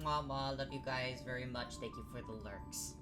Mwah mwah, love you guys very much. Thank you for the lurks.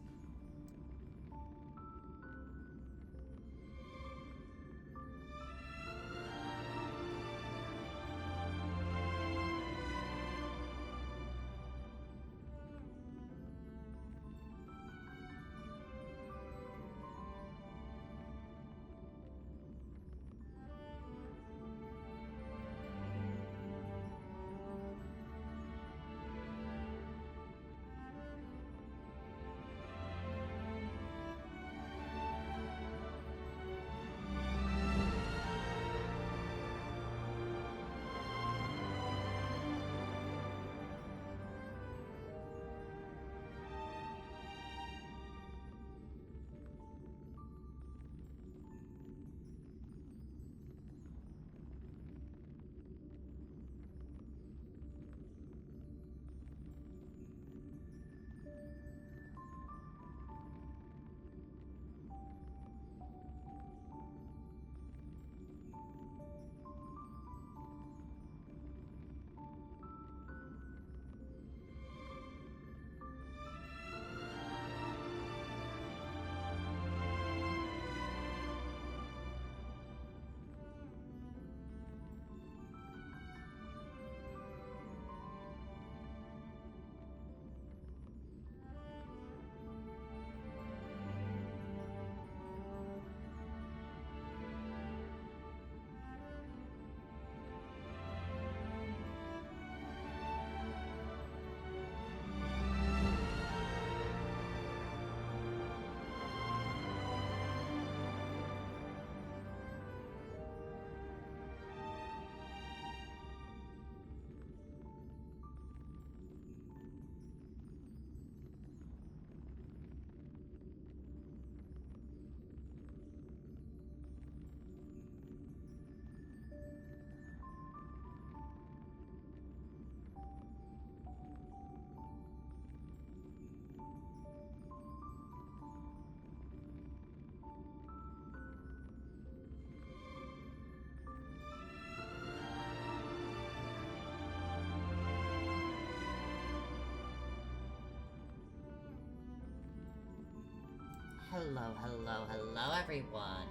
Hello, everyone.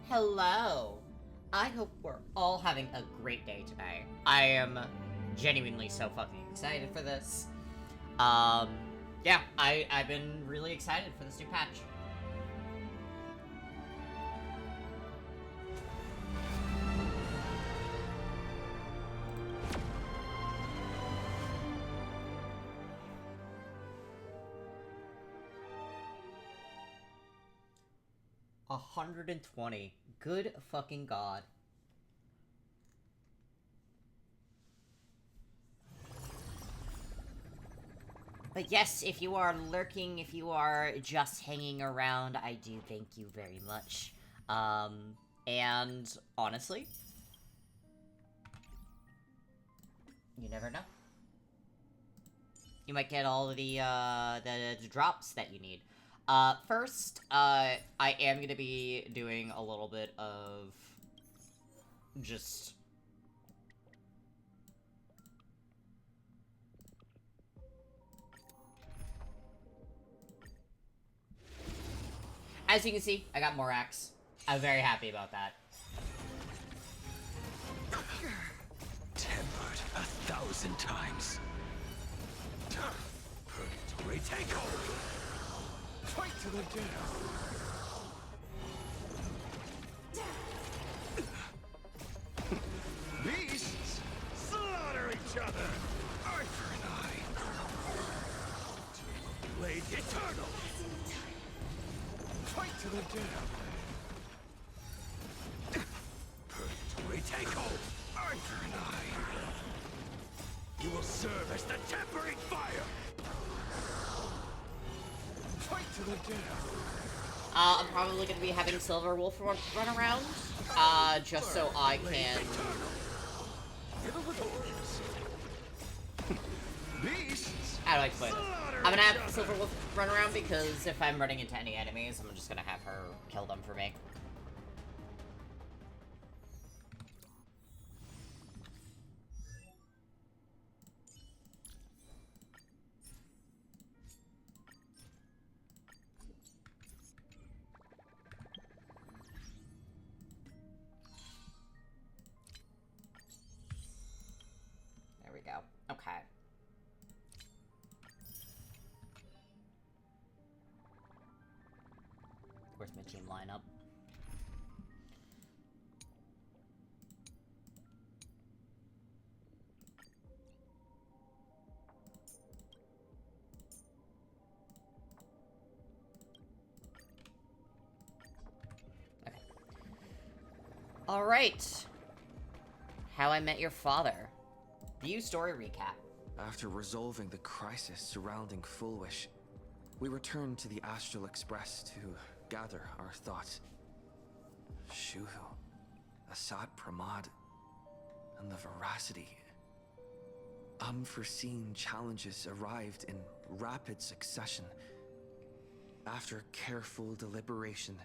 Hello. I hope we're all having a great day today. I am genuinely so fucking excited for this. Yeah, I've been really excited for this new patch. 120. Good fucking god. But yes, if you are lurking, if you are just hanging around, I do thank you very much. And honestly, you never know. You might get all of the drops that you need. First, I am gonna be doing a little bit of just... As you can see, I got more axe. I'm very happy about that. Tempered 1,000 times. Purgatory takeover. Fight to the death. Beasts slaughter each other. Arthur and I. Blade eternal. Fight to the death. Purgatory takeover. Arthur and I. You will serve as the tempering fire. Fight to the death. I'm probably gonna be having Silver Wolf run around, just so I can... How do I explain this? I'm gonna have Silver Wolf run around because if I'm running into any enemies, I'm just gonna have her kill them for me. Where's my team lineup? Okay. Alright. How I Met Your Father. View story recap. After resolving the crisis surrounding Fullwish, we returned to the Astral Express to gather our thoughts. Shuhu, Asad Pramad, and the Veracity. Unforeseen challenges arrived in rapid succession. After careful deliberation,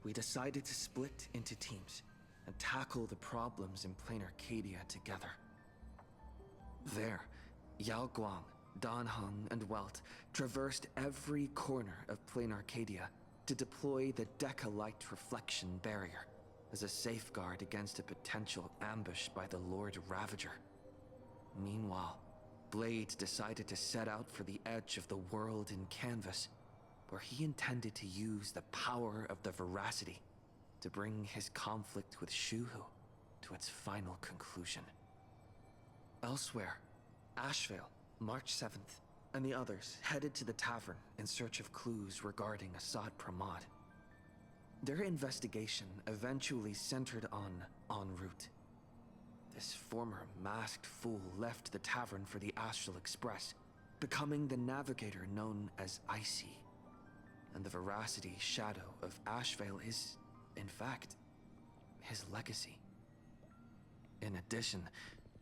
we decided to split into teams and tackle the problems in Plain Arcadia together. There, Yao Guang, Dan Heng, and Welt traversed every corner of Plain Arcadia to deploy the Decalite Reflection Barrier as a safeguard against a potential ambush by the Lord Ravager. Meanwhile, Blade decided to set out for the edge of the world in Canvas, where he intended to use the power of the Veracity to bring his conflict with Shuhu to its final conclusion. Elsewhere, Ashvale, March 7th, and the others headed to the tavern in search of clues regarding Asad Pramad. Their investigation eventually centered on En route. This former masked fool left the tavern for the Astral Express, becoming the navigator known as Icy. And the Veracity shadow of Ashvale is, in fact, his legacy. In addition,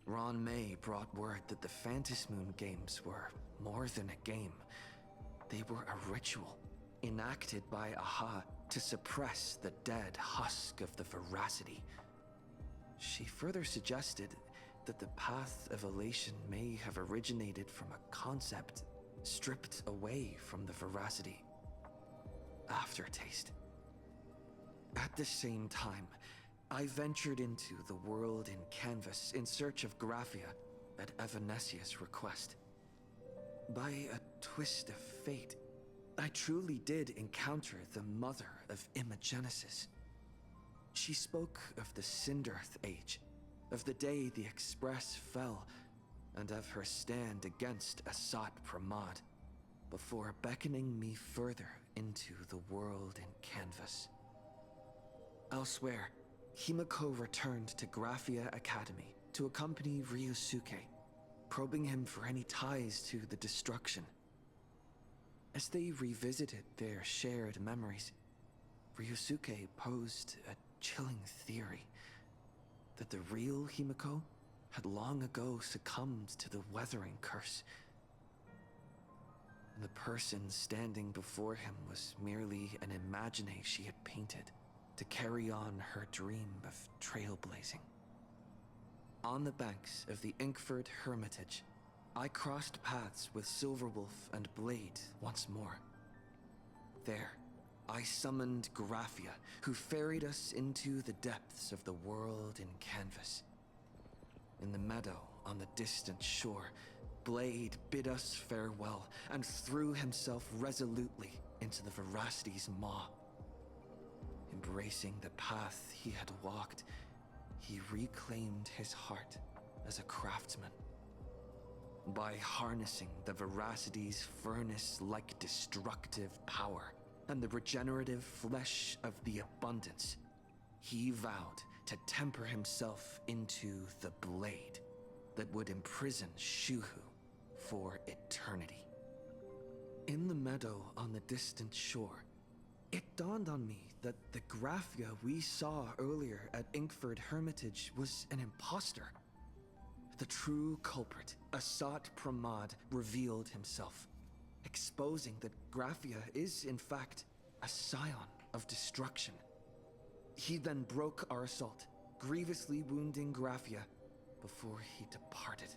Ron May brought word that the Phantasmoon games were more than a game. They were a ritual, enacted by Aha to suppress the dead husk of the Veracity. She further suggested that the Path of Elation may have originated from a concept stripped away from the Veracity. Aftertaste. At the same time, I ventured into the world in Canvas in search of Graphia at Evanesia's request. By a twist of fate, I truly did encounter the mother of Imogenesis. She spoke of the Sindarth Age, of the day the Express fell, and of her stand against Asad Pramad, before beckoning me further into the world in Canvas. Elsewhere, Himiko returned to Graphia Academy to accompany Ryusuke, probing him for any ties to the destruction. As they revisited their shared memories, Ryusuke posed a chilling theory that the real Himiko had long ago succumbed to the Weathering Curse. The person standing before him was merely an imagination she had painted to carry on her dream of trailblazing. On the banks of the Inkford Hermitage, I crossed paths with Silverwolf and Blade once more. There, I summoned Graphia, who ferried us into the depths of the world in Canvas. In the meadow on the distant shore, Blade bid us farewell and threw himself resolutely into the Veracity's maw. Embracing the path he had walked, he reclaimed his heart as a craftsman. By harnessing the Veracity's furnace-like destructive power and the regenerative flesh of the abundance, he vowed to temper himself into the blade that would imprison Shuhu for eternity. In the meadow on the distant shore, it dawned on me that the Graphia we saw earlier at Inkford Hermitage was an imposter. The true culprit, Asad Pramad, revealed himself, exposing that Graphia is, in fact, a scion of destruction. He then broke our assault, grievously wounding Graphia before he departed.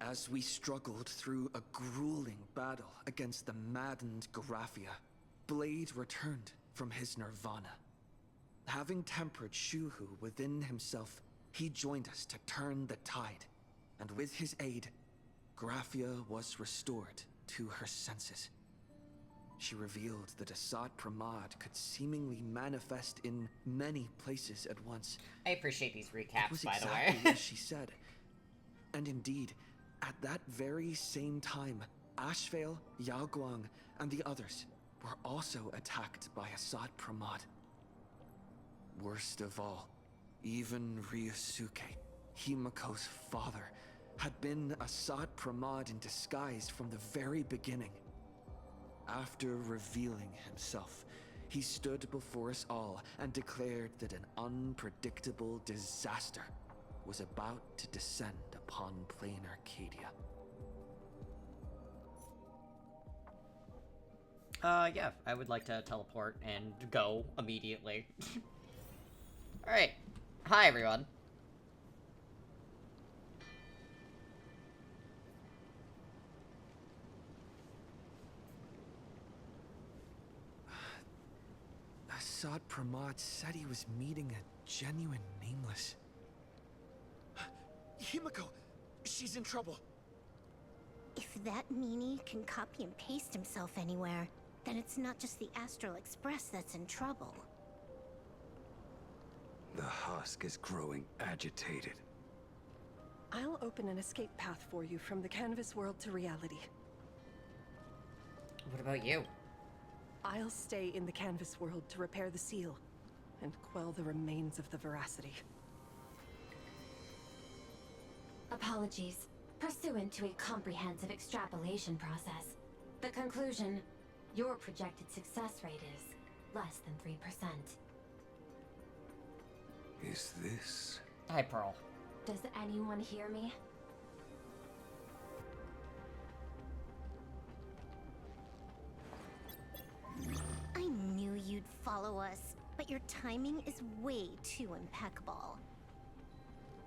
As we struggled through a grueling battle against the maddened Graphia, Blade returned from his nirvana. Having tempered Shuhu within himself, he joined us to turn the tide, and with his aid, Graphia was restored to her senses. She revealed that Assad Pramad could seemingly manifest in many places at once. I appreciate these It recaps, was by exactly the way. as she said. And indeed, at that very same time, Ashvale, Yao Guang, and the others were also attacked by Assad Pramad. Worst of all, even Ryusuke, Himiko's father, had been Assad Pramad in disguise from the very beginning. After revealing himself, he stood before us all and declared that an unpredictable disaster was about to descend upon Plain Arcadia. Yeah, I would like to teleport and go immediately. Alright. Hi, everyone. Assad Pramad said he was meeting a genuine nameless. Himiko! She's in trouble! If that meanie can copy and paste himself anywhere, then it's not just the Astral Express that's in trouble. The husk is growing agitated. I'll open an escape path for you from the canvas world to reality. What about you? I'll stay in the canvas world to repair the seal and quell the remains of the veracity. Apologies. Pursuant to a comprehensive extrapolation process, the conclusion, your projected success rate is less than 3%. Is this... Hi, Pearl. Does anyone hear me? I knew you'd follow us, but your timing is way too impeccable.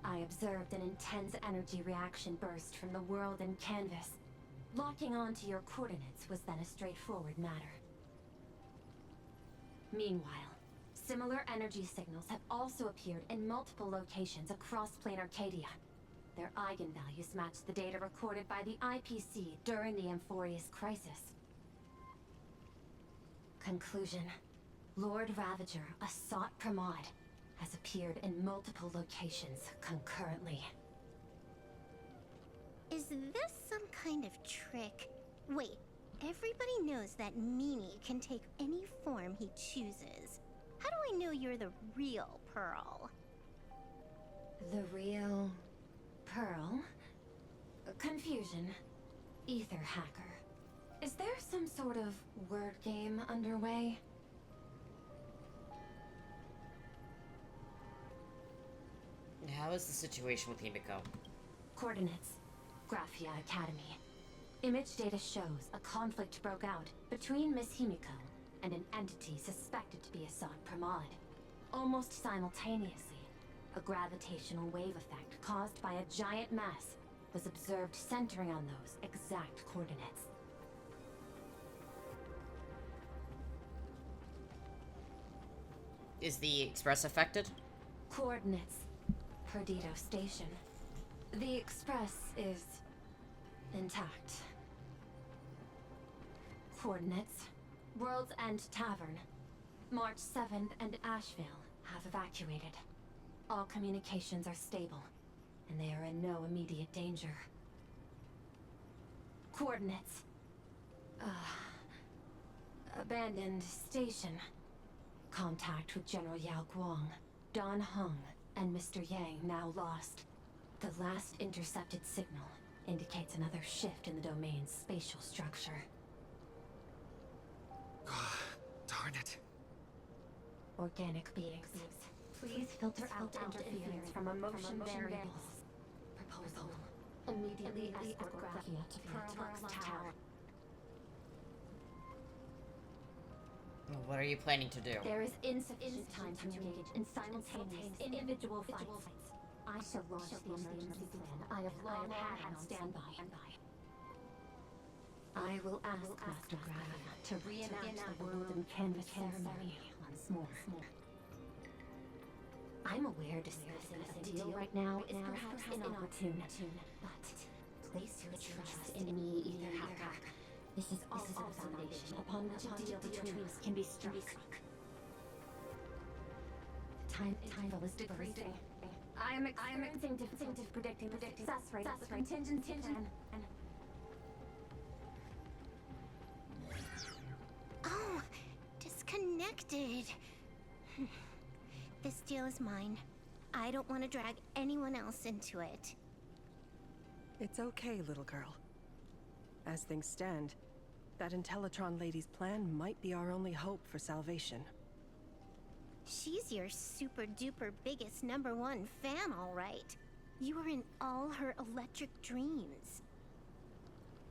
I observed an intense energy reaction burst from the world in canvas. Locking onto your coordinates was then a straightforward matter. Meanwhile, similar energy signals have also appeared in multiple locations across Plain Arcadia. Their eigenvalues match the data recorded by the IPC during the Amphorius crisis. Conclusion. Lord Ravager, Assad Pramad, has appeared in multiple locations concurrently. Is this some kind of trick? Wait, everybody knows that meanie can take any form he chooses. How do I know you're the real Pearl? The real... Pearl? Confusion. Ether hacker. Is there some sort of word game underway? How is the situation with Himiko? Coordinates. Graphia Academy. Image data shows a conflict broke out between Miss Himiko and an entity suspected to be Assad Pramad. Almost simultaneously, a gravitational wave effect caused by a giant mass was observed centering on those exact coordinates. Is the Express affected? Coordinates. Perdido Station. The Express is... intact. Coordinates. World's End Tavern. March 7th and Ashville have evacuated. All communications are stable, and they are in no immediate danger. Coordinates. Abandoned station. Contact with General Yao Guang, Don Hung, and Mr. Yang now lost. The last intercepted signal indicates another shift in the domain's spatial structure. Darn it. Organic beings. Please filter out interference from emotion variables. Proposal. Immediately escort Graphia to Pearlworks Tower. What are you planning to do? There is insufficient time to engage in simultaneous individual fights. I shall launch the emergency plan I have long had on standby. I will ask Master Graphia to reenact the world in canvas ceremony once more. I'm aware discussing a deal right now is perhaps inopportune, but place your trust in me, Ether Hacker. This is also the foundation upon which a deal between us can be struck. Time is decreasing. I am experiencing difficulty predicting the success rate of the contingency plan. Oh, disconnected. This deal is mine. I don't want to drag anyone else into it. It's okay, little girl. As things stand, that Intellitron lady's plan might be our only hope for salvation. She's your super duper biggest #1 fan, all right. You were in all her electric dreams.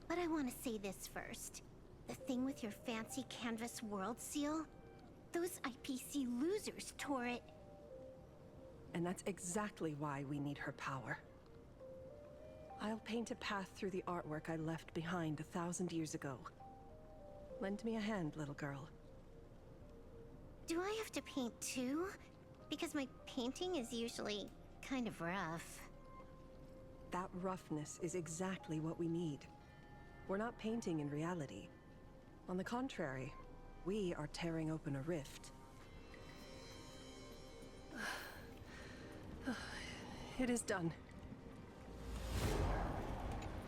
But I want to say this first. The thing with your fancy canvas world seal? Those IPC losers tore it. And that's exactly why we need her power. I'll paint a path through the artwork I left behind 1,000 years ago. Lend me a hand, little girl. Do I have to paint too? Because my painting is usually kind of rough. That roughness is exactly what we need. We're not painting in reality. On the contrary, we are tearing open a rift. It is done.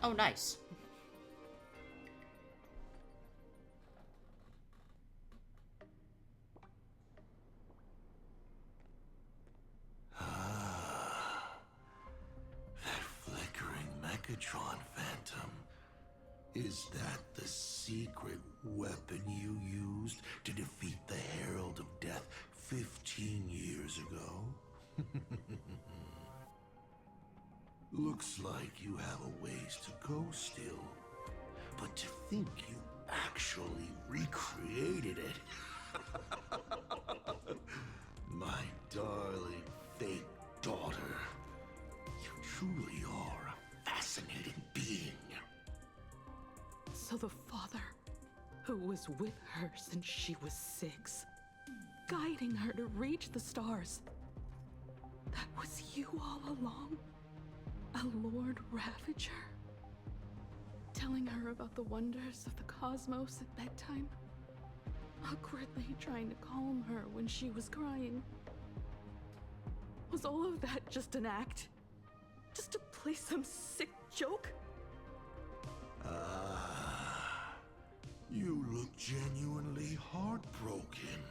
Oh, nice. That flickering Megatron Phantom. Is that the secret weapon you used to defeat the Herald of Death 15 years ago? Looks like you have a ways to go still. But to think you actually recreated it. My darling fake daughter. You truly are a fascinating being. So the father, who was with her since she was 6, guiding her to reach the stars, that was you all along? A Lord Ravager? Telling her about the wonders of the cosmos at bedtime? Awkwardly trying to calm her when she was crying? Was all of that just an act? Just to play some sick joke? You look genuinely heartbroken.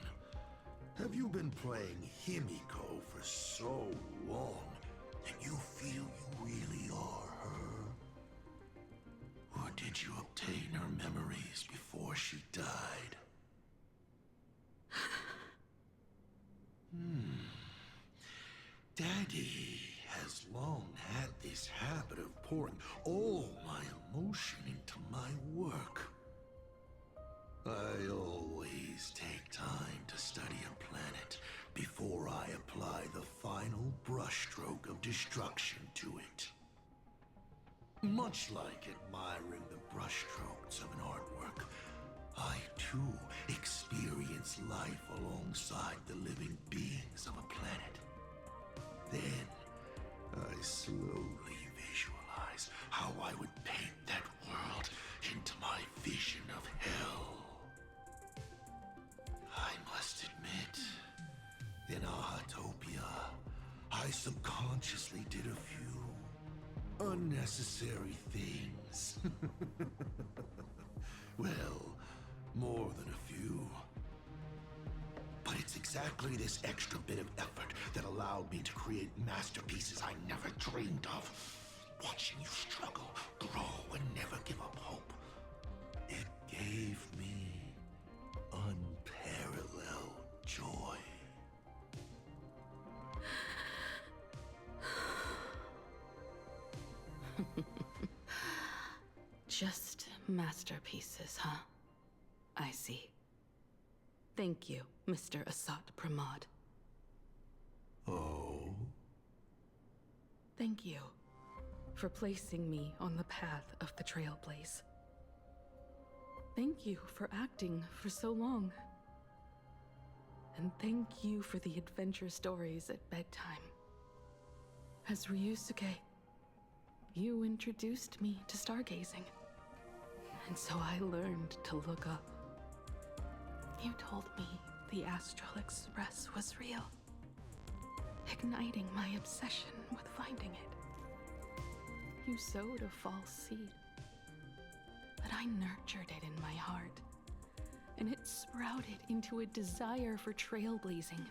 Have you been playing Himiko for so long that you feel you really are her? Or did you obtain her memories before she died? Daddy has long had this habit of pouring all my emotion into my work. I always take time to study a planet before I apply the final brushstroke of destruction to it. Much like admiring the brushstrokes of an artwork, I too experience life alongside the living beings of a planet. Then, I slowly visualize how I would paint that world into my vision of hell. I must admit, in Ahatopia, I subconsciously did a few unnecessary things. Well, more than a few. But it's exactly this extra bit of effort that allowed me to create masterpieces I never dreamed of. Watching you struggle, grow, and never give up hope. It gave me unparalleled joy. Just masterpieces, huh? I see. Thank you, Mr. Asat Pramod. Oh? Thank you for placing me on the path of the Trailblaze. Thank you for acting for so long. And thank you for the adventure stories at bedtime. As Ryusuke, you introduced me to stargazing. And so I learned to look up. You told me the Astral Express was real, igniting my obsession with finding it. You sowed a false seed, but I nurtured it in my heart, and it sprouted into a desire for trailblazing.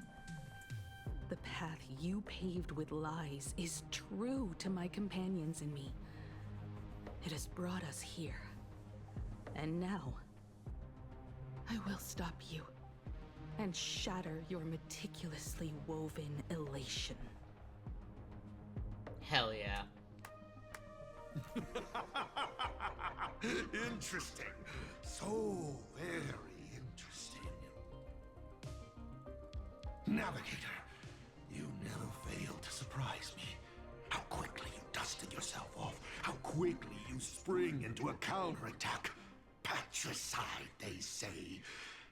The path you paved with lies is true to my companions and me. It has brought us here. And now, I will stop you and shatter your meticulously woven elation. Hell yeah. Interesting. So very interesting. Navigator, you never fail to surprise me. How quickly you dusted yourself off. How quickly you spring into a counterattack. Patricide, they say,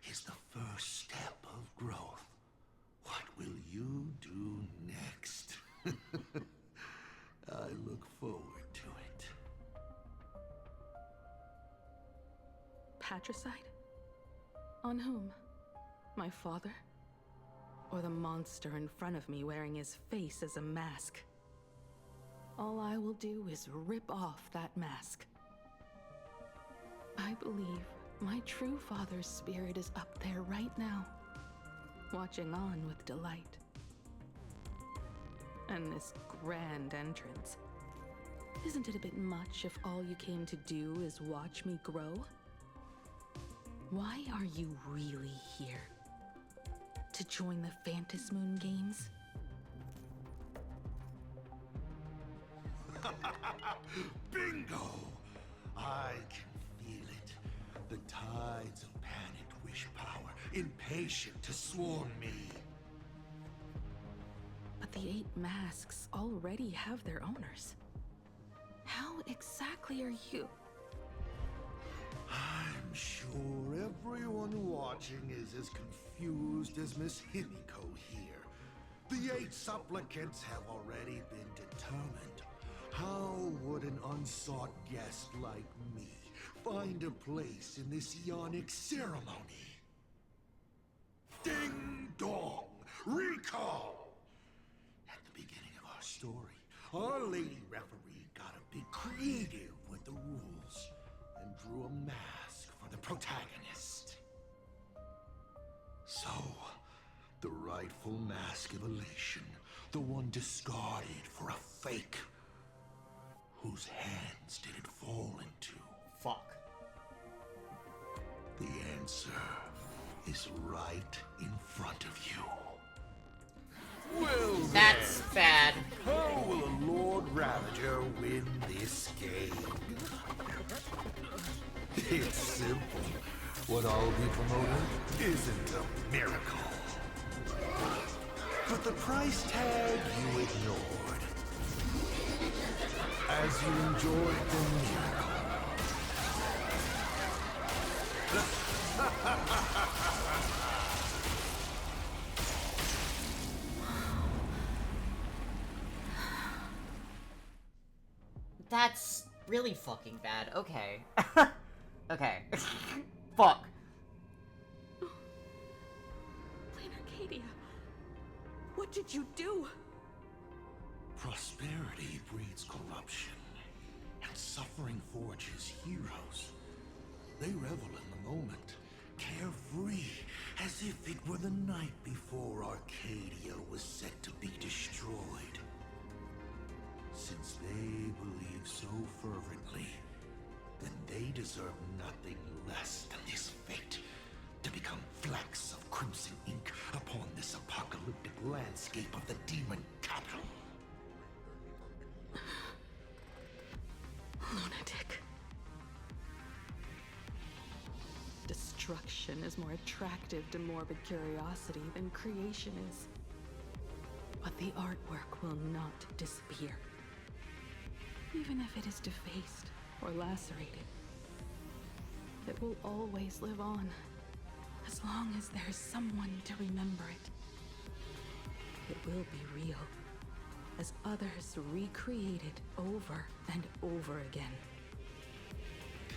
is the first step of growth. What will you do next? I look forward to it. Patricide? On whom? My father? Or the monster in front of me wearing his face as a mask? All I will do is rip off that mask. I believe my true father's spirit is up there right now, watching on with delight. And this grand entrance, isn't it a bit much if all you came to do is watch me grow? Why are you really here? To join the Phantasmoon Games? Bingo! I can feel it. The tides of panicked wish power, impatient to swarm me. But the 8 masks already have their owners. How exactly are you? I'm sure everyone watching is as confused as Miss Himiko here. The 8 supplicants have already been determined. How would an unsought guest like me find a place in this Ionic ceremony? Ding dong! Recall! At the beginning of our story, our lady referee got a bit creative with the rules and drew a mask for the protagonist. So, the rightful mask of elation, the one discarded for a fake. Whose hands did it fall into? Fuck. The answer is right in front of you. Well, That's bad. how will a Lord Ravager win this game? It's simple. What I'll be promoting isn't a miracle. But the price tag you ignored. As you enjoyed the miracle. That's really fucking bad. Okay. Okay. Fuck. Plain Arcadia, what did you do? Prosperity breeds corruption, and suffering forges heroes. They revel in the moment, carefree, as if it were the night before Arcadia was set to be destroyed. Since they believe so fervently, then they deserve nothing less than this fate, to become flecks of crimson ink upon this apocalyptic landscape of the demon capital. Lunatic. Destruction is more attractive to morbid curiosity than creation is. But the artwork will not disappear. Even if it is defaced or lacerated, it will always live on, as long as there is someone to remember it. It will be real, as others recreate it over and over again.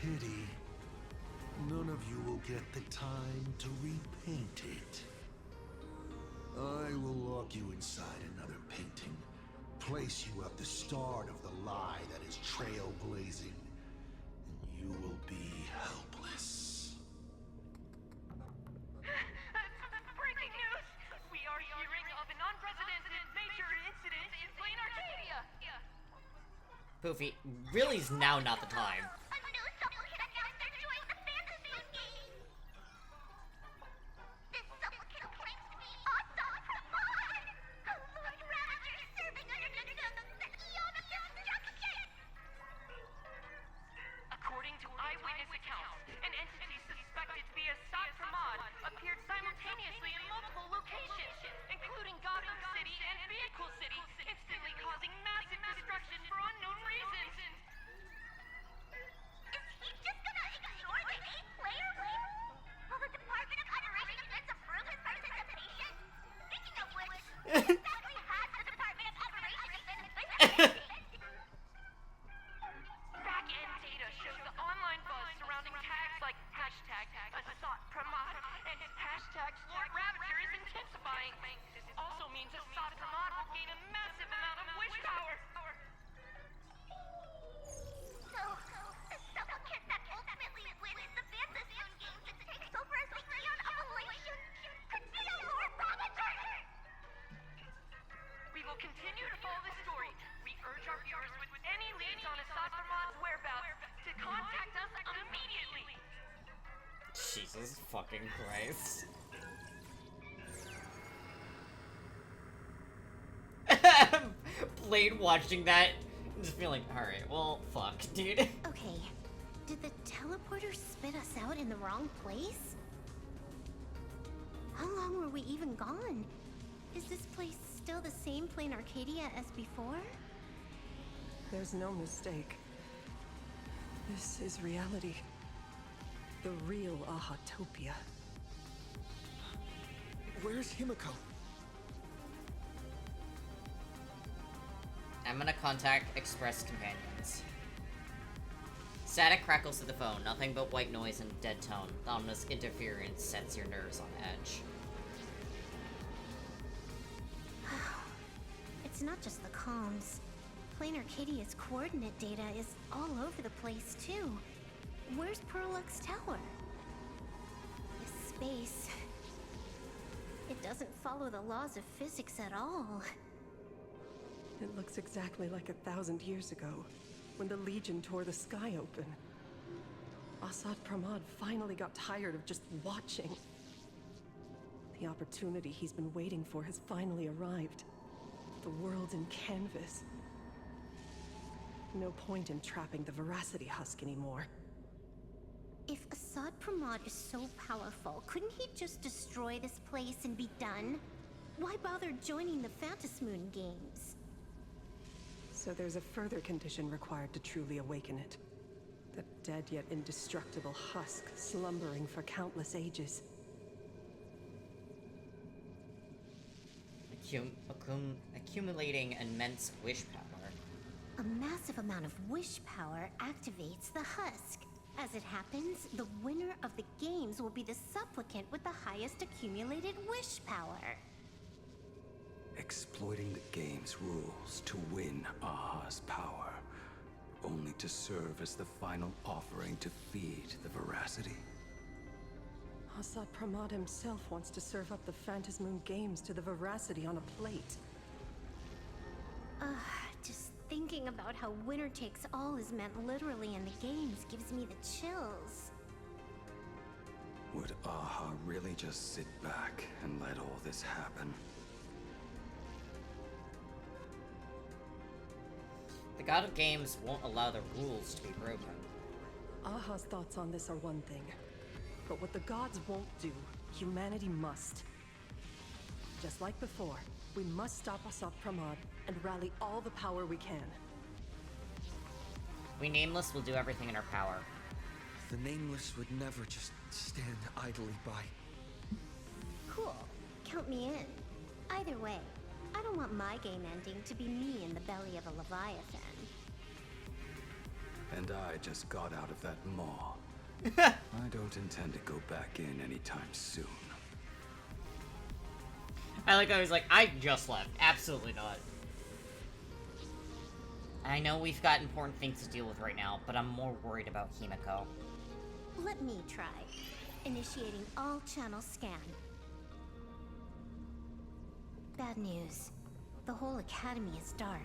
Pity none of you will get the time to repaint it. I will lock you inside another painting, place you at the start of the lie that is trailblazing, and you will be helpless. Breaking news! We are hearing of an unprecedented major incident in Plain Arcadia! Poofy, really is now not the time. A new supplicant announced they're joining the fantasy game. This supplicant claims to be Asad Ramad, a Lord Ravager serving under the Eon of Destruction. According to eyewitness accounts, an entity suspected to be Asad Ramad appeared simultaneously in multiple locations, including Gotham City and Vehicle City, instantly causing massive destruction for unknown reasons. Is he just gonna ignore the 8-player rule? Will the Department of Underwriting Defense approve his participation? Speaking of which, what exactly has the Department of Underwriting Defense been Back-end data shows the online buzz surrounding tags like hashtag Asad Pramod and hashtag Lord Ravager is intensifying. This also means Asad Pramod will gain a massive amount of wish power. So, the supplicant that ultimately wins the Fantasy Games and takes over as the Eon of Elation could be a Lord Ravager! We will continue to follow this story. We urge our viewers with any leads on Asad Pramod's whereabouts to contact us immediately. Jesus fucking Christ. Blade watching that, just feeling, alright, well, fuck, dude. Okay, did the teleporter spit us out in the wrong place? How long were we even gone? Is this place still the same Plain Arcadia as before? There's no mistake. This is reality. The real Ahatopia. Where's Himiko? I'm gonna contact Express Companions. Static crackles to the phone, nothing but white noise and dead tone. The ominous interference sets your nerves on edge. It's not just the comms. Plain Arcadia's coordinate data is all over the place, too. Where's Perlux Tower? This space... It doesn't follow the laws of physics at all. It looks exactly like 1,000 years ago, when the Legion tore the sky open. Asad Pramod finally got tired of just watching. The opportunity he's been waiting for has finally arrived. The world in canvas. No point in trapping the Veracity Husk anymore. If Asad Pramod is so powerful, couldn't he just destroy this place and be done? Why bother joining the Phantasmoon Games? So there's a further condition required to truly awaken it. The dead yet indestructible husk slumbering for countless ages. Accumulating immense wish power. A massive amount of wish power activates the husk. As it happens, the winner of the games will be the supplicant with the highest accumulated wish power. Exploiting the game's rules to win Aha's power, only to serve as the final offering to feed the Veracity. Asad Pramod himself wants to serve up the Phantasmoon Games to the Veracity on a plate. Just thinking about how winner takes all is meant literally in the games gives me the chills. Would Aha really just sit back and let all this happen? The God of Games won't allow the rules to be broken. Aha's thoughts on this are one thing. But what the gods won't do, humanity must. Just like before, we must stop Asad Pramod and rally all the power we can. We Nameless will do everything in our power. The Nameless would never just stand idly by. Cool. Count me in. Either way, I don't want my game ending to be me in the belly of a Leviathan. And I just got out of that maw. I don't intend to go back in anytime soon. I like how he's like, I just left. Absolutely not. I know we've got important things to deal with right now, but I'm more worried about Himiko. Let me try. Initiating all channel scan. Bad news. The whole academy is dark.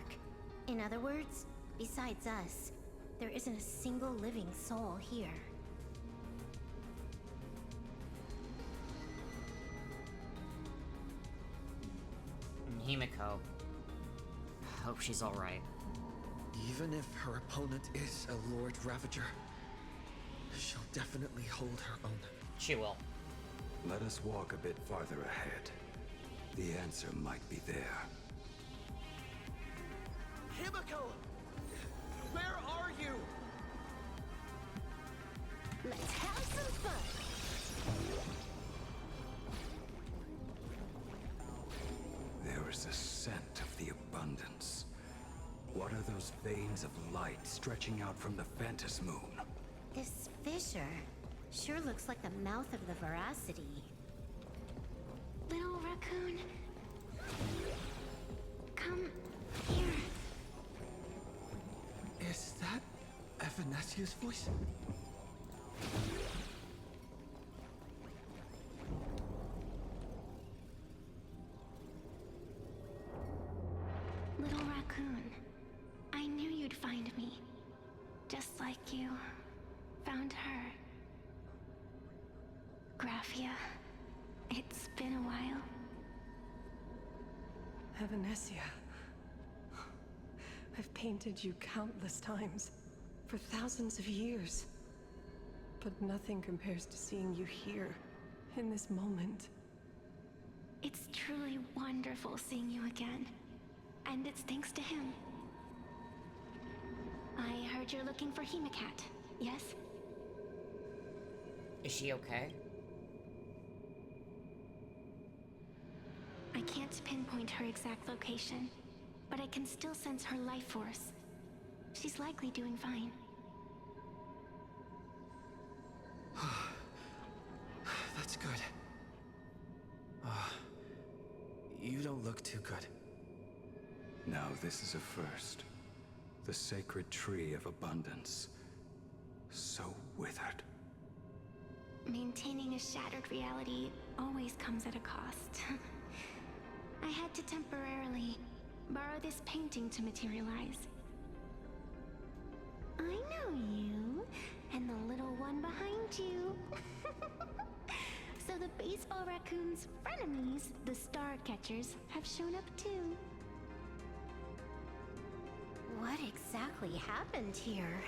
In other words, besides us, there isn't a single living soul here. Himiko. Hope she's alright. Even if her opponent is a Lord Ravager, she'll definitely hold her own. She will. Let us walk a bit farther ahead. The answer might be there. Himiko! Where are you? Let's have some fun! There is a scent of the abundance. What are those veins of light stretching out from the Phantos Moon? This fissure sure looks like the mouth of the Veracity. Little raccoon, come here. Is that Evanesia's voice? Little raccoon, I knew you'd find me. Just like you found her. Graphia, it's been a while. Evanesia. I've painted you countless times, for thousands of years. But nothing compares to seeing you here, in this moment. It's truly wonderful seeing you again. And it's thanks to him. I heard you're looking for Hemacat, yes? Is she okay? I can't pinpoint her exact location, but I can still sense her life force. She's likely doing fine. That's good. You don't look too good. Now this is a first. The sacred tree of abundance. So withered. Maintaining a shattered reality always comes at a cost. I had to temporarily borrow this painting to materialize. I know you, and the little one behind you. So the baseball raccoon's frenemies, the star catchers, have shown up too. What exactly happened here?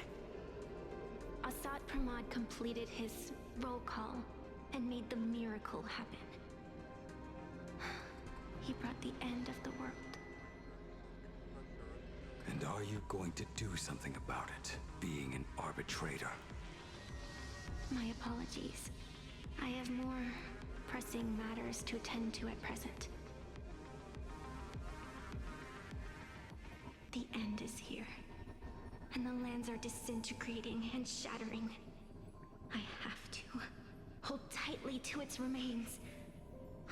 Assad Pramod completed his roll call and made the miracle happen. He brought the end of the world. And are you going to do something about it, being an arbitrator? My apologies. I have more pressing matters to attend to at present. The end is here, and the lands are disintegrating and shattering. I have to hold tightly to its remains.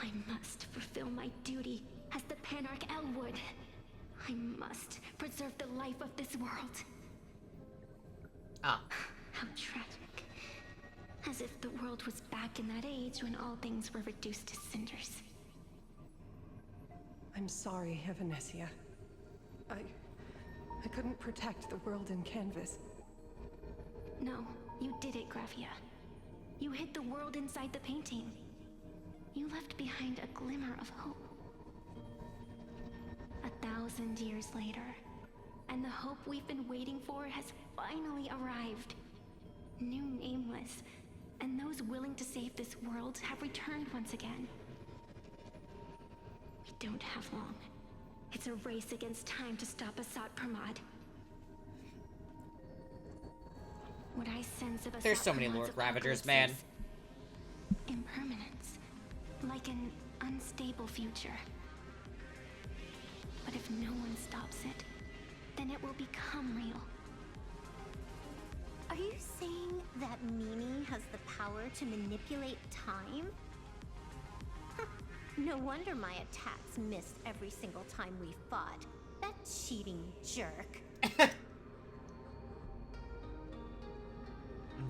I must fulfill my duty as the Panarch Elwood. I must preserve the life of this world. Ah. How tragic. As if the world was back in that age when all things were reduced to cinders. I'm sorry, Evanesia. I couldn't protect the world in canvas. No, you did it, Graphia. You hid the world inside the painting. You left behind a glimmer of hope. 1,000 years later, and the hope we've been waiting for has finally arrived. New Nameless, and those willing to save this world have returned once again. We don't have long. It's a race against time to stop Assad Pramod. What I sense of Assad There's so many Pramod's Lord Ravagers, apocalypse man. is impermanence, like an unstable future. But if no one stops it, then it will become real. A you saying that Mimi has the power to manipulate time? No wonder my attacks missed every single time we fought. That cheating jerk.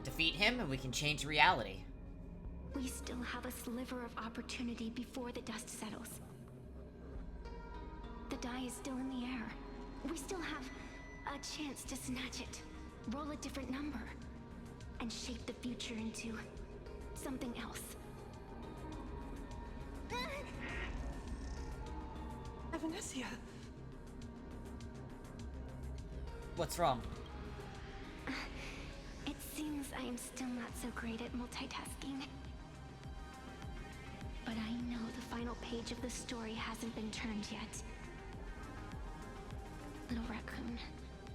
Defeat him and we can change reality. We still have a sliver of opportunity before the dust settles. The die is still in the air. We still have a chance to snatch it, roll a different number, and shape the future into something else. Evanescia! What's wrong? It seems I am still not so great at multitasking. But I know the final page of the story hasn't been turned yet. Little raccoon,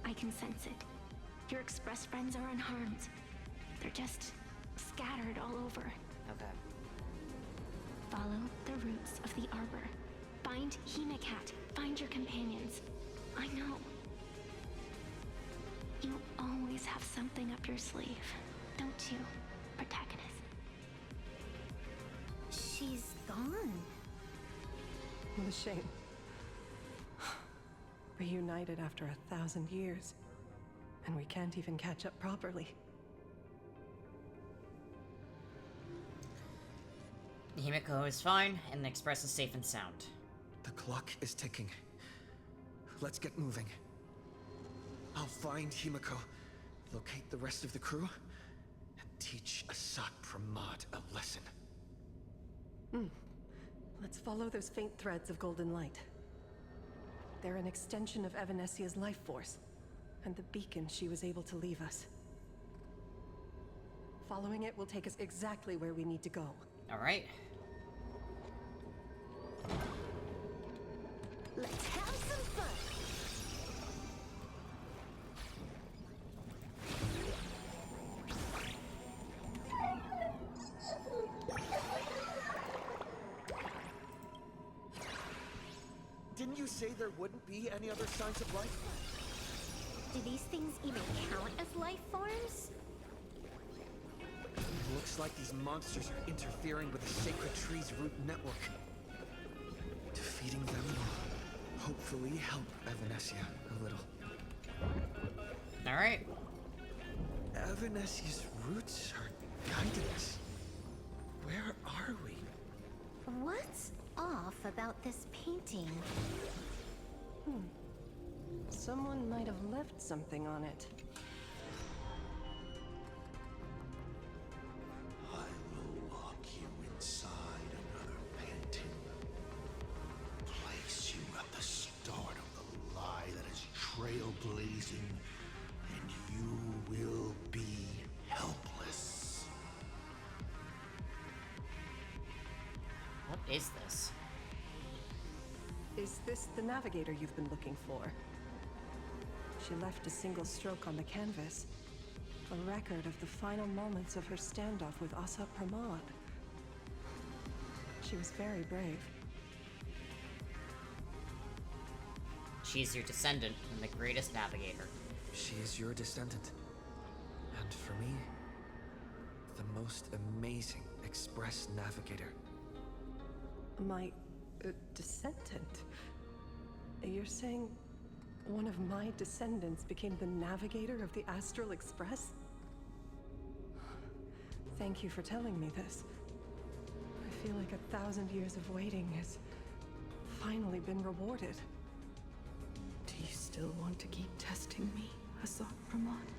I can sense it. Your Express friends are unharmed. They're just scattered all over. Okay. Follow the roots of the arbor. Find Hemacat. Find your companions. I know. You always have something up your sleeve, don't you, protagonist? She's gone. What a shame. Reunited after 1,000 years, and we can't even catch up properly. Himiko is fine, and the Express is safe and sound. The clock is ticking. Let's get moving. I'll find Himiko, locate the rest of the crew, and teach Asat Pramad a lesson. Let's follow those faint threads of golden light. They're an extension of Evanescia's life force, and the beacon she was able to leave us. Following it will take us exactly where we need to go. Alright. Let's have some fun. Didn't you say there wouldn't be any other signs of life? Do these things even count as life forms? It looks like these monsters are interfering with the sacred tree's root network. Defeating them will hopefully help Evanescia a little. Alright. Evanescia's roots are guiding us. Where are we? What's off about this painting? Someone might have left something on it. I will lock you inside another painting. Place you at the start of the lie that is trailblazing, and you will be helpless. What is this? Is this the navigator you've been looking for? She left a single stroke on the canvas. A record of the final moments of her standoff with Asat Pramad. She was very brave. She's your descendant and the greatest navigator. She is your descendant. And for me, the most amazing Express navigator. My descendant? You're saying one of my descendants became the navigator of the Astral Express? Thank you for telling me this. I feel like 1,000 years of waiting has finally been rewarded. Do you still want to keep testing me, Asat Pramad?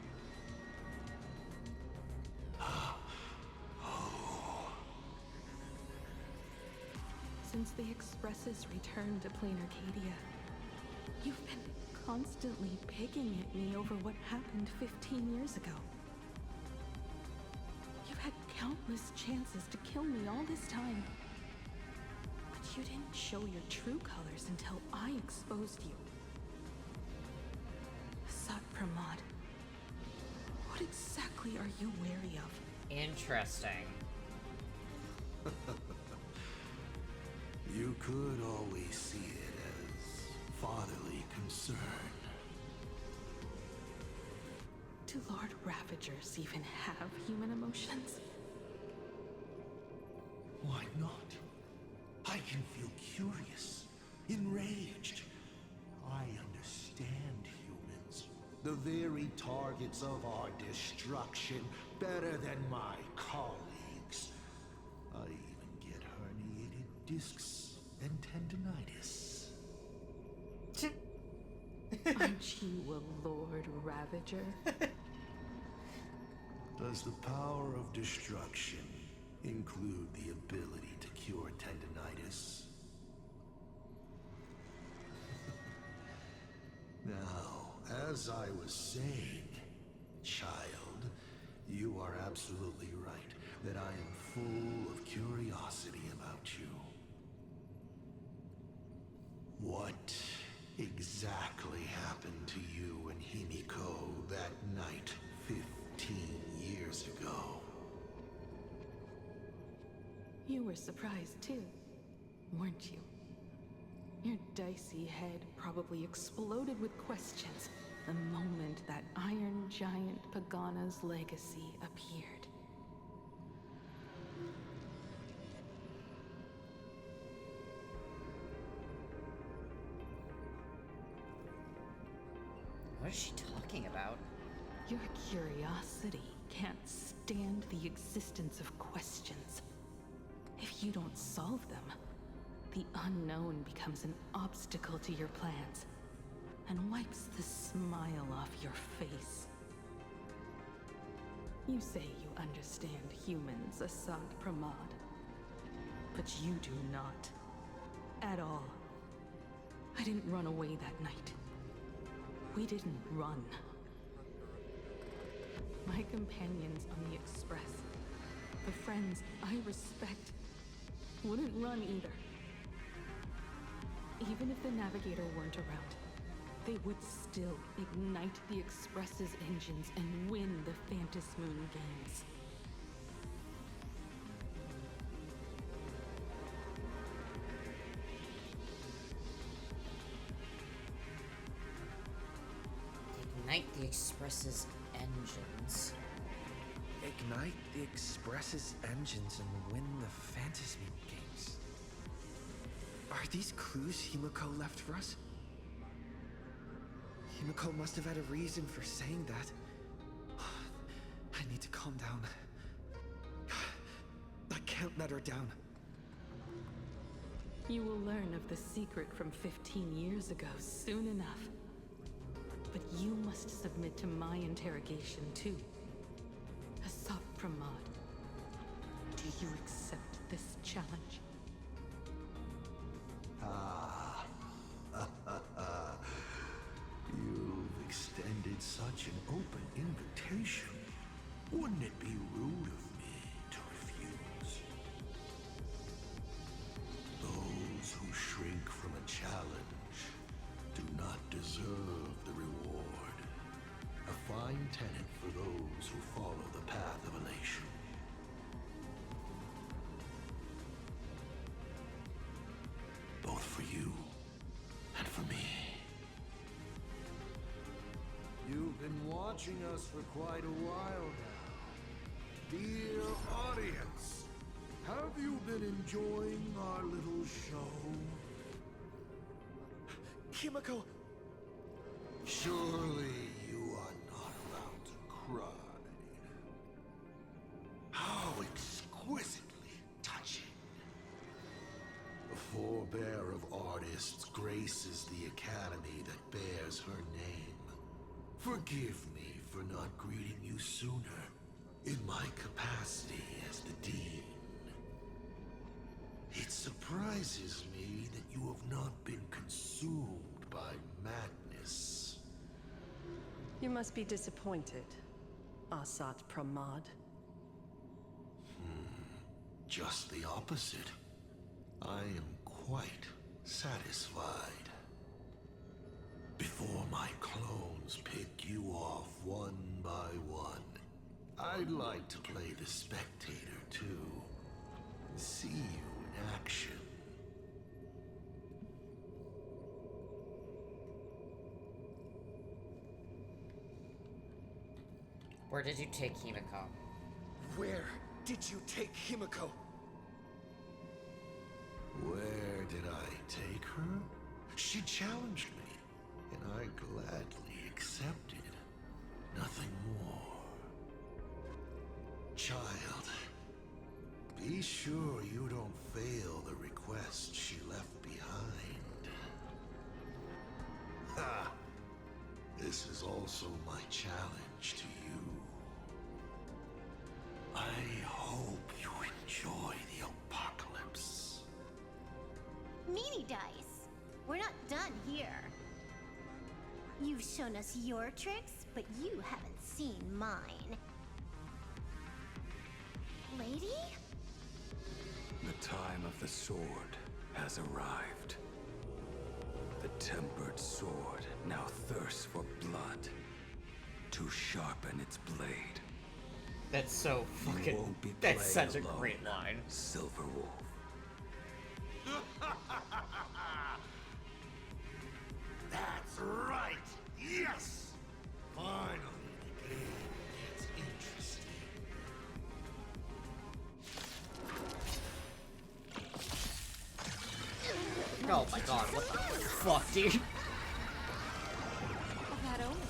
Since the Express's return to Plain Arcadia, you've been constantly picking at me over what happened 15 years ago. You've had countless chances to kill me all this time. But you didn't show your true colors until I exposed you. Asat Pramad, what exactly are you wary of? Interesting. You could always see it as fatherly concern. Do Do Lord Ravagers even have human emotions? Why not? I can feel curious, enraged. I understand humans, the very targets of our destruction, better than my colleagues. I even get herniated discs and tendinitis. Aren't you a Lord Ravager? Does the power of destruction include the ability to cure tendinitis? Now, as I was saying, child, you are absolutely right that I am full of curiosity about you. What exactly happened to you and Himiko that night 15 years ago? You were surprised too, weren't you? Your dicey head probably exploded with questions the moment that Iron Giant Pagana's legacy appeared. What is she talking about? Your curiosity can't stand the existence of questions. If you don't solve them, the unknown becomes an obstacle to your plans and wipes the smile off your face. You say you understand humans, Assad Pramad, but you do not. At all. I didn't run away that night. We didn't run. My companions on the Express, the friends I respect, wouldn't run either. Even if the Navigator weren't around, they would still ignite the Express's engines and win the Phantas Moon games. Ignite the Express's engines. Ignite the Express's engines and win the Phantas Moon games. Are these clues Himiko left for us? Himiko must have had a reason for saying that. I need to calm down. I can't let her down. You will learn of the secret from 15 years ago soon enough. But you must submit to my interrogation too. Assad Pramad, do you accept this challenge? You've extended such an open invitation. Wouldn't it be rude of me to refuse? Those who shrink from a challenge do not deserve the reward. A fine tenet for those who follow the path of elation. Both for you and for me. You've been watching us for quite a while now. Dear audience, have you been enjoying our little show? Himiko! Surely you are not about to cry. How exquisitely touching. A forebear of artists graces the academy that bears her name. Forgive me for not greeting you sooner, in my capacity as the Dean. It surprises me that you have not been consumed by madness. You must be disappointed, Assad Pramad. Just the opposite. I am quite satisfied. Before my clones pick you off one by one, I'd like to play the spectator too. See you in action. Where did you take Himiko? Where did you take Himiko? Where did I take her? She challenged me, and I gladly accepted. Nothing more. Child, be sure you don't fail the request she left behind. Ha! This is also my challenge to you. I hope you enjoy the apocalypse. Meanie Dice, we're not done here. You've shown us your tricks, but you haven't seen mine. Lady? The time of the sword has arrived. The tempered sword now thirsts for blood to sharpen its blade. That's so You fucking. won't be That's playing such a alone, great line. Silverwolf. That's right! Yes! Finally, the game gets interesting. Oh my god, what the fuck, dude? That only.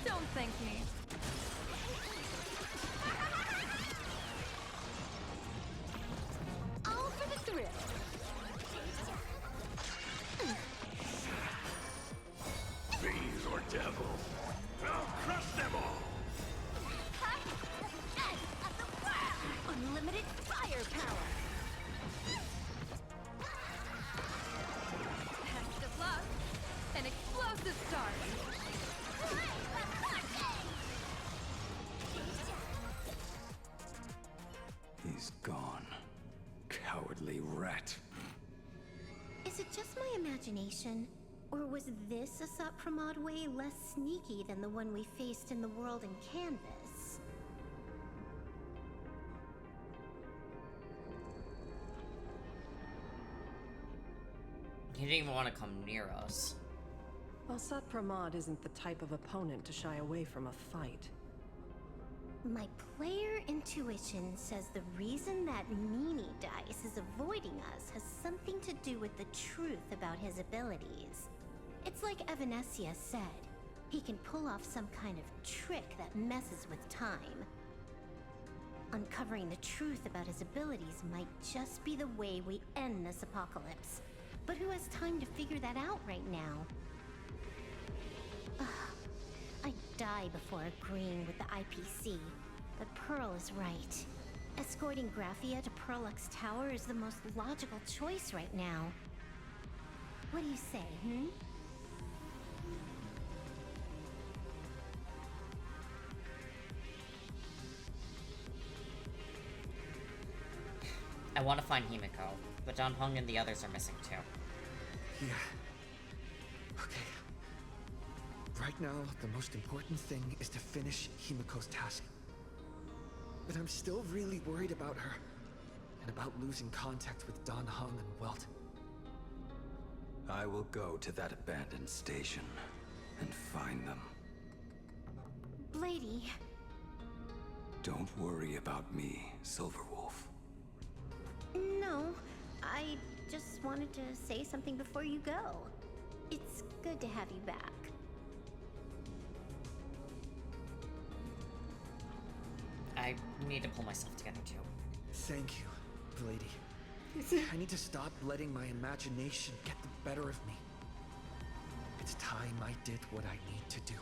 Don't thank me. All for the thrill. Fiends or devils, I'll crush them all! Unlimited firepower. Best of luck. An explosive start. He's gone. Cowardly rat. Is it just my imagination? Or was this Asat Pramod way less sneaky than the one we faced in the world in Canvas? He didn't even want to come near us. Well, Sat Pramod isn't the type of opponent to shy away from a fight. My player intuition says the reason that Meanie Dice is avoiding us has something to do with the truth about his abilities. It's like Evanescia said, he can pull off some kind of trick that messes with time. Uncovering the truth about his abilities might just be the way we end this apocalypse. But who has time to figure that out right now? I'd die before agreeing with the IPC, but Pearl is right. Escorting Graphia to Perlux Tower is the most logical choice right now. What do you say, I want to find Himiko, but Dan Heng and the others are missing too. Yeah. Okay. Right now, the most important thing is to finish Himiko's task. But I'm still really worried about her. And about losing contact with Dan Heng and Welt. I will go to that abandoned station and find them. Blady? Don't worry about me, Silverwolf. No, I just wanted to say something before you go. It's good to have you back. I need to pull myself together too. Thank you, Blady. I need to stop letting my imagination get the better of me. It's time I did what I need to do.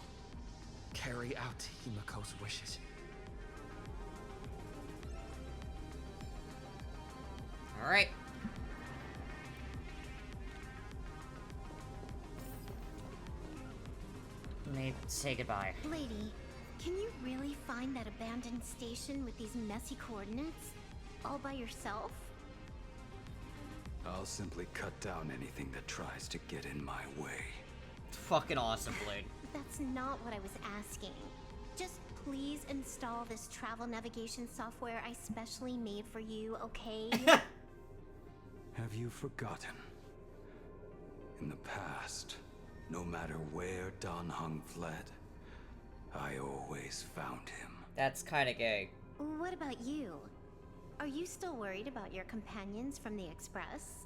Carry out Himiko's wishes. Alright. Let me say goodbye. Lady, can you really find that abandoned station with these messy coordinates? All by yourself? I'll simply cut down anything that tries to get in my way. Fucking awesome, Blade. That's not what I was asking. Just please install this travel navigation software I specially made for you, okay? Have you forgotten? In the past, no matter where Dan Heng fled, I always found him. That's kinda gay. What about you? Are you still worried about your companions from the Express?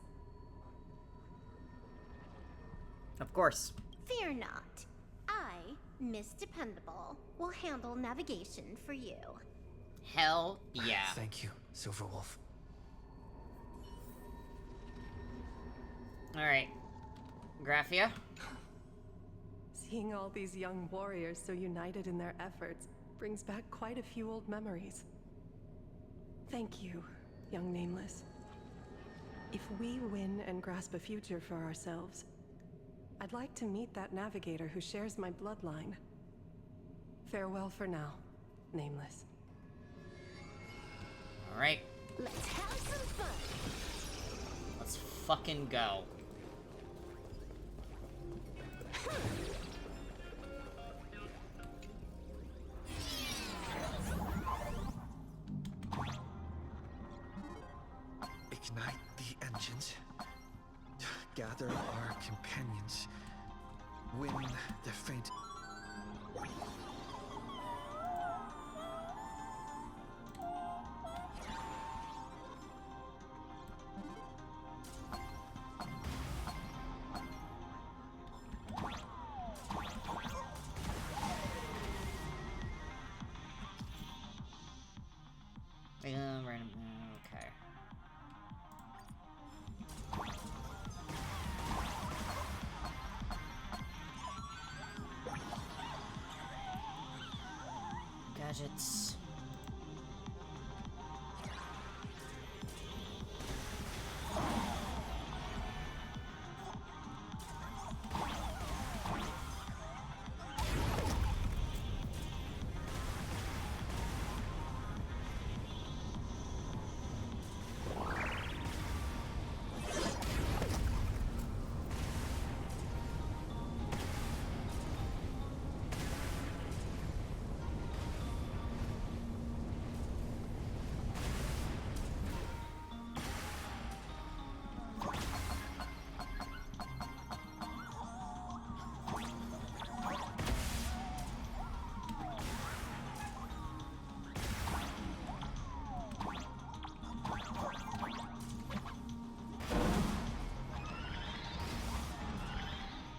Of course. Fear not. I, Miss Dependable, will handle navigation for you. Hell yeah. Thank you, Silverwolf. Alright. Graphia? Seeing all these young warriors so united in their efforts brings back quite a few old memories. Thank you, young Nameless. If we win and grasp a future for ourselves, I'd like to meet that navigator who shares my bloodline. Farewell for now, Nameless. Alright. Let's have some fun. Let's fucking go. Ignite the engines. Gather our companions. Win the faint. Random. Okay. Gadgets.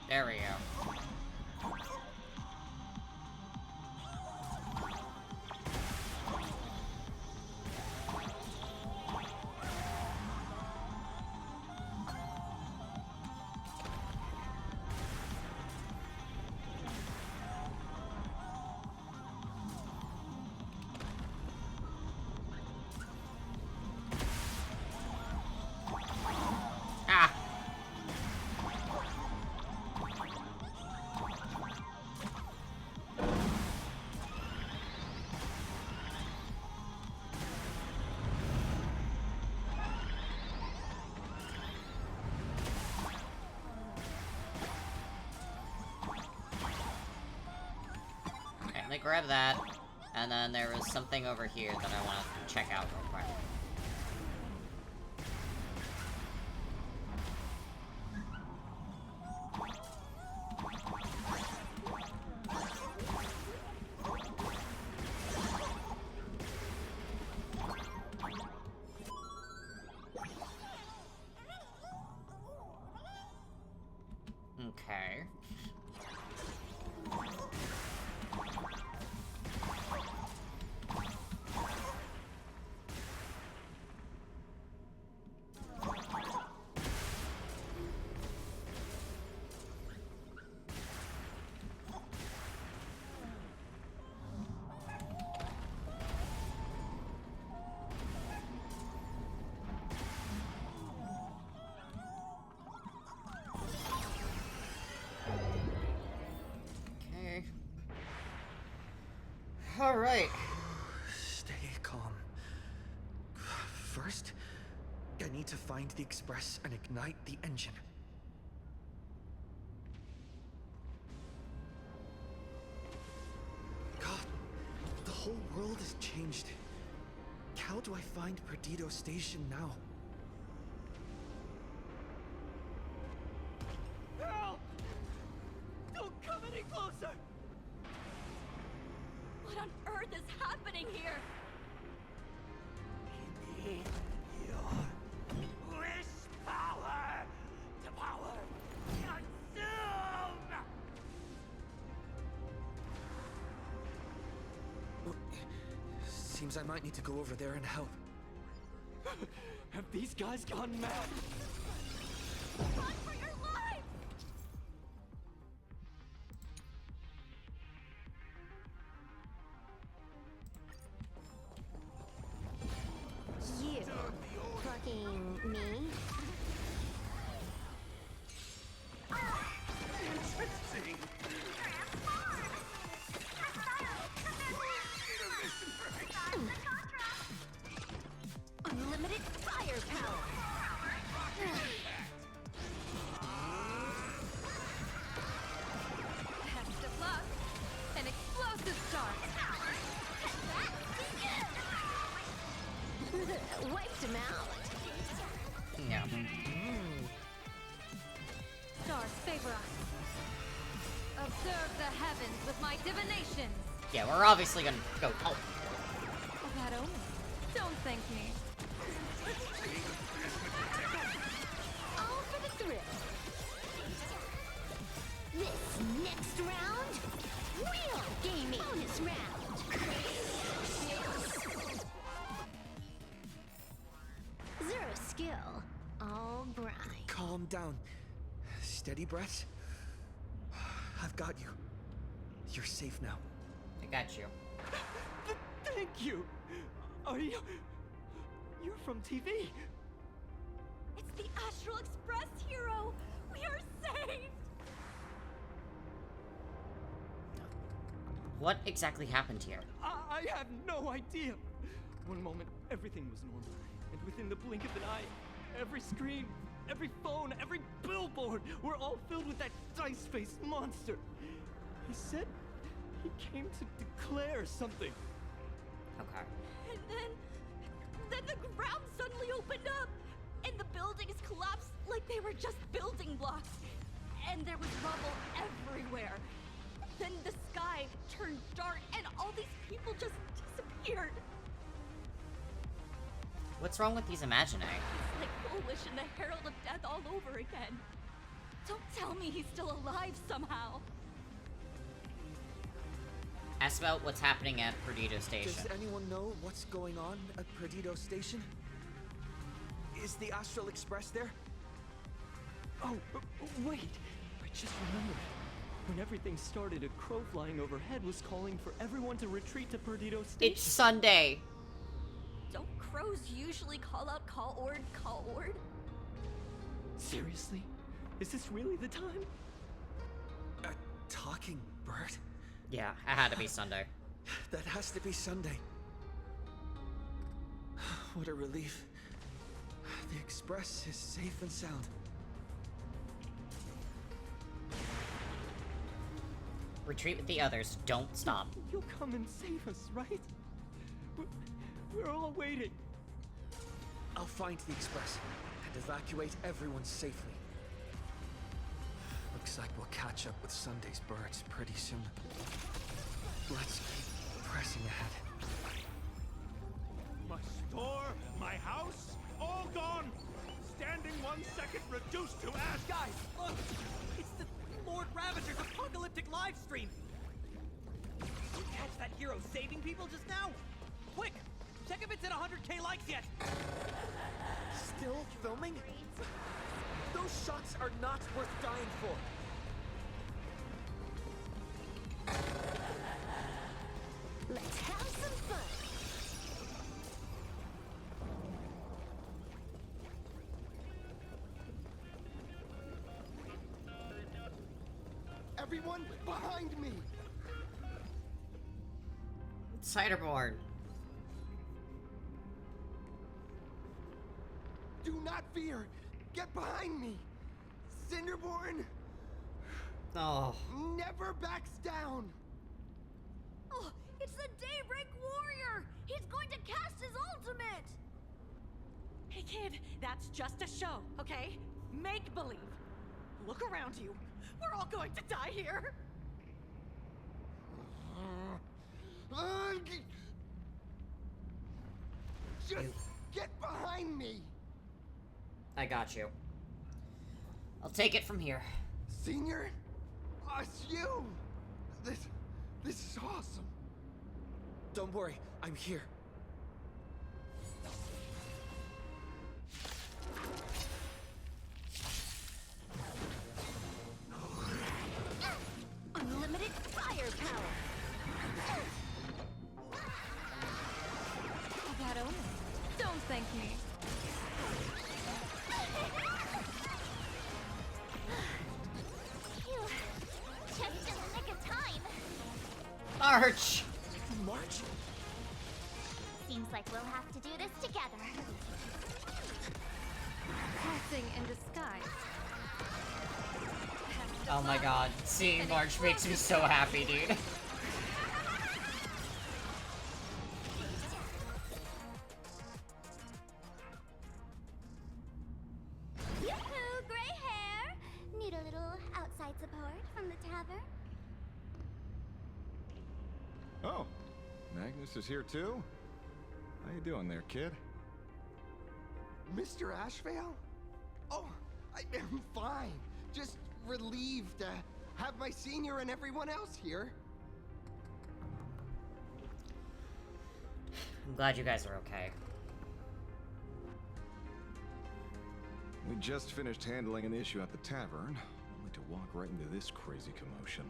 There we go. Ah! Okay, let me grab that. And then there was something over here that I want to check out real quick. Okay. Okay. All right. Stay calm. First, I need to find the Express and ignite the engine. God, the whole world has changed. How do I find Perdido Station now? Help! Don't come any closer! What on earth is happening here? We need your wish power to power consume! Seems I might need to go over there and help. Have these guys gone mad? Run for your life! You fucking me? Interesting. Unlimited firepower. Extra plus, an explosive start. Wiped him out. Yeah. Stars favor us. Observe the heavens with my divinations. Yeah, we're obviously gonna go. Oh, A bad omen. Don't thank me. All for the thrill. This next round, real gaming. Bonus round. Zero skill. All grind. Calm down. Steady breath. I've got you. You're safe now. I got you. Thank you! Are you... You're from TV? It's the Astral Express, hero. We are saved. What exactly happened here? I have no idea! One moment, everything was normal. And within the blink of an eye, every screen, every phone, every billboard were all filled with that dice-faced monster. He said he came to declare something. Okay. And then the ground suddenly opened up, and the buildings collapsed like they were just building blocks. And there was rubble everywhere. Then the sky turned dark, and all these people just disappeared. What's wrong with these imaginary? It's like Foolish and the Herald of Death all over again. Don't tell me he's still alive somehow. Ask about what's happening at Perdido Station. Does anyone know what's going on at Perdido Station? Is the Astral Express there? Oh, wait! I just remembered. When everything started, a crow flying overhead was calling for everyone to retreat to Perdido Station. It's Sunday. Don't crows usually call out call ord? Seriously? Is this really the time? A talking bird? Yeah, it had to be Sunday. That has to be Sunday. What a relief. The Express is safe and sound. Retreat with the others. Don't stop. You'll come and save us, right? We're all waiting. I'll find the Express and evacuate everyone safely. Looks like we'll catch up with Sunday's birds pretty soon. Let's keep pressing ahead. My store, my house, all gone! Standing 1 second reduced to ash. Guys, look! It's the Lord Ravager's apocalyptic live stream! You catch that hero saving people just now? Quick! Check if it's at 100K likes yet! Still filming? Those shots are not worth dying for! Let's have some fun. Everyone behind me! Ciderborn. Do not fear! Get behind me! Cinderborn Oh. never backs down! Oh, it's the Daybreak Warrior! He's going to cast his ultimate! Hey kid, that's just a show, okay? Make believe. Look around you. We're all going to die here. Just get behind me! I got you. I'll take it from here. Senior? It's you! This is awesome. Don't worry, I'm here. Unlimited firepower. That only. Don't thank me. Phew. Just in the nick of time. March! March? Seems like we'll have to do this together. Blessing in disguise. Oh my god, seeing March makes me so happy, dude. Yoo-hoo, gray hair! Need a little outside support from the tavern? Oh, Magnus is here too? How you doing there, kid? Mr. Ashvale? Oh, I'm fine. Just relieved to have my senior and everyone else here. I'm glad you guys are okay. We just finished handling an issue at the tavern, only to walk right into this crazy commotion.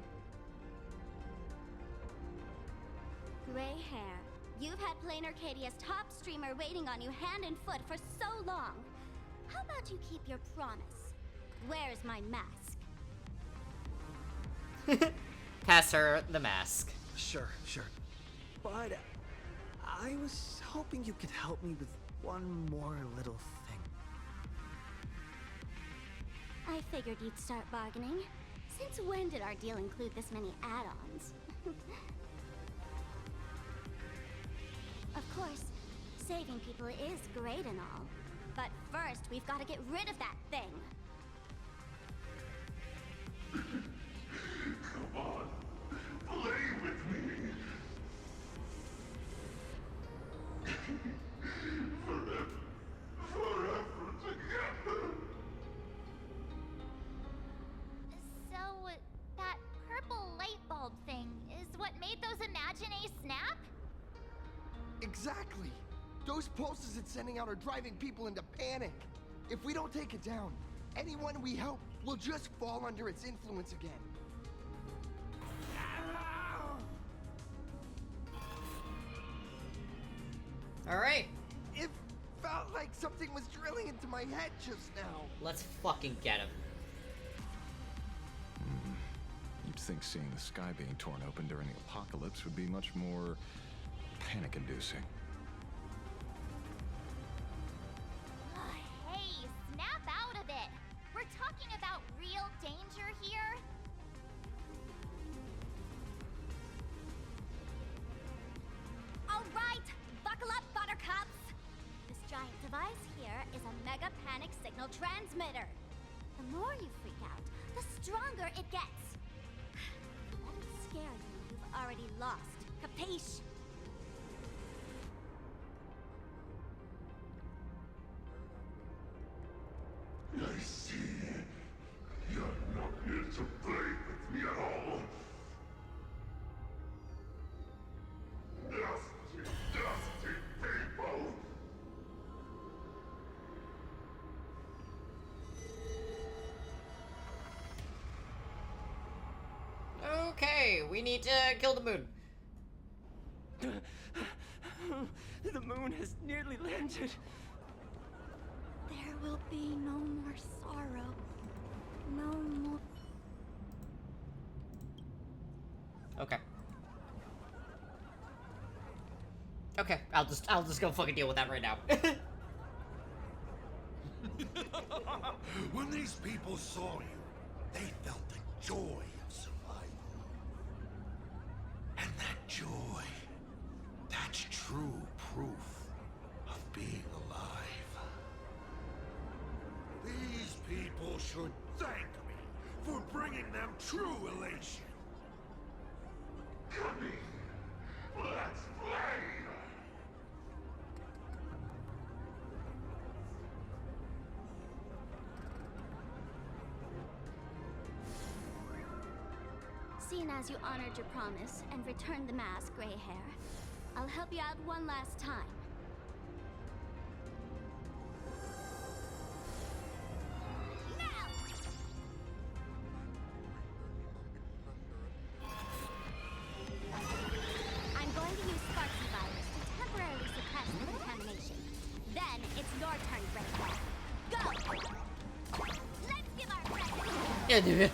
Gray hair, you've had Plain Arcadia's top streamer waiting on you hand and foot for so long. How about you keep your promise? Where's my mask? Pass her the mask. Sure. But I was hoping you could help me with one more little thing. I figured you'd start bargaining. Since when did our deal include this many add-ons? Of course, saving people is great and all. But first, we've got to get rid of that thing. Come on, play with me. Forever together. So, that purple light bulb thing is what made those Imaginae snap? Exactly. Those pulses it's sending out are driving people into panic. If we don't take it down, anyone we help will just fall under its influence again. Alright. It felt like something was drilling into my head just now. Let's fucking get him. You'd think seeing the sky being torn open during the apocalypse would be much more panic-inducing. Hey, snap out of it! We're talking about real danger here. All right, buckle up, buttercups! This giant device here is a mega panic signal transmitter. The more you freak out, the stronger it gets. Let it scare you, you've already lost. Capiche? I see. You're not here to play with me at all. Dusty people! Okay, we need to kill the moon. The moon has nearly landed. There will be no more sorrow. No more. Okay. Okay, I'll just go fucking deal with that right now. When these people saw you, they felt the joy of survival. And that joy, that's true proof of being alive. These people should thank me for bringing them true elation. Coming Let's play! Seeing as you honored your promise and returned the mask, Gray Hair, I'll help you out one last time. I'm going to use Sparky Virus to temporarily suppress the contamination. Then it's your turn, Gray Hair. Go! Let's give our friends Yeah, dude.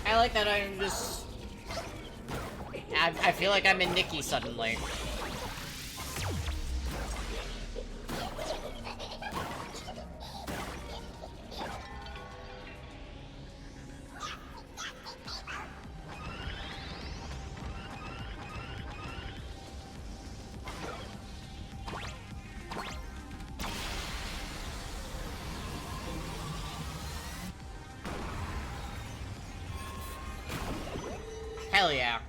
I like that I'm just... I feel like I'm in Nikki suddenly. Hell yeah.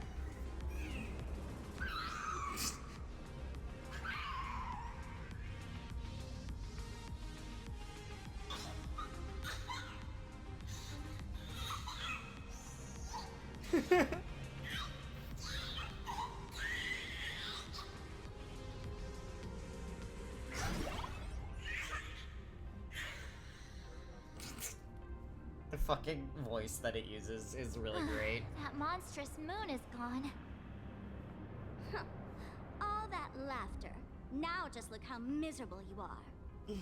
The fucking voice that it uses is really great. That monstrous moon is gone. Huh. All that laughter. Now just look how miserable you are.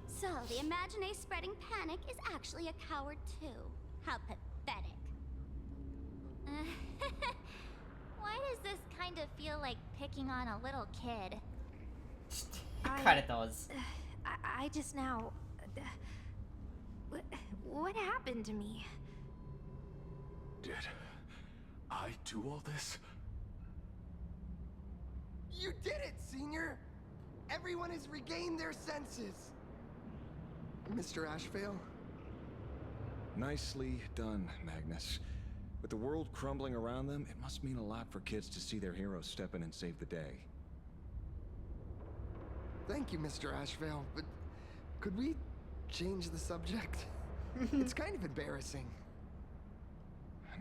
So, the Imaginé spreading panic is actually a coward too. How pathetic. Why does this kind of feel like picking on a little kid? Kinda does. I just now... What happened to me? Did I do all this? You did it, Senior! Everyone has regained their senses! Mr. Ashvale? Nicely done, Magnus. With the world crumbling around them, it must mean a lot for kids to see their heroes step in and save the day. Thank you, Mr. Ashvale, but could we change the subject? It's kind of embarrassing.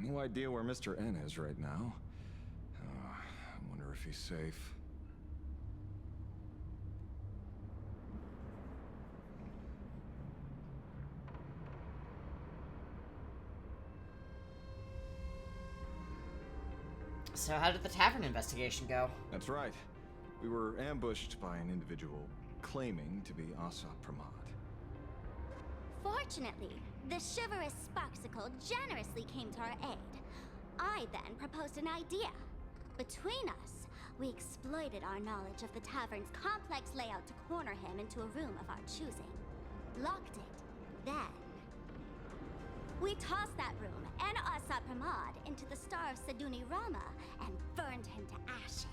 No idea where Mr. N is right now. I wonder if he's safe. So how did the tavern investigation go? That's right. We were ambushed by an individual claiming to be Asap Pramod. Fortunately, the chivalrous Sparksicle generously came to our aid. I then proposed an idea. Between us, we exploited our knowledge of the tavern's complex layout to corner him into a room of our choosing. Locked it. Then, we tossed that room and Asap Pramod into the Star of Seduni Rama and burned him to ashes.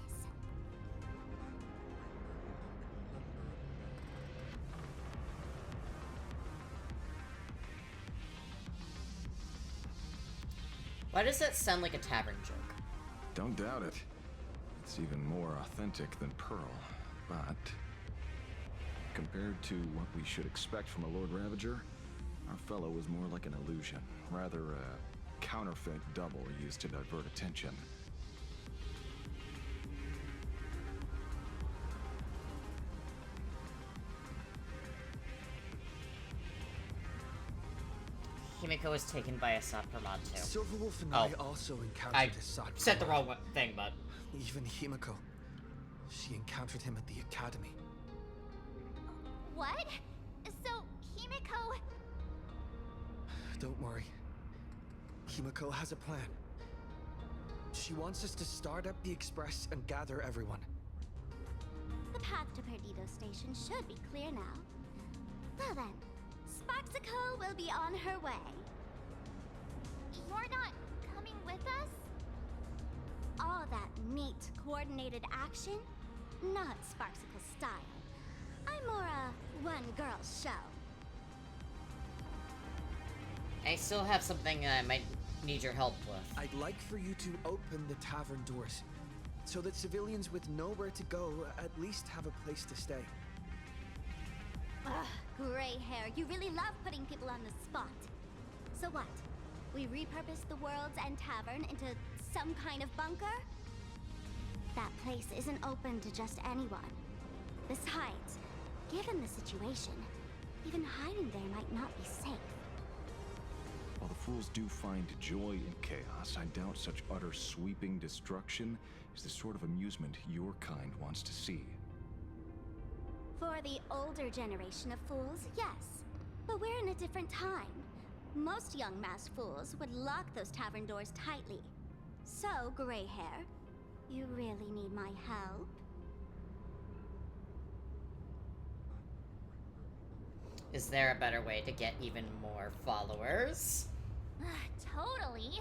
Why does that sound like a tavern joke? Don't doubt it. It's even more authentic than Pearl, but compared to what we should expect from a Lord Ravager, our fellow was more like an illusion, rather a counterfeit double used to divert attention. He Himiko was taken by a Sapramon too. Silverwolf and Oh. I also encountered I a Sot said the Pramod. wrong thing, but... Even Himiko. She encountered him at the academy. What? So, Himiko... Don't worry. Himiko has a plan. She wants us to start up the Express and gather everyone. The path to Perdido Station should be clear now. Well then, Sparksicle will be on her way. You're not coming with us? All that neat, coordinated action? Not Sparksicle style. I'm more a one-girl show. I still have something I might need your help with. I'd like for you to open the tavern doors, so that civilians with nowhere to go at least have a place to stay. Ugh, gray hair, you really love putting people on the spot. So what? We repurpose the World's End Tavern into some kind of bunker? That place isn't open to just anyone. Besides, given the situation, even hiding there might not be safe. While the fools do find joy in chaos, I doubt such utter sweeping destruction is the sort of amusement your kind wants to see. For the older generation of fools, yes. But we're in a different time. Most young masked fools would lock those tavern doors tightly. So, gray hair, you really need my help? Is there a better way to get even more followers? Totally.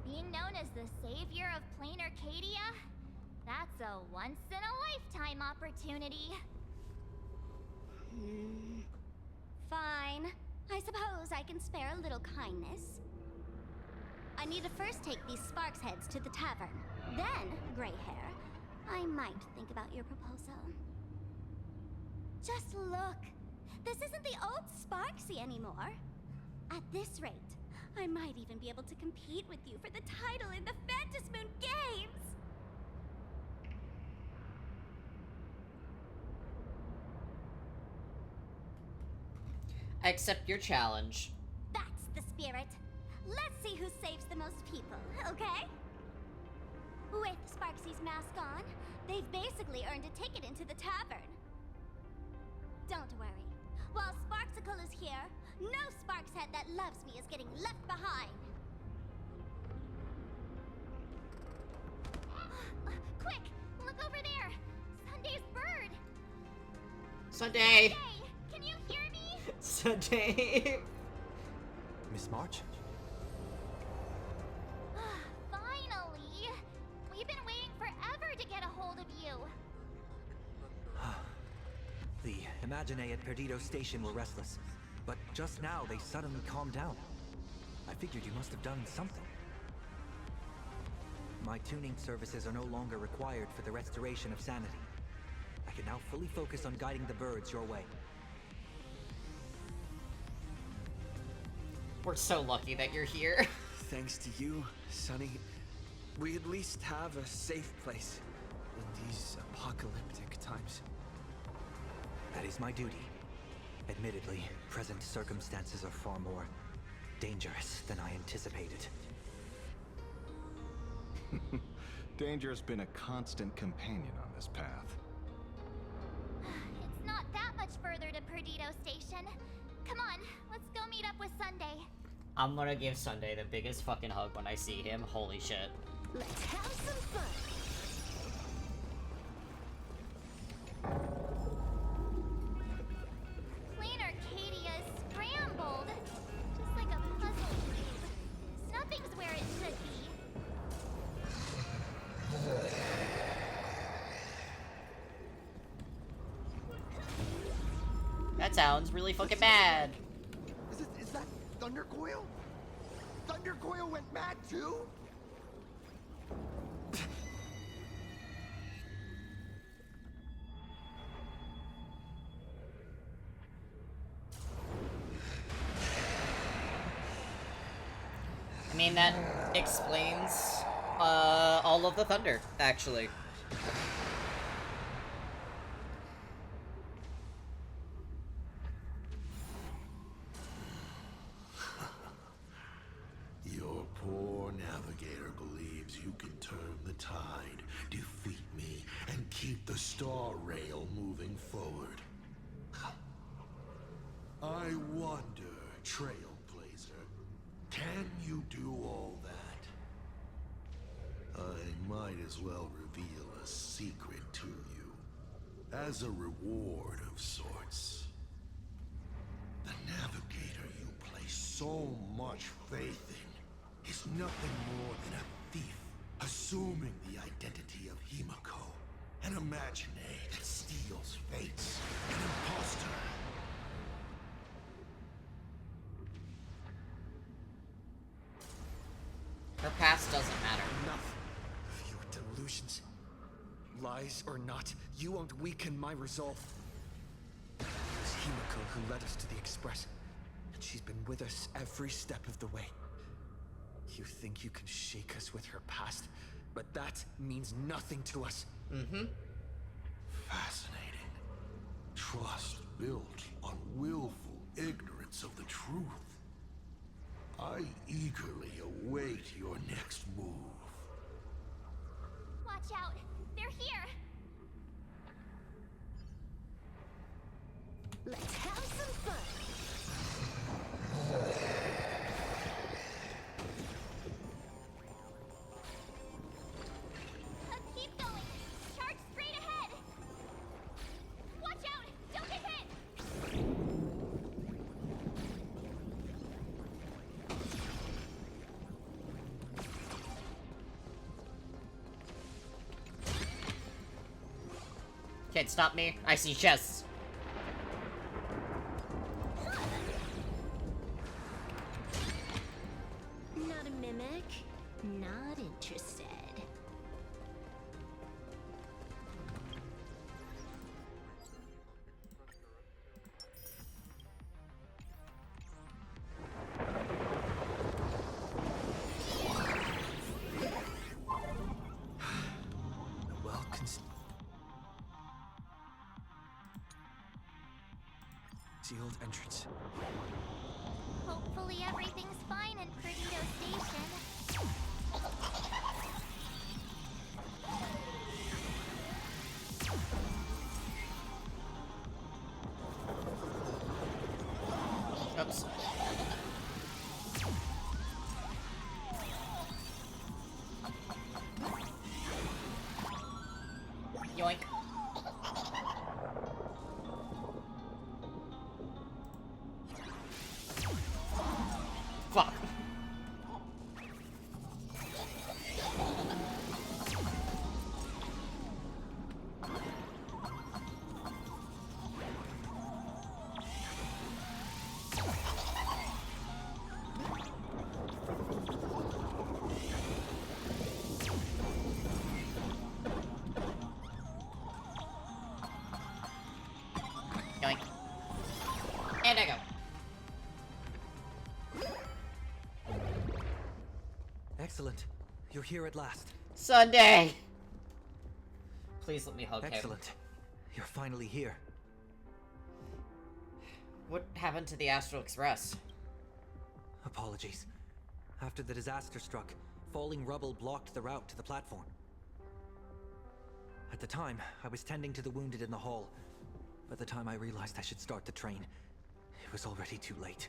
Being known as the savior of Plain Arcadia? That's a once-in-a-lifetime opportunity. Fine. I suppose I can spare a little kindness. I need to first take these Sparks heads to the tavern. Then, gray hair, I might think about your proposal. Just look. This isn't the old Sparksy anymore. At this rate, I might even be able to compete with you for the title in the Phantasmoon Games! I accept your challenge. That's the spirit. Let's see who saves the most people, okay? With Sparksy's mask on, they've basically earned a ticket into the tavern. Don't worry. While Sparksicle is here, no Sparkshead that loves me is getting left behind. Quick! Look over there! Sunday's bird! Sunday! Can you hear me? Sunday! Miss March? Finally! We've been waiting forever to get a hold of you. The Imaginae at Perdido Station were restless, but just now they suddenly calmed down. I figured you must have done something. My tuning services are no longer required for the restoration of sanity. I can now fully focus on guiding the birds your way. We're so lucky that you're here. Thanks to you, Sunny, we at least have a safe place in these apocalyptic times. That is my duty. Admittedly, present circumstances are far more dangerous than I anticipated. Danger has been a constant companion on this path. It's not that much further to Perdido Station. Come on, let's go meet up with Sunday. I'm gonna give Sunday the biggest fucking hug when I see him. Holy shit. Let's have some fun. Plain Arcadia is scrambled, just like a puzzle cube. Nothing's where it should be. That sounds really fucking bad. Is that Thundercoil? Thundercoil went mad too? I mean, that explains all of the thunder, actually. Order believes you can turn the tide, defeat me, and keep the Star Rail moving forward. I wonder, Trailblazer, can you do all that? I might as well reveal a secret to you, as a reward of sorts. The Navigator you place so much faith in is nothing more than a thief, assuming the identity of Himiko, an imaginary that steals fates, an imposter. Her past doesn't matter. Enough of your delusions. Lies or not, you won't weaken my resolve. It was Himiko who led us to the Express, and she's been with us every step of the way. You think you can shake us with her past, but that means nothing to us. Fascinating. Trust built on willful ignorance of the truth. I eagerly await your next move. Watch out! They're here! Let's have some fun. Keep going! Charge straight ahead! Watch out! Don't get hit! Can't stop me. I see chests. Not a mimic. Not interested. Well, concealed entrance. Hopefully everything's fine in Perdido Station. Oops. Yoink. Fuck. Yoink. And I go. Excellent. You're here at last. Sunday! Please let me hug him. Excellent. You're finally here. What happened to the Astral Express? Apologies. After the disaster struck, falling rubble blocked the route to the platform. At the time, I was tending to the wounded in the hall. By the time I realized I should start the train, it was already too late.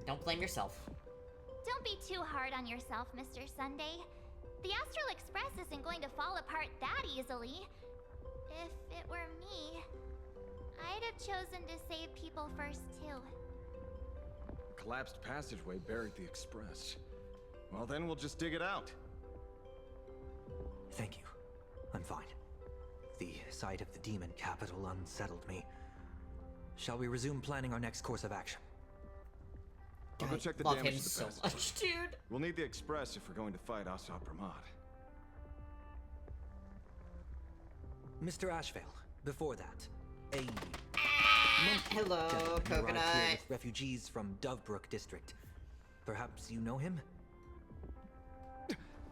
Don't blame yourself. Don't be too hard on yourself, Mr. Sunday. The Astral Express isn't going to fall apart that easily. If it were me, I'd have chosen to save people first, too. A collapsed passageway buried the express. Well, then we'll just dig it out. Thank you. I'm fine. The sight of the demon capital unsettled me. Shall we resume planning our next course of action? I'll go check the love damage him to the so passageway. much, dude. We'll need the express if we're going to fight Asa Pramad. Mr. Ashvale, before that, a Hello, gentleman arrived Coconut. here with refugees from Dovebrook District. Perhaps you know him?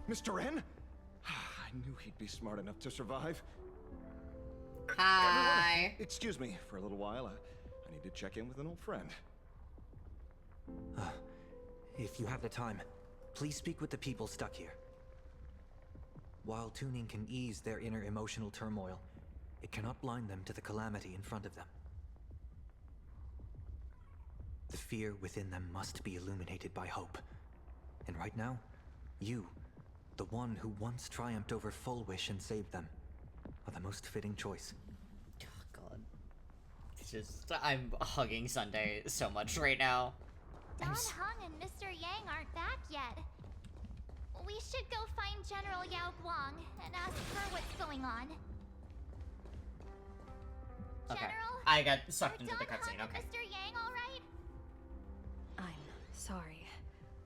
Mr. N? I knew he'd be smart enough to survive. Hi. Everyone, excuse me for a little while. I need to check in with an old friend. If you have the time, Please speak with the people stuck here. While tuning can ease their inner emotional turmoil, it cannot blind them to the calamity in front of them. The fear within them must be illuminated by hope. And right now, you, the one who once triumphed over Full Wish and saved them, are the most fitting choice. Oh, God. It's just, I'm hugging Sunday so much right now. Don Hung and Mr. Yang aren't back yet. We should go find General Yao Guang and ask her what's going on. Okay. General, I got sucked into Don the cutscene, Hung and okay. Mr. Yang alright? I'm sorry.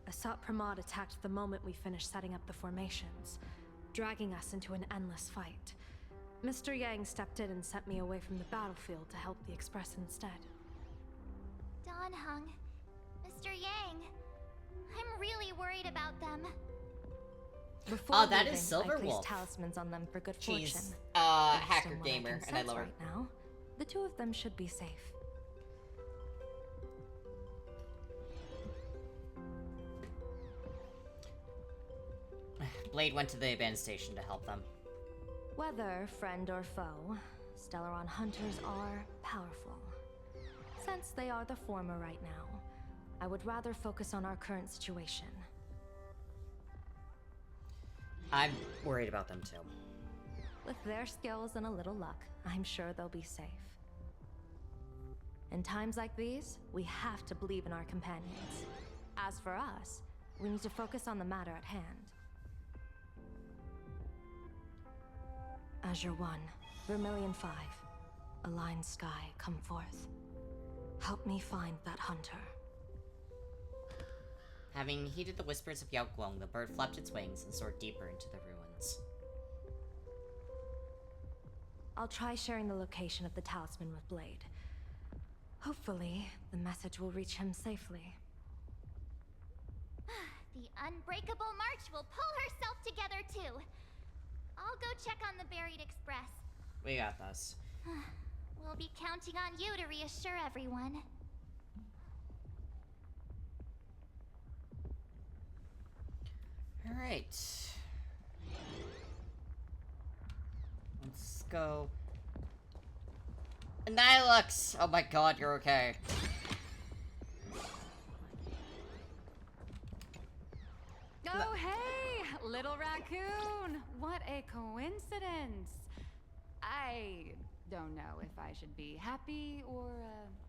Asat Pramod attacked the moment we finished setting up the formations, dragging us into an endless fight. Mr. Yang stepped in and sent me away from the battlefield to help the Express instead. Don Hung, Mr. Yang, I'm really worried about them. Before that leaving, is Silver I placed Wolf. talismans on them for good She's, fortune. hacker Based on what gamer, can and I sense love her. right now, the two of them should be safe. Blade went to the abandoned station to help them. Whether friend or foe, Stellaron hunters are powerful. Since they are the former right now, I would rather focus on our current situation. I'm worried about them too. With their skills and a little luck, I'm sure they'll be safe. In times like these, we have to believe in our companions. As for us, we need to focus on the matter at hand. Azure 1, Vermilion 5, Aligned Sky, come forth. Help me find that hunter. Having heeded the whispers of Yao Guang, the bird flapped its wings and soared deeper into the ruins. I'll try sharing the location of the talisman with Blade. Hopefully, the message will reach him safely. The Unbreakable March will pull herself together too. I'll go check on the Buried Express. We got this. We'll be counting on you to reassure everyone. Alright. Let's go. Nihilux! Oh my god, you're okay. Oh, hey! Little raccoon! What a coincidence! I don't know if I should be happy or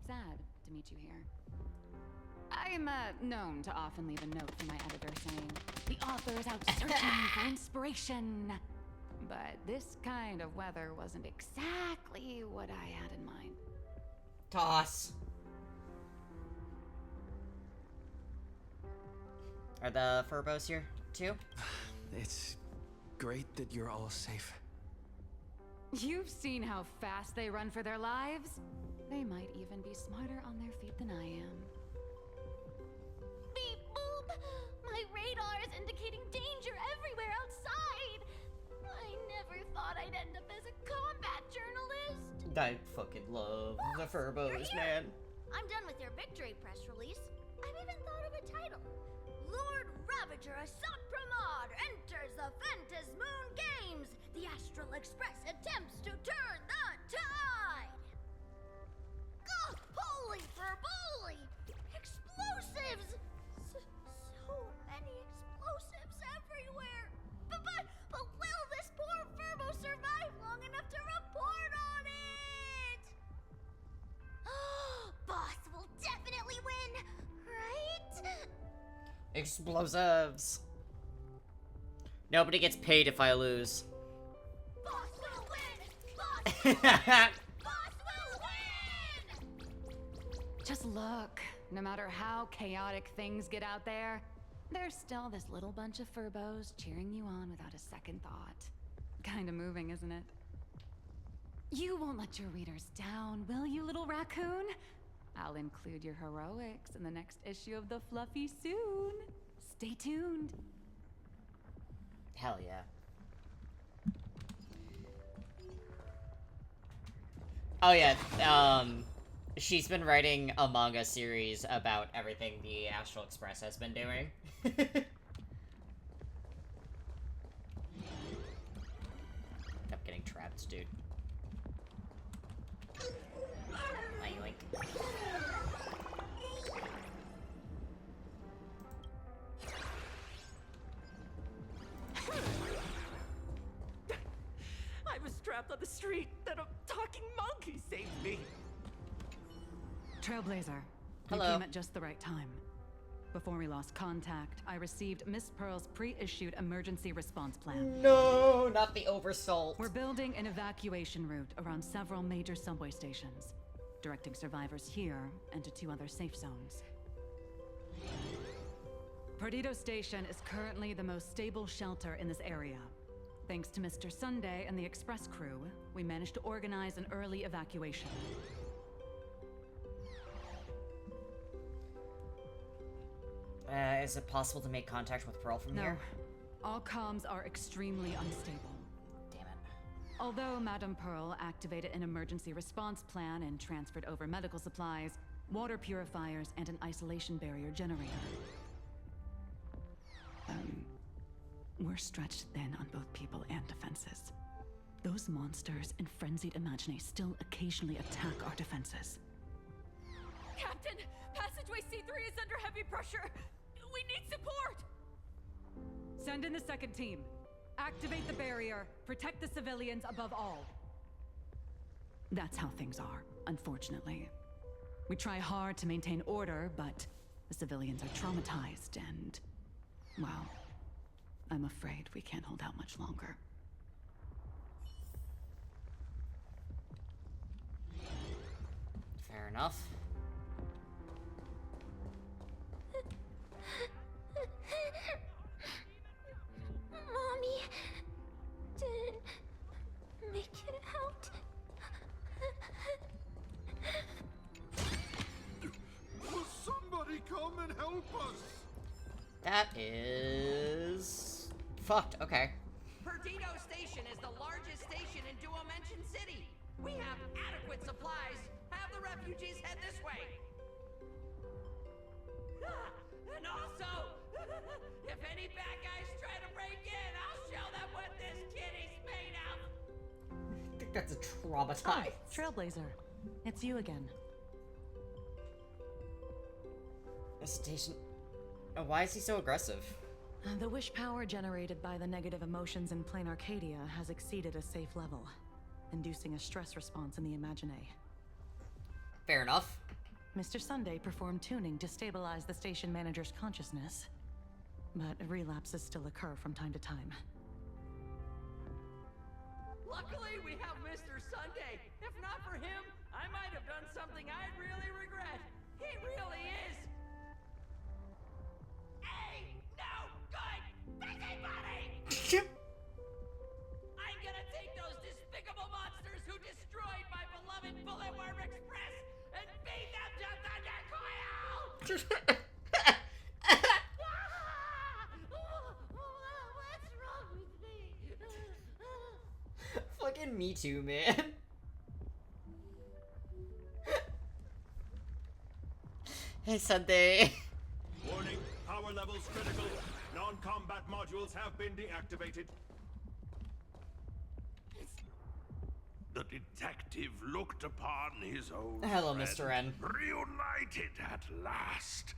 sad to meet you here. I'm known to often leave a note for my editor saying, the author is out searching for inspiration. But this kind of weather wasn't exactly what I had in mind. Toss. Are the Furbos here, too? It's great that you're all safe. You've seen how fast they run for their lives? They might even be smarter on their feet than I am. Beep boop! My radar is indicating danger everywhere outside! I never thought I'd end up as a combat journalist! I fucking love the Furbos, man. I'm done with your victory press release. I've even thought of a title. Lord Ravager Asat Pramod enters the Ventus Moon Games! The Astral Express attempts to turn the tide! Ugh, holy for bully! Explosives! So many explosives everywhere! But will this poor Furbo survive long enough to report on it? Boss will definitely win, right? Explosives. Nobody gets paid if I lose. Boss will win! Boss will win! Just look. No matter how chaotic things get out there, there's still this little bunch of Furbos cheering you on without a second thought. Kinda moving, isn't it? You won't let your readers down, will you, little raccoon? I'll include your heroics in the next issue of The Fluffy soon. Stay tuned. Hell yeah. Oh yeah, she's been writing a manga series about everything the Astral Express has been doing. trapped, dude. Like. I was trapped on the street, then a talking monkey saved me. Trailblazer, Hello. you came at just the right time. Before we lost contact, I received Miss Pearl's pre-issued emergency response plan. No, not the oversalt. We're building an evacuation route around several major subway stations, directing survivors here and to 2 other safe zones. Perdido Station is currently the most stable shelter in this area. Thanks to Mr. Sunday and the express crew, we managed to organize an early evacuation. Is it possible to make contact with Pearl from here? No. All comms are extremely unstable. Damn it. Although Madame Pearl activated an emergency response plan and transferred over medical supplies, water purifiers, and an isolation barrier generator. We're stretched thin on both people and defenses. Those monsters and frenzied Imaginae still occasionally attack our defenses. Captain, passageway C3 is under heavy pressure. We need support. Send in the second team. Activate the barrier. Protect the civilians above all. That's how things are, unfortunately. We try hard to maintain order, but the civilians are traumatized and, well, I'm afraid we can't hold out much longer. Fair enough. Mommy didn't make it out. Will somebody come and help us? That is fucked. Okay. Perdido Station is the largest station in Duomension City. We have adequate supplies. Have the refugees head this way. And also, if any bad guys try to break in, I'll show them what this kitty's made of. I think that's a traumatized. Trailblazer, it's you again. The station. Oh, why is he so aggressive? The wish power generated by the negative emotions in Plain Arcadia has exceeded a safe level, inducing a stress response in the Imaginae. Fair enough. Mr. Sunday performed tuning to stabilize the station manager's consciousness, but relapses still occur from time to time. Luckily, we have Mr. Sunday. If not for him, I might have done something I'd really regret. He really is a no good busybody! I'm gonna take those despicable monsters who destroyed my beloved Bulletworm Express and feed them to Thunder Coil! What's wrong with me? Fucking me too, man. Hey, Sunday. Warning, power levels critical. Non-combat modules have been deactivated. The detective looked upon his old Hello, friend, Mr. N. reunited at last.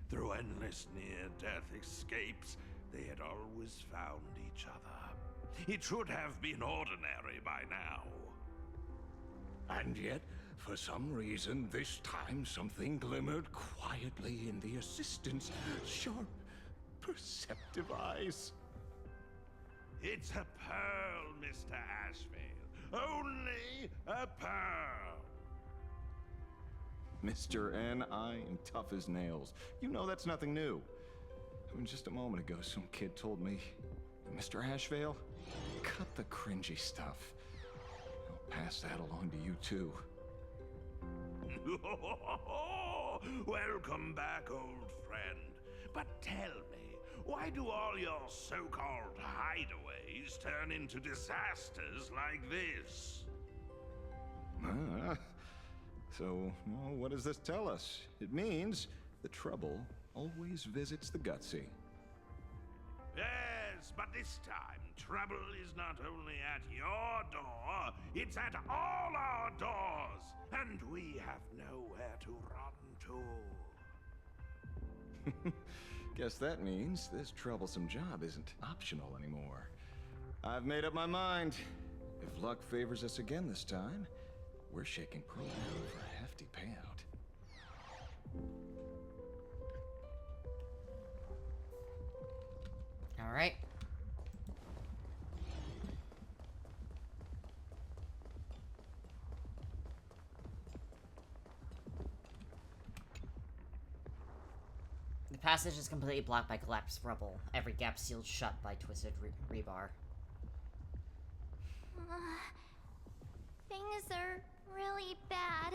Through endless near-death escapes, they had always found each other. It should have been ordinary by now. And yet, for some reason, this time something glimmered quietly in the assistant's sharp, perceptive eyes. It's a pearl, Mr. Ashvale. Only a pearl. Mr. N, I am tough as nails. You know that's nothing new. I mean, just a moment ago, some kid told me, Mr. Ashvale, cut the cringy stuff. I'll pass that along to you, too. Welcome back, old friend. But tell me, why do all your so-called hideaways turn into disasters like this? So, well, what does this tell us? It means the trouble always visits the gutsy. Yes, Yes, but this time, trouble is not only at your door, it's at all our doors, and we have nowhere to run to. Guess that means this troublesome job isn't optional anymore. I've made up my mind. If luck favors us again this time, we're shaking Pearl down for a hefty payout. All right. The passage is completely blocked by collapsed rubble. Every gap sealed shut by twisted rebar. Things are really bad.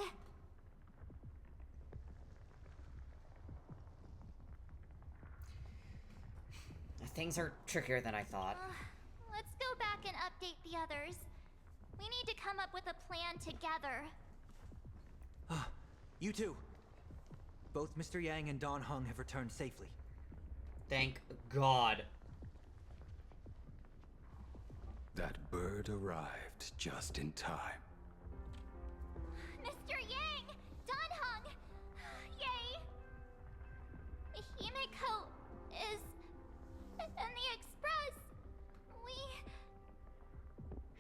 Things are trickier than I thought. Let's go back and update the others. We need to come up with a plan together. Ah, you two. Both Mr. Yang and Dan Heng have returned safely. Thank God. That bird arrived just in time. Mr. Yang! Dan Heng! Yay! Himiko is... in the Express.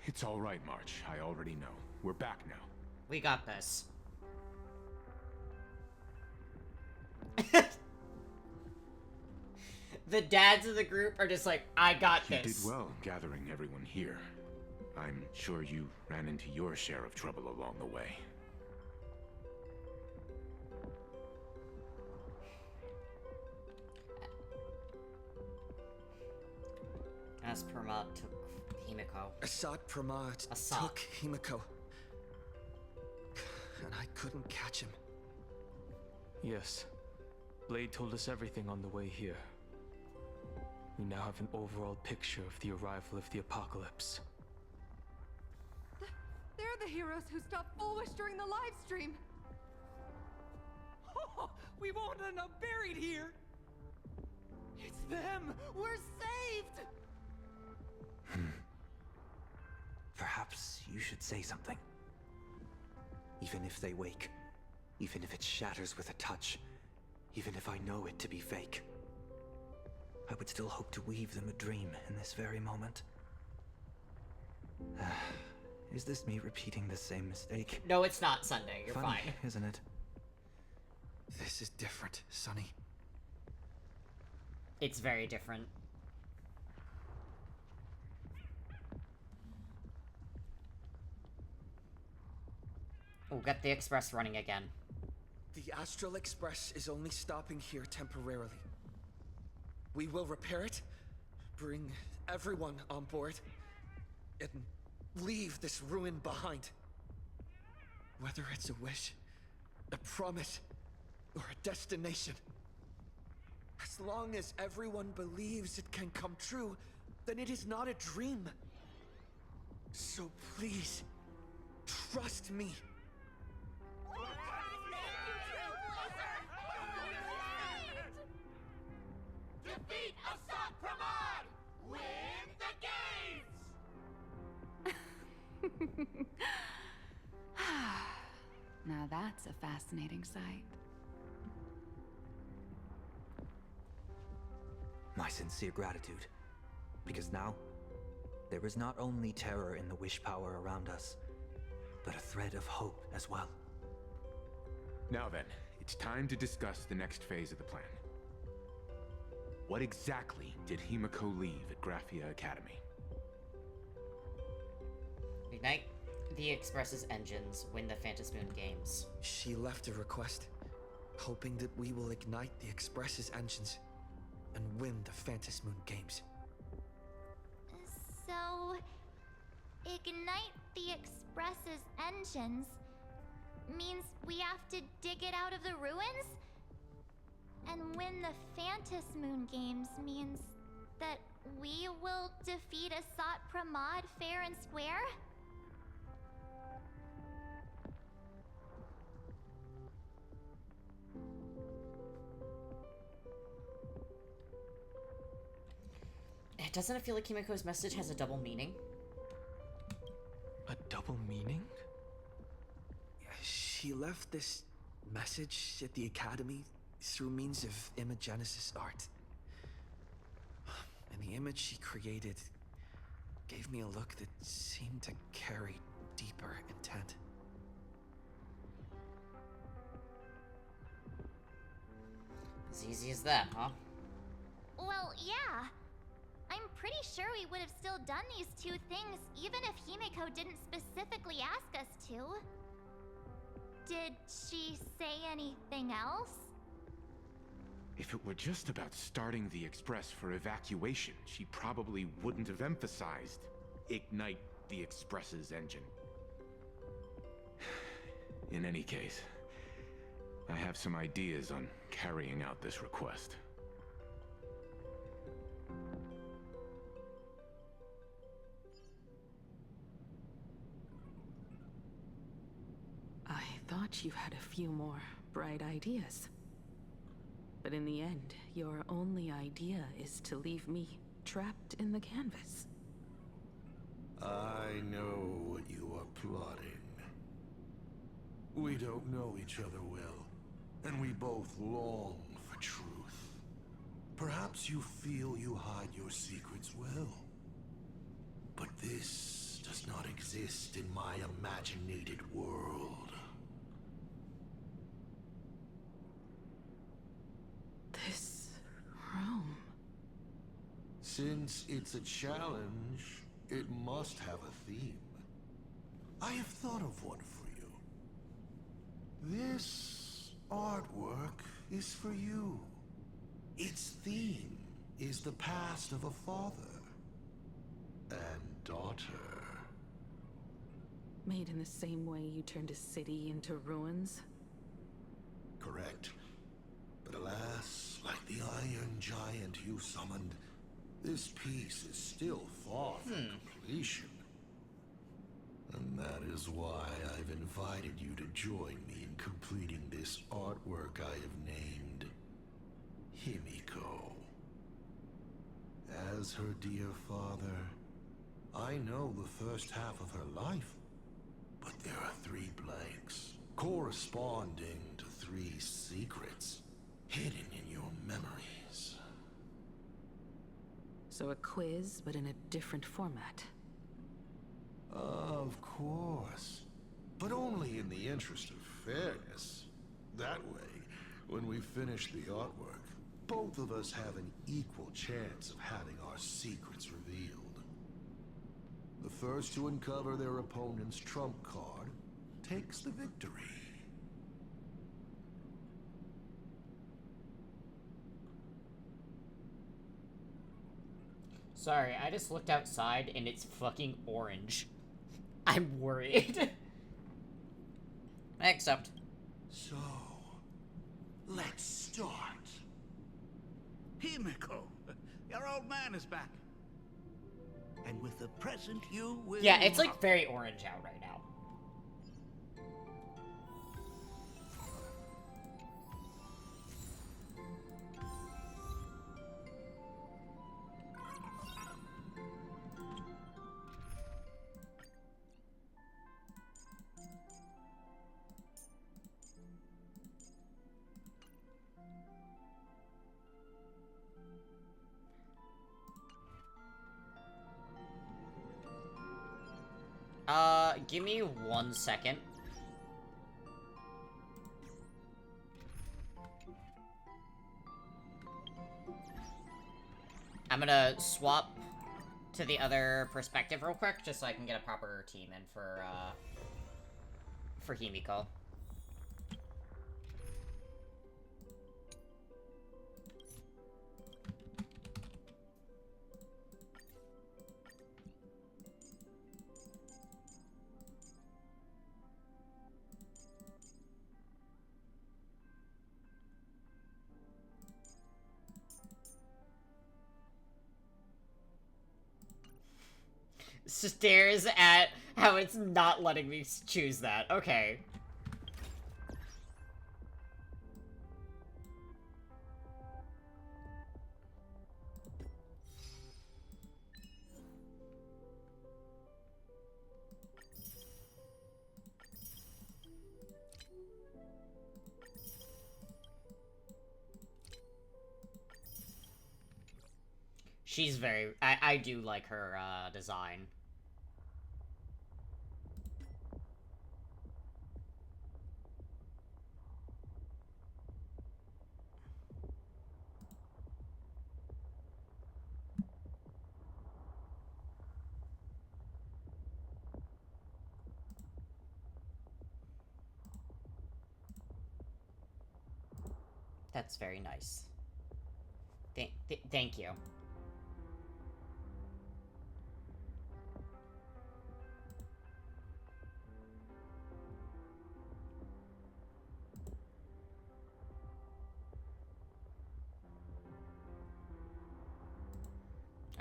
It's all right, March. I already know. We're back now. We got this. The dads of the group are just like, I got this. You did well gathering everyone here. I'm sure you ran into your share of trouble along the way. As Pramod took Himiko. Assad Pramod took Himiko. And I couldn't catch him. Yes. Blade told us everything on the way here. We now have an overall picture of the arrival of the apocalypse. They're the heroes who stopped Fulwish during the live stream. Oh, we won't end up buried here. It's them. We're saved. Perhaps you should say something. Even if they wake, even if it shatters with a touch, even if I know it to be fake, I would still hope to weave them a dream in this very moment. Is this me repeating the same mistake? No, it's not, Sunday. You're Funny, fine. Isn't it? This is different, Sonny. It's very different. We'll get the express running again. The Astral Express is only stopping here temporarily. We will repair it, bring everyone on board, and leave this ruin behind. Whether it's a wish, a promise, or a destination. As long as everyone believes it can come true, then it is not a dream. So please, trust me. Defeat Assad Pramod! Win the games! Now that's a fascinating sight. My sincere gratitude. Because now, there is not only terror in the wish power around us, but a thread of hope as well. Now then, it's time to discuss the next phase of the plan. What exactly did Himiko leave at Graphia Academy? Ignite the Express's engines, win the Phantasmoon games. She left a request, hoping that we will ignite the Express's engines and win the Phantasmoon games. So, ignite the Express's engines means we have to dig it out of the ruins? And win the Phantasmoon games means that we will defeat Assad Pramod fair and square? Doesn't it feel like Himiko's message has a double meaning? A double meaning? She left this message at the Academy through means of Imogenesis art. And the image she created gave me a look that seemed to carry deeper intent. As easy as that, huh? Well, yeah. I'm pretty sure we would have still done these two things even if Himiko didn't specifically ask us to. Did she say anything else? If it were just about starting the Express for evacuation, she probably wouldn't have emphasized ignite the Express's engine. In any case, I have some ideas on carrying out this request. I thought you had a few more bright ideas. But in the end, your only idea is to leave me trapped in the canvas. I know what you are plotting. We don't know each other well, and we both long for truth. Perhaps you feel you hide your secrets well. But this does not exist in my imaginated world. This room... Since it's a challenge, it must have a theme. I have thought of one for you. This artwork is for you. Its theme is the past of a father and daughter. Made in the same way you turned a city into ruins? Correct. But alas, like the Iron Giant you summoned, this piece is still far from completion. And that is why I've invited you to join me in completing this artwork I have named Himiko. As her dear father, I know the first half of her life, but there are 3 blanks corresponding to 3 secrets hidden in your memories. So a quiz, but in a different format. Of course. But only in the interest of fairness. That way, when we finish the artwork, both of us have an equal chance of having our secrets revealed. The first to uncover their opponent's trump card takes the victory. Sorry, I just looked outside and it's fucking orange. I'm worried. I accept. So, let's start. Himiko, your old man is back. And with the present, you will... Yeah, it's like very orange out right now. Give me 1 second. I'm gonna swap to the other perspective real quick, just so I can get a proper team in for Himiko. Stares at how it's not letting me choose that. Okay. She's very... I do like her, design. That's very nice. Thank you.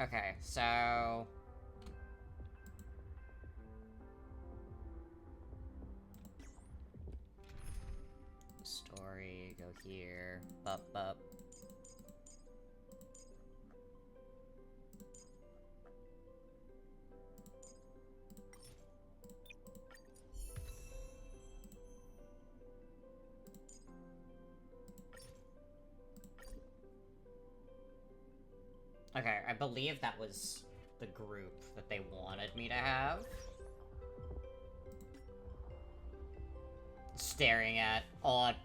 Okay, so... Story, go here, up. Okay, I believe that was the group that they wanted me to have. Staring at odd.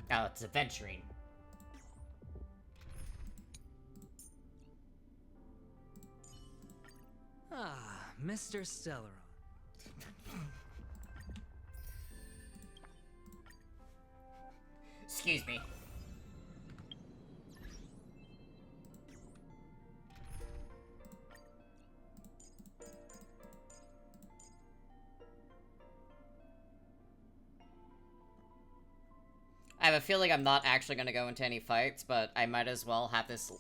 Oh, it's adventuring. Ah, Mr. Stellaron. Excuse me. I have a feeling I'm not actually going to go into any fights, but I might as well have this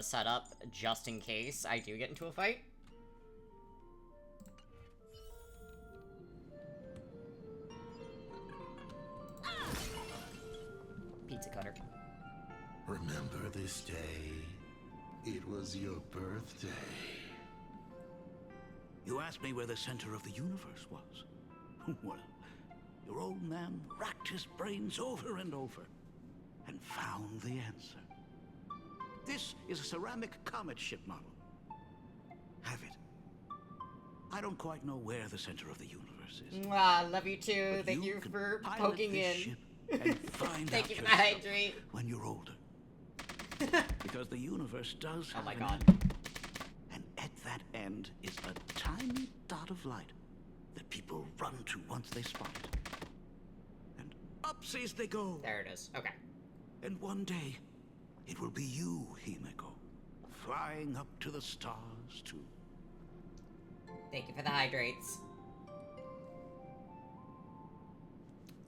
set up just in case I do get into a fight. Pizza cutter. Remember this day? It was your birthday. You asked me where the center of the universe was. Well, your old man racked his brains over and over and found the answer. This is a ceramic comet ship model. Have it. I don't quite know where the center of the universe is. Mwah, love you too. Thank you for poking in. And find Thank out you for the yourself hydrate. when you're older. Because the universe does have Oh my an god. end. And at that end is a tiny dot of light that people run to once they spot it. And upsies they go. There it is. Okay. And one day, it will be you, Himeko, flying up to the stars too. Thank you for the hydrates.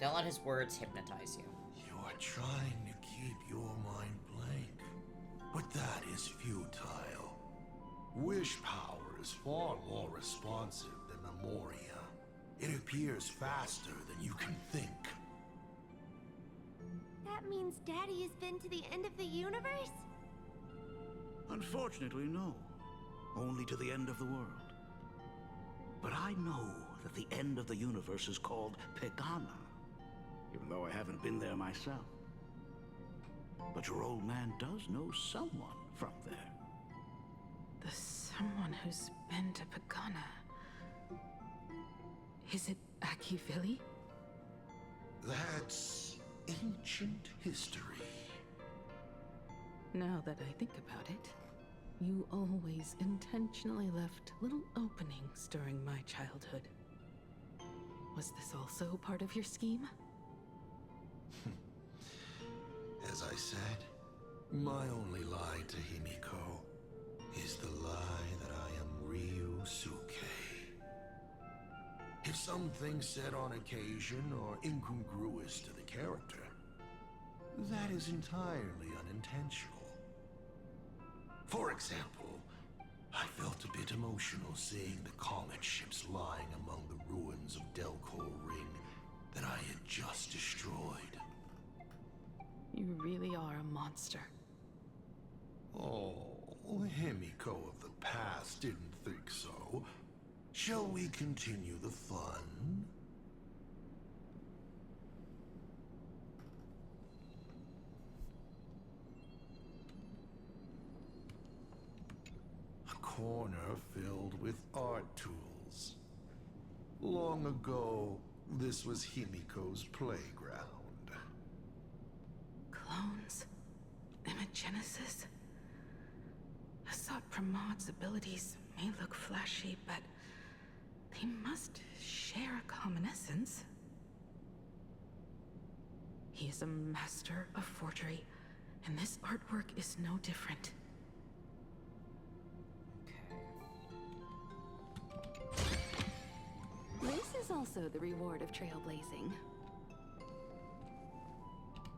Don't let his words hypnotize you. You're trying to keep your mind blank, but that is futile. Wish power is far more responsive than Memoria. It appears faster than you can think. That means Daddy has been to the end of the universe? Unfortunately, no. Only to the end of the world. But I know that the end of the universe is called Pegana, even though I haven't been there myself. But your old man does know someone from there. The someone who's been to Pagana. Is it Akivili? That's ancient history. Now that I think about it, you always intentionally left little openings during my childhood. Was this also part of your scheme? As I said, my only lie to Himiko is the lie that I am Ryusuke. If something said on occasion or incongruous to the character, that is entirely unintentional. For example, I felt a bit emotional seeing the comet ships lying among the ruins of Delco Ring that I had just destroyed. You really are a monster. Oh, Himiko of the past didn't think so. Shall we continue the fun? corner filled with art tools. Long ago, this was Himiko's playground. Clones? Imagenesis? Assad Pramod's abilities may look flashy, but they must share a common essence. He is a master of forgery, and this artwork is no different. This is also the reward of trailblazing.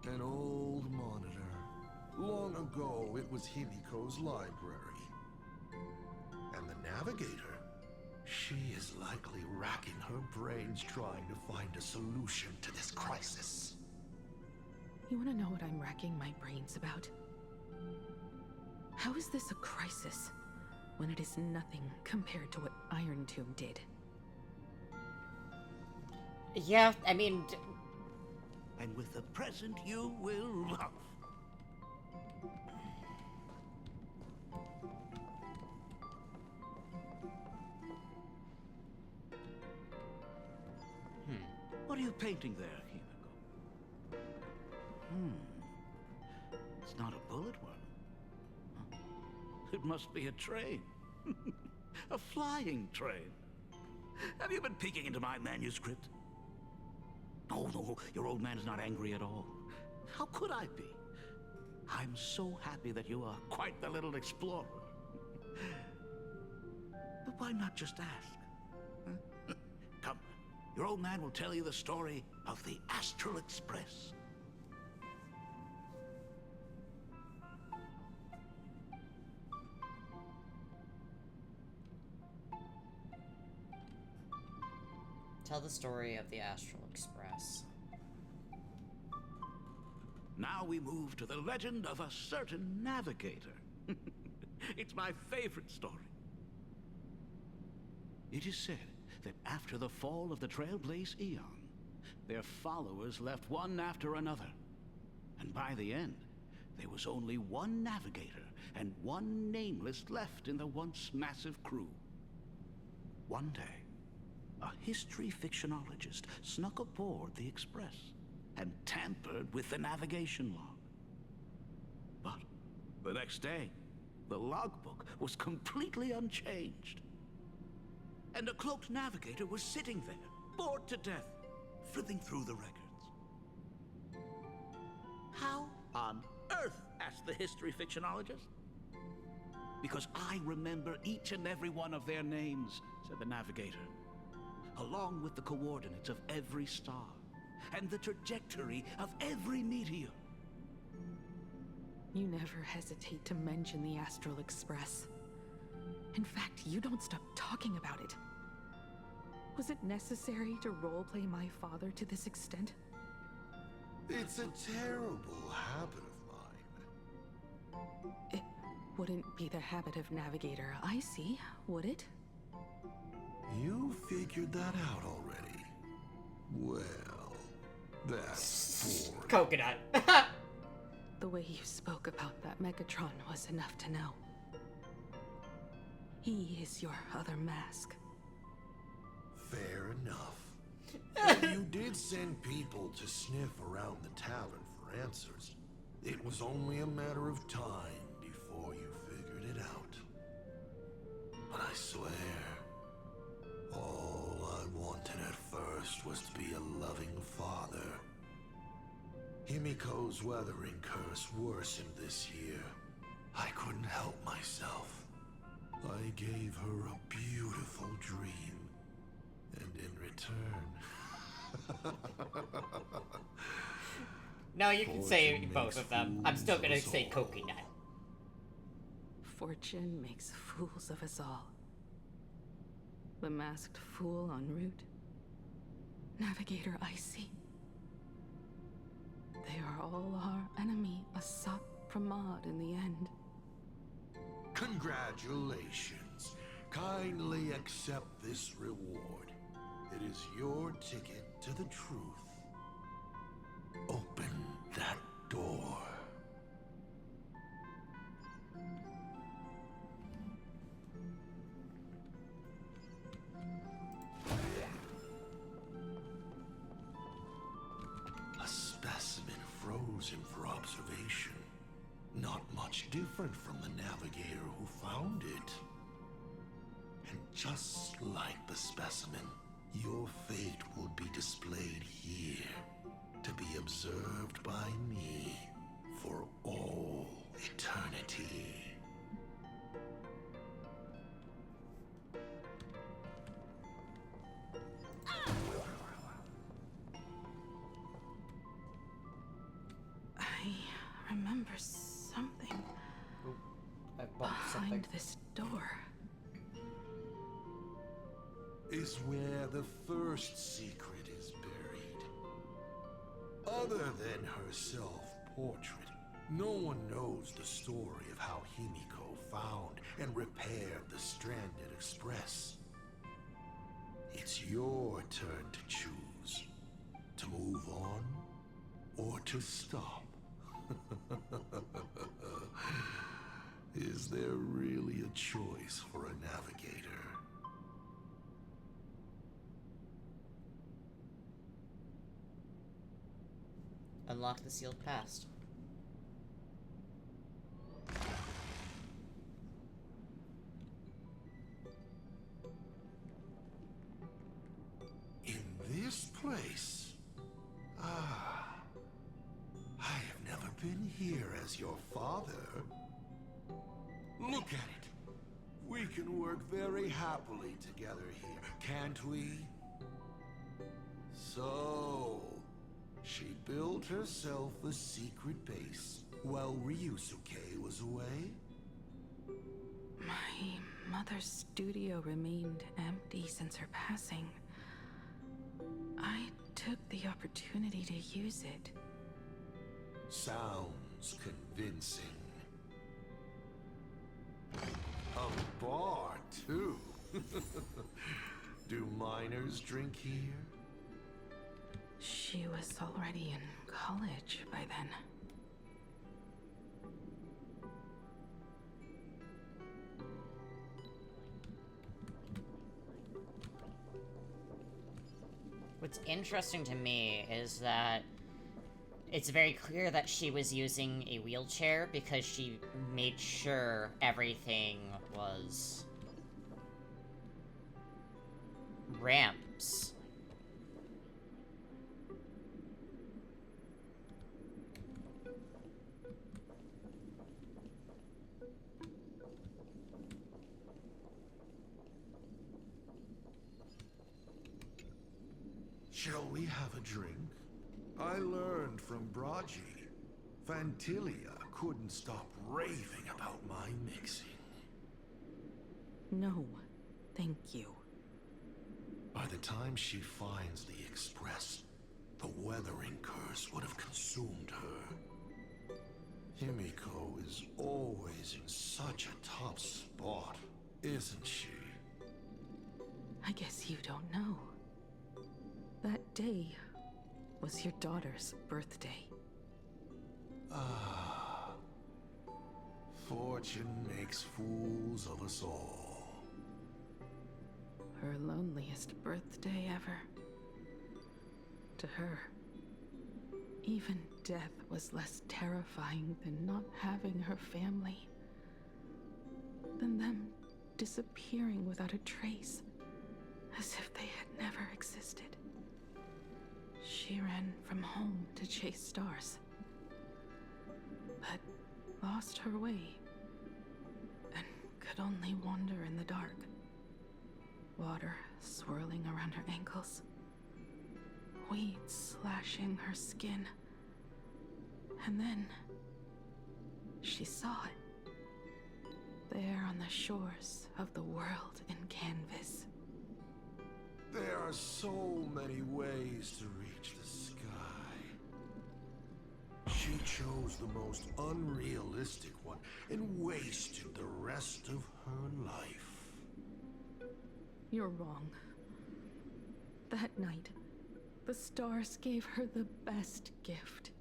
An old monitor. Long ago, it was Himiko's library. And the Navigator? She is likely racking her brains trying to find a solution to this crisis. You want to know what I'm racking my brains about? How is this a crisis when it is nothing compared to what Iron Tomb did? Yeah, I mean... And with the present you will love. What are you painting there, Himiko? It's not a bullet worm. It must be a train. A flying train. Have you been peeking into my manuscript? No, your old man is not angry at all. How could I be? I'm so happy that you are quite the little explorer. But why not just ask? Come, your old man will tell you the story of the Astral Express. Tell the story of the Astral Express. Now we move to the legend of a certain navigator. It's my favorite story. It is said that after the fall of the Trailblaze Eon, their followers left one after another. And by the end, there was only one navigator and one nameless left in the once massive crew. One day, a history fictionologist snuck aboard the Express and tampered with the navigation log. But the next day, the logbook was completely unchanged. And a cloaked navigator was sitting there, bored to death, flipping through the records. How on earth? Asked the history fictionologist. Because I remember each and every one of their names, said the navigator, along with the coordinates of every star and the trajectory of every meteor. You never hesitate to mention the Astral Express. In fact, you don't stop talking about it. Was it necessary to roleplay my father to this extent? It's a terrible habit of mine. It wouldn't be the habit of Navigator Icy, would it? You figured that out already. Well, that's boring. Coconut. The way you spoke about that Megatron was enough to know. He is your other mask. Fair enough. If you did send people to sniff around the tavern for answers, it was only a matter of time before you figured it out. But I swear, all I wanted at first was to be a loving father. Himiko's weathering curse worsened this year. I couldn't help myself. I gave her a beautiful dream, and in return... No, you can say both of them. I'm still gonna say coconut. Fortune makes fools of us all. The masked fool en route. Navigator Icy. They are all our enemy, Asat Pramod in the end. Congratulations. Kindly accept this reward. It is your ticket to the truth. Open that door. froze him for observation. Not much different from the navigator who found it. And just like the specimen, your fate will be displayed here, to be observed by me for all eternity. I remember something I bumped something. behind this door. Is where the first secret is buried. Other than her self-portrait, no one knows the story of how Himiko found and repaired the stranded Express. It's your turn to choose. To move on, or to stop. Is there really a choice for a navigator? Unlock the sealed past. In this place? Ah. I have never been here as your father. Look at it. We can work very happily together here, can't we? So, she built herself a secret base while Ryusuke was away? My mother's studio remained empty since her passing. I took the opportunity to use it. Sounds convincing. A bar, too. Do minors drink here? She was already in college by then. What's interesting to me is that it's very clear that she was using a wheelchair because she made sure everything was ramps. Shall we have a drink? I learned from Braji. Fantilia couldn't stop raving about my mixing. No, thank you. By the time she finds the Express, the weathering curse would have consumed her. Himiko is always in such a top spot, isn't she? I guess you don't know. That day was your daughter's birthday. Ah. Fortune makes fools of us all. Her loneliest birthday ever. To her, even death was less terrifying than not having her family. Than them disappearing without a trace, as if they had never existed. She ran from home to chase stars, but lost her way and could only wander in the dark. Water swirling around her ankles, weeds slashing her skin, and then she saw it, there on the shores of the world in canvas. There are so many ways to reach the sky. She chose the most unrealistic one and wasted the rest of her life. You're wrong. That night, the stars gave her the best gift.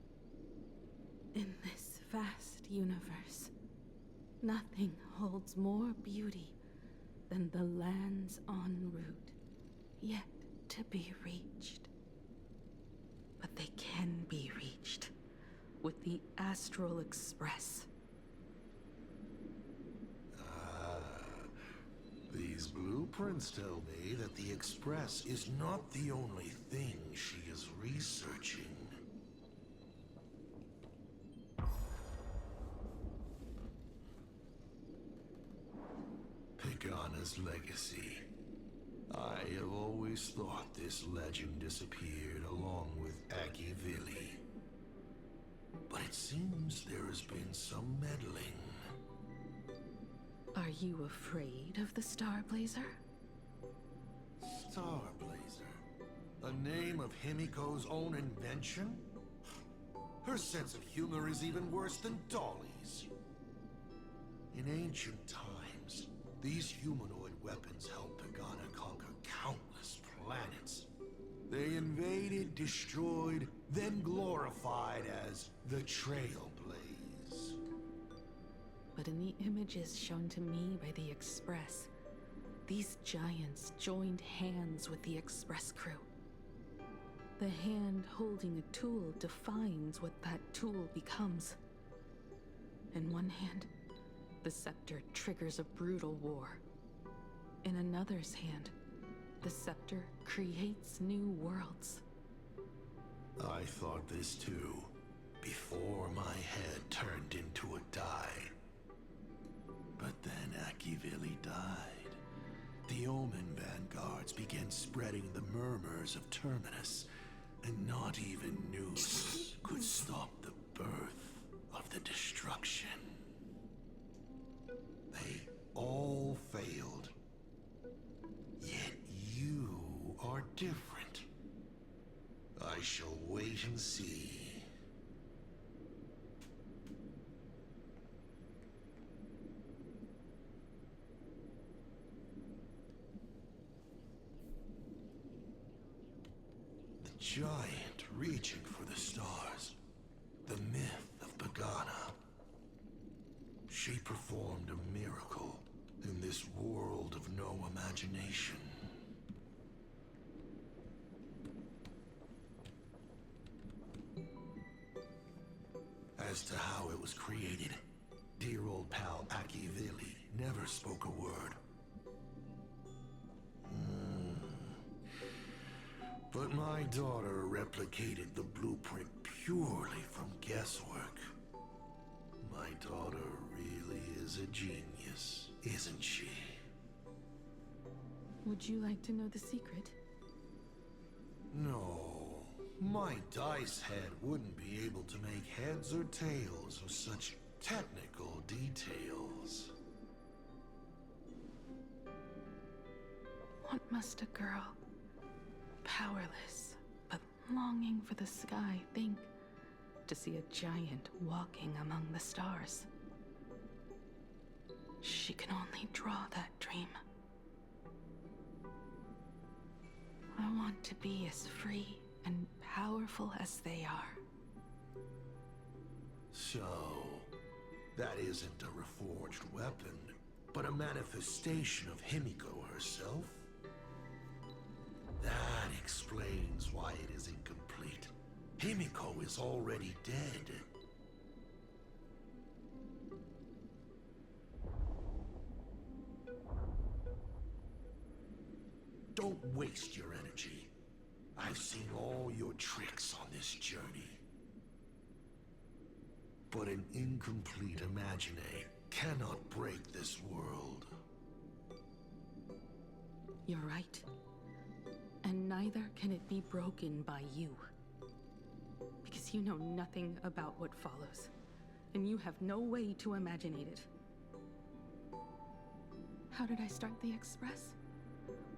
In this vast universe, nothing holds more beauty than the lands en route, yet to be reached. But they can be reached with the Astral Express. These blueprints tell me that the Express is not the only thing she is researching. Pagana's legacy. I have always thought this legend disappeared along with Akivili. But it seems there has been some meddling. Are you afraid of the Starblazer? Starblazer? A name of Himiko's own invention? Her sense of humor is even worse than Dolly's. In ancient times, these humanoid weapons helped Pagana conquer countless planets. They invaded, destroyed, then glorified as the Trailblaze. But in the images shown to me by the Express, these giants joined hands with the Express crew. The hand holding a tool defines what that tool becomes. In one hand, the scepter triggers a brutal war. In another's hand, the scepter creates new worlds. I thought this too, before my head turned into a die. But then Akivili died. The Omen vanguards began spreading the murmurs of Terminus, and not even Nous could stop the birth of the destruction. They all failed. Yet you are different. I shall wait and see. The giant reaching for the stars. The myth of Pagana. She performed a miracle in this world of no imagination. As to how it was created, dear old pal Akivili never spoke a word. But my daughter replicated the blueprint purely from guesswork. My daughter really is a genius, isn't she? Would you like to know the secret? No, my dice head wouldn't be able to make heads or tails of such technical details. What must a girl, powerless but longing for the sky, think to see a giant walking among the stars? She can only draw that dream. I want to be as free and powerful as they are. So, that isn't a reforged weapon, but a manifestation of Himiko herself? That explains why it is incomplete. Himiko is already dead. Don't waste your energy. I've seen all your tricks on this journey. But an incomplete Imagine cannot break this world. You're right. And neither can it be broken by you. Because you know nothing about what follows. And you have no way to imagine it. How did I start the Express?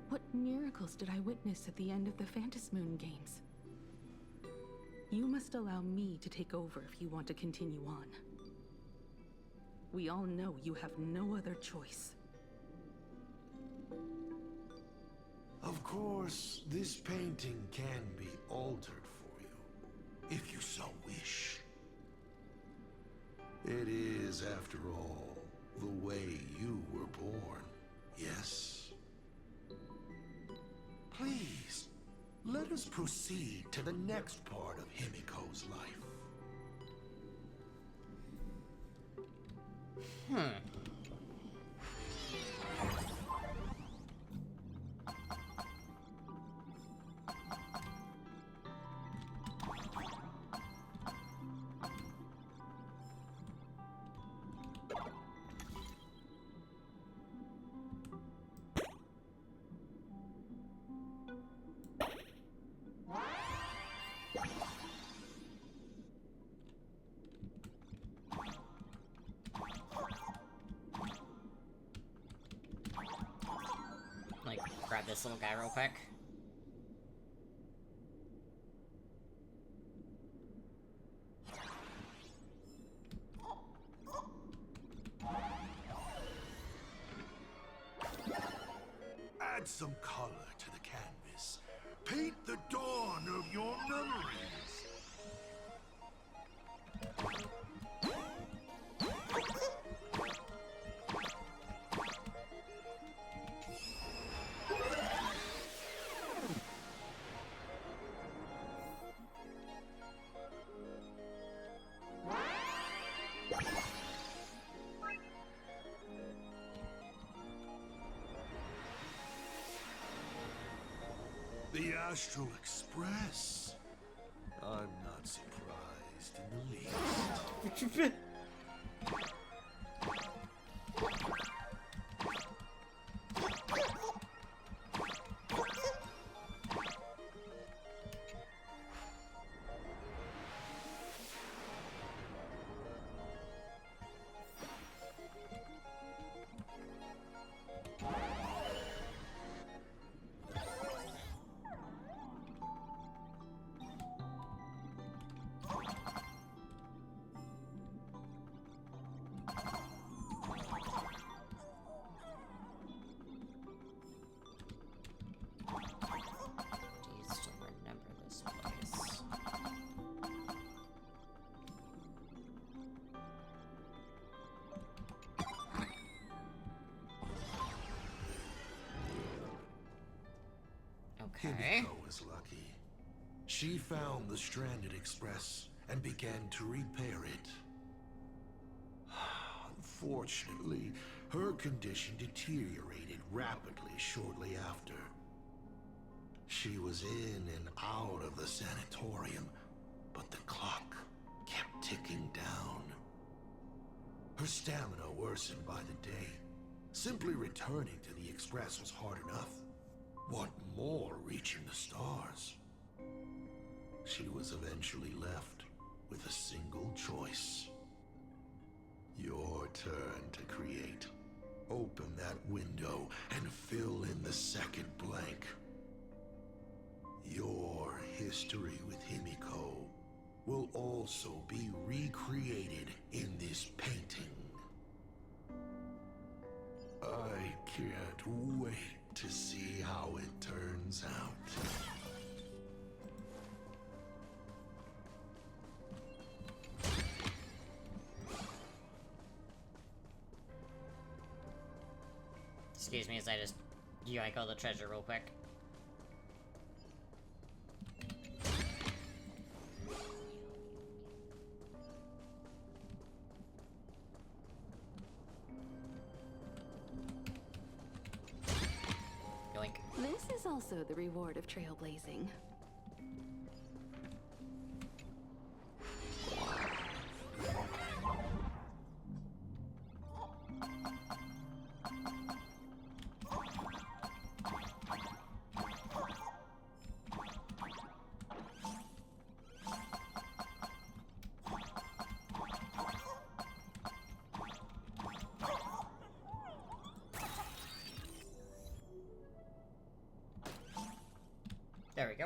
What miracles did I witness at the end of the Phantasmoon Games? You must allow me to take over if you want to continue on. We all know you have no other choice. Of course, this painting can be altered for you, if you so wish. It is, after all, the way you were born, yes? Please, let us proceed to the next part of Himiko's life. Like, grab this little guy real quick. Add some color to the canvas. Paint the dawn of your memories. The Astral Express. I'm not surprised in the least. Okay. Himiko was lucky. She found the stranded express and began to repair it. Unfortunately, her condition deteriorated rapidly shortly after. She was in and out of the sanatorium, but the clock kept ticking down. Her stamina worsened by the day. Simply returning to the express was hard enough. What more reaching the stars? She was eventually left with a single choice. Your turn to create. Open that window and fill in the second blank. Your history with Himiko will also be recreated in this painting. I can't wait to see how it turns out. Excuse me as I just yoink all the treasure real quick. Yoink. This is also the reward of trailblazing. There we go.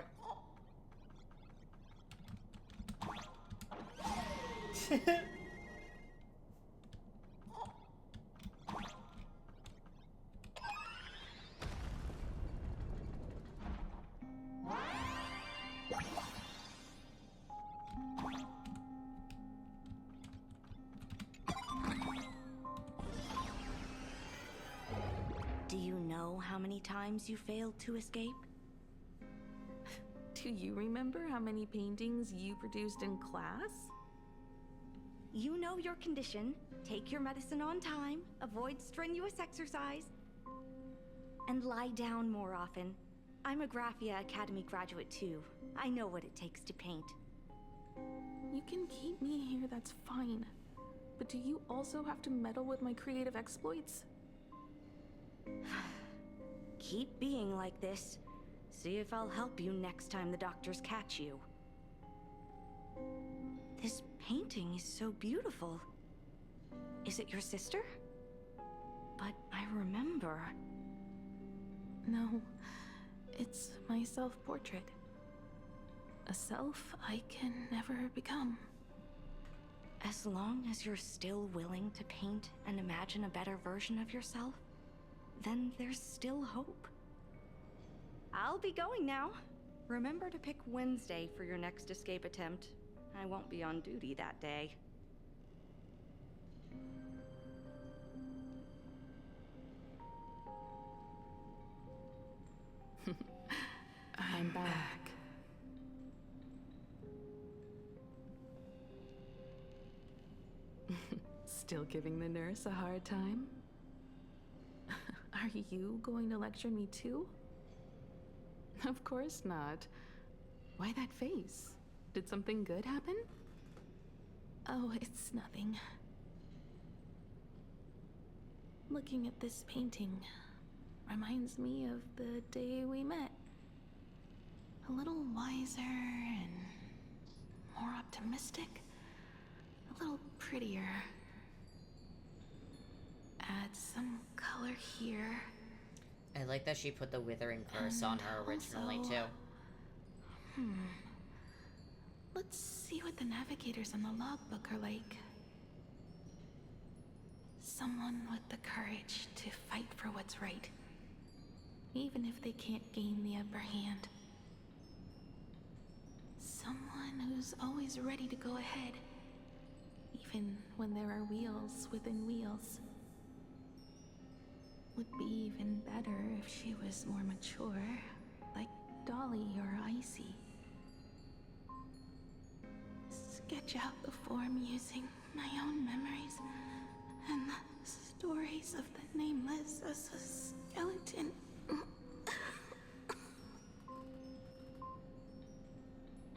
Do you know how many times you failed to escape? Do you remember how many paintings you produced in class? You know your condition. Take your medicine on time, avoid strenuous exercise, and lie down more often. I'm a Graphia Academy graduate too. I know what it takes to paint. You can keep me here, that's fine. But do you also have to meddle with my creative exploits? Keep being like this. See if I'll help you next time the doctors catch you. This painting is so beautiful. Is it your sister? But I remember... No, it's my self-portrait. A self I can never become. As long as you're still willing to paint and imagine a better version of yourself, then there's still hope. I'll be going now. Remember to pick Wednesday for your next escape attempt. I won't be on duty that day. I'm back. Still giving the nurse a hard time? Are you going to lecture me too? Of course not. Why that face? Did something good happen? Oh, it's nothing. Looking at this painting reminds me of the day we met. A little wiser and more optimistic. A little prettier. Add some color here. I like that she put the withering curse on her originally, also, too. Let's see what the navigators on the logbook are like. Someone with the courage to fight for what's right, even if they can't gain the upper hand. Someone who's always ready to go ahead, even when there are wheels within wheels. Would be even better if she was more mature, like Dolly or Icy. Sketch out the form using my own memories and the stories of the Nameless as a skeleton.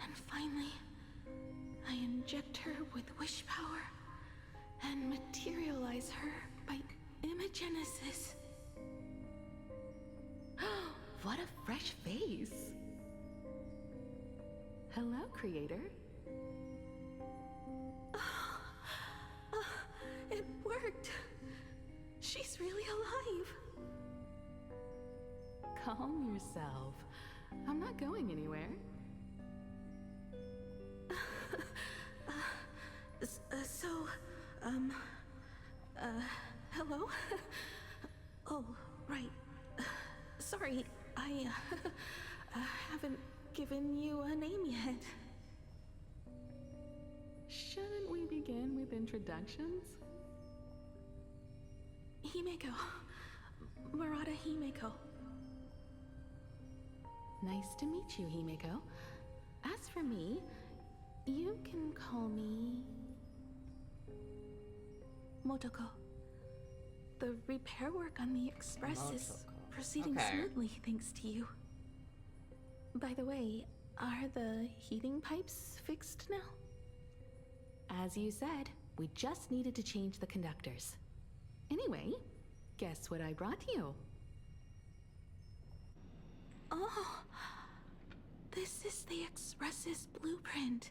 And finally, I inject her with wish power and materialize her by imagenesis. What a fresh face! Hello, creator. It worked! She's really alive! Calm yourself. I'm not going anywhere. Hello? Oh, right. Sorry, I haven't given you a name yet. Shouldn't we begin with introductions? Himeko. Murata Himeko. Nice to meet you, Himeko. As for me, you can call me... Motoko. The repair work on the Express is proceeding smoothly thanks to you. By the way, are the heating pipes fixed now? As you said, we just needed to change the conductors. Anyway, guess what I brought you? Oh, this is the Express's blueprint.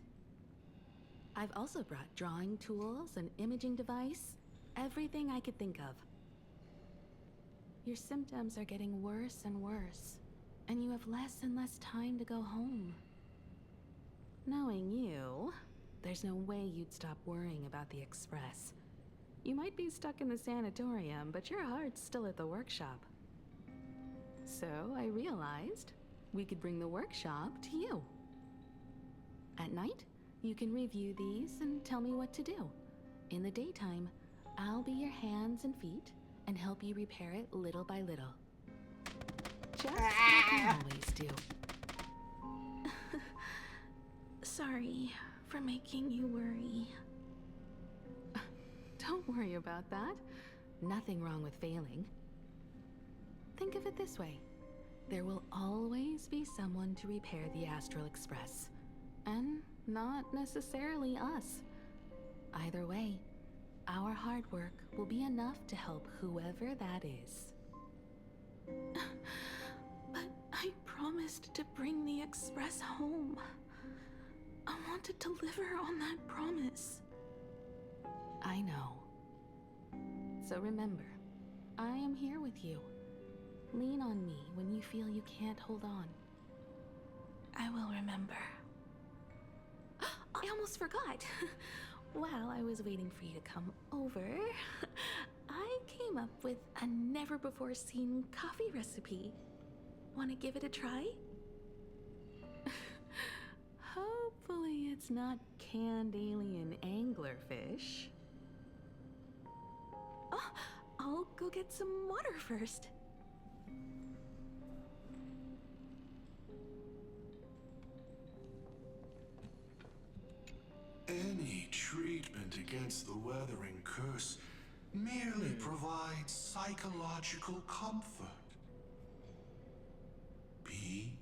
I've also brought drawing tools, an imaging device, everything I could think of. Your symptoms are getting worse and worse, and you have less and less time to go home. Knowing you, there's no way you'd stop worrying about the Express. You might be stuck in the sanatorium, but your heart's still at the workshop. So I realized we could bring the workshop to you. At night, you can review these and tell me what to do. In the daytime, I'll be your hands and feet and help you repair it little by little. Just like we always do. Sorry for making you worry. Don't worry about that. Nothing wrong with failing. Think of it this way. There will always be someone to repair the Astral Express. And not necessarily us. Either way, our hard work will be enough to help whoever that is. But I promised to bring the Express home. I want to deliver on that promise. I know. So remember, I am here with you. Lean on me when you feel you can't hold on. I will remember. I almost forgot. While I was waiting for you to come over, I came up with a never-before-seen coffee recipe. Want to give it a try? Hopefully it's not canned alien anglerfish. Oh, I'll go get some water first. Any treatment against the weathering curse merely provides psychological comfort. Beep,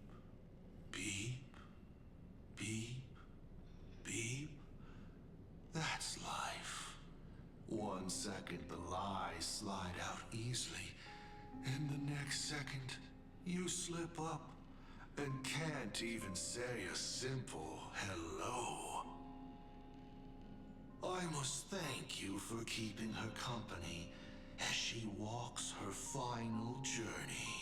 beep, beep, beep. That's life. 1 second the lies slide out easily, and the next second you slip up and can't even say a simple hello. I must thank you for keeping her company as she walks her final journey.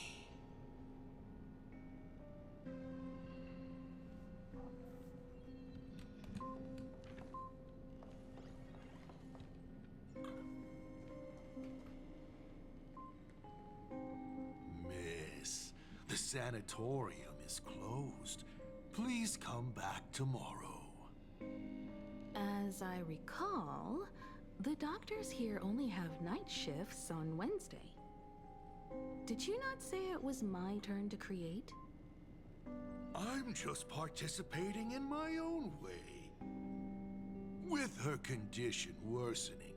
Miss, the sanatorium is closed. Please come back tomorrow. As I recall, the doctors here only have night shifts on Wednesday. Did you not say it was my turn to create? I'm just participating in my own way. With her condition worsening,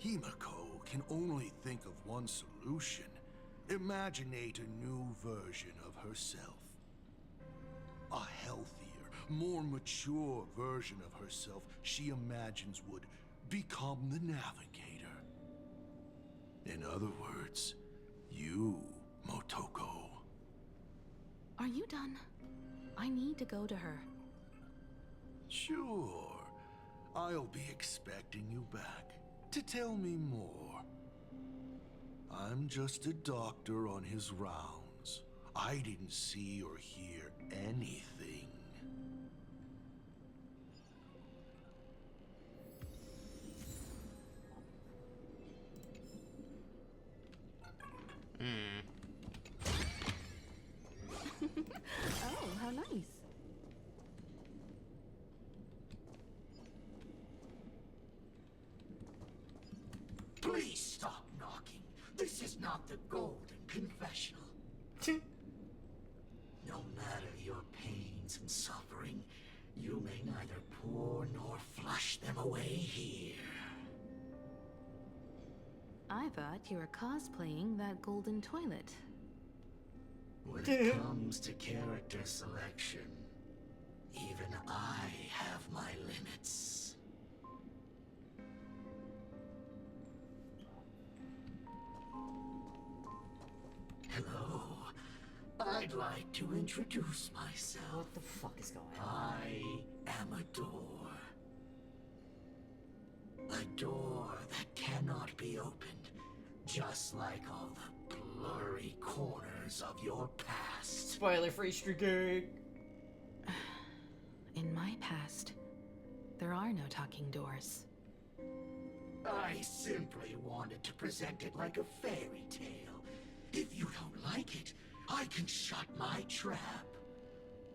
Himiko can only think of one solution. Imaginate a new version of herself. A healthier, more mature version of herself she imagines would become the Navigator. In other words, you, Motoko. Are you done? I need to go to her. Sure. I'll be expecting you back to tell me more. I'm just a doctor on his rounds. I didn't see or hear anything. Oh, how nice. Please stop knocking. This is not the Golden Confessional. No matter your pains and suffering, you may neither pour nor flush them away here. I thought you were cosplaying that golden toilet. When it comes to character selection, even I have my limits. Hello. I'd like to introduce myself. What the fuck is going on? I am a door. A door that cannot be opened, just like all the blurry corners of your past. Spoiler-free streaking. In my past, there are no talking doors. I simply wanted to present it like a fairy tale. If you don't like it, I can shut my trap.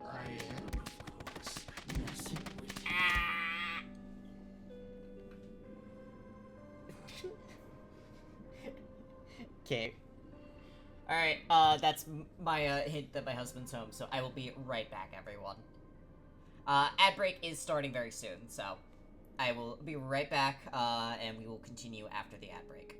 I am, of course, messing with you. Okay. Alright, that's my hint that my husband's home, so I will be right back, everyone. Ad break is starting very soon, so I will be right back, and we will continue after the ad break.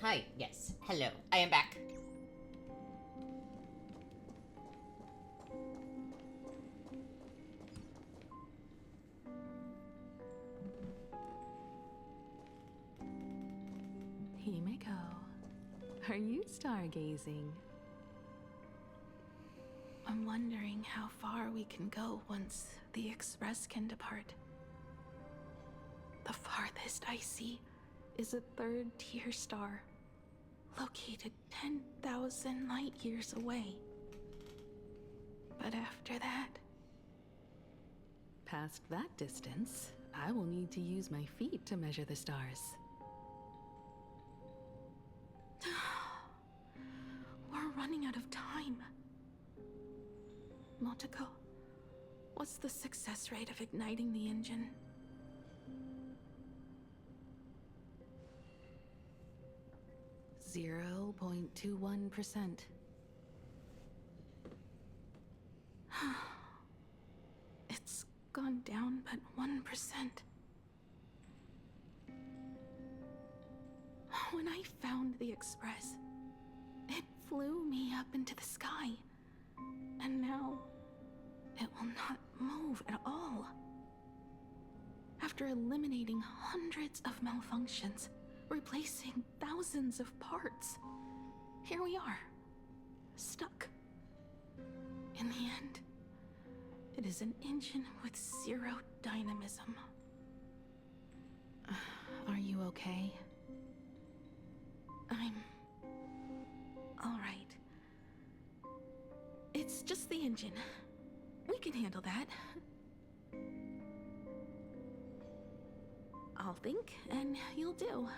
Hi, yes, hello, I am back. Himeko, are you stargazing? I'm wondering how far we can go once the Express can depart. The farthest I see is a third-tier star, located 10,000 light years away. But after that... Past that distance, I will need to use my feet to measure the stars. We're running out of time. Motoko, what's the success rate of igniting the engine? 0.21%. It's gone down but 1%. When I found the Express, it flew me up into the sky. And now, it will not move at all. After eliminating hundreds of malfunctions, replacing thousands of parts, here we are, stuck. In the end, it is an engine with zero dynamism. Are you okay? I'm... alright. It's just the engine. We can handle that. I'll think, and you'll do.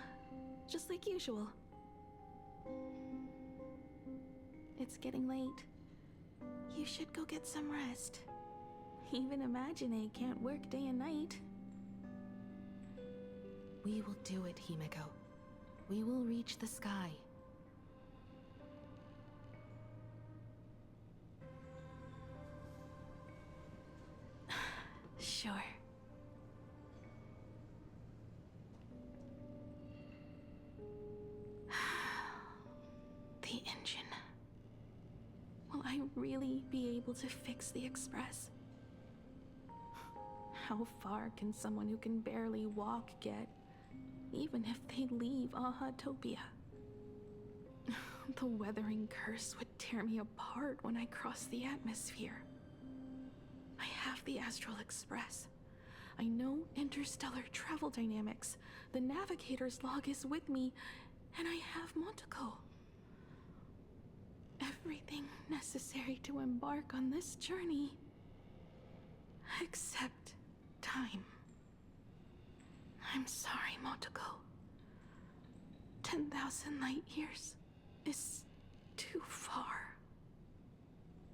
Just like usual. It's getting late. You should go get some rest. Even Imagine can't work day and night. We will do it, Himiko. We will reach the sky. Sure. The engine. Will I really be able to fix the Express? How far can someone who can barely walk get, even if they leave Aha-topia? The weathering curse would tear me apart when I cross the atmosphere. I have the Astral Express. I know interstellar travel dynamics. The navigator's log is with me, and I have Motoko. Everything necessary to embark on this journey. Except time. I'm sorry, Motoko. 10,000 light years is too far.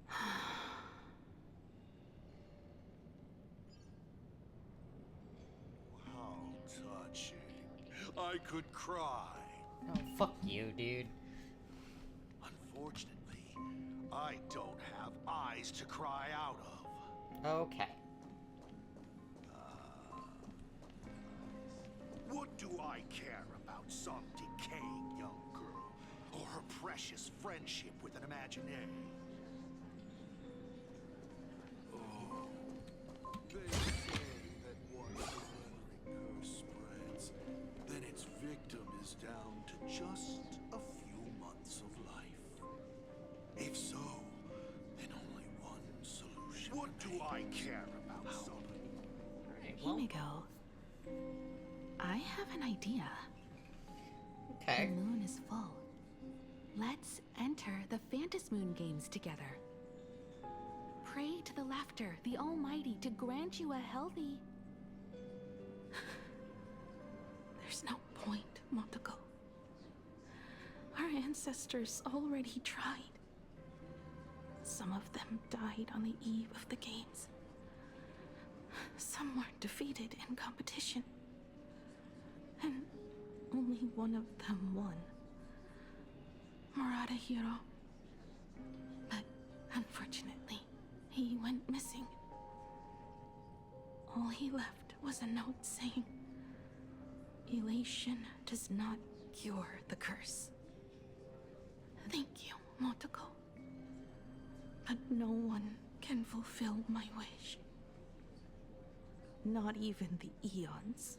How touching. I could cry. Oh, fuck you, dude. Unfortunately, I don't have eyes to cry out of. Okay. What do I care about some decaying young girl or her precious friendship with an Imaginary? Oh, they say that once the weathering curse spreads, then its victim is down to just a few months of life. If so, then only one solution. What do I care about somebody? Himiko, I have an idea. Okay. The moon is full. Let's enter the Phantas Moon games together. Pray to the Laughter, the Almighty, to grant you a healthy... There's no point, Motoko. Our ancestors already tried. Some of them died on the eve of the games. Some were defeated in competition. And only one of them won. Murata Hiro. But unfortunately, he went missing. All he left was a note saying, "Elation does not cure the curse." Thank you, Motoko. But no one can fulfill my wish. Not even the Eons.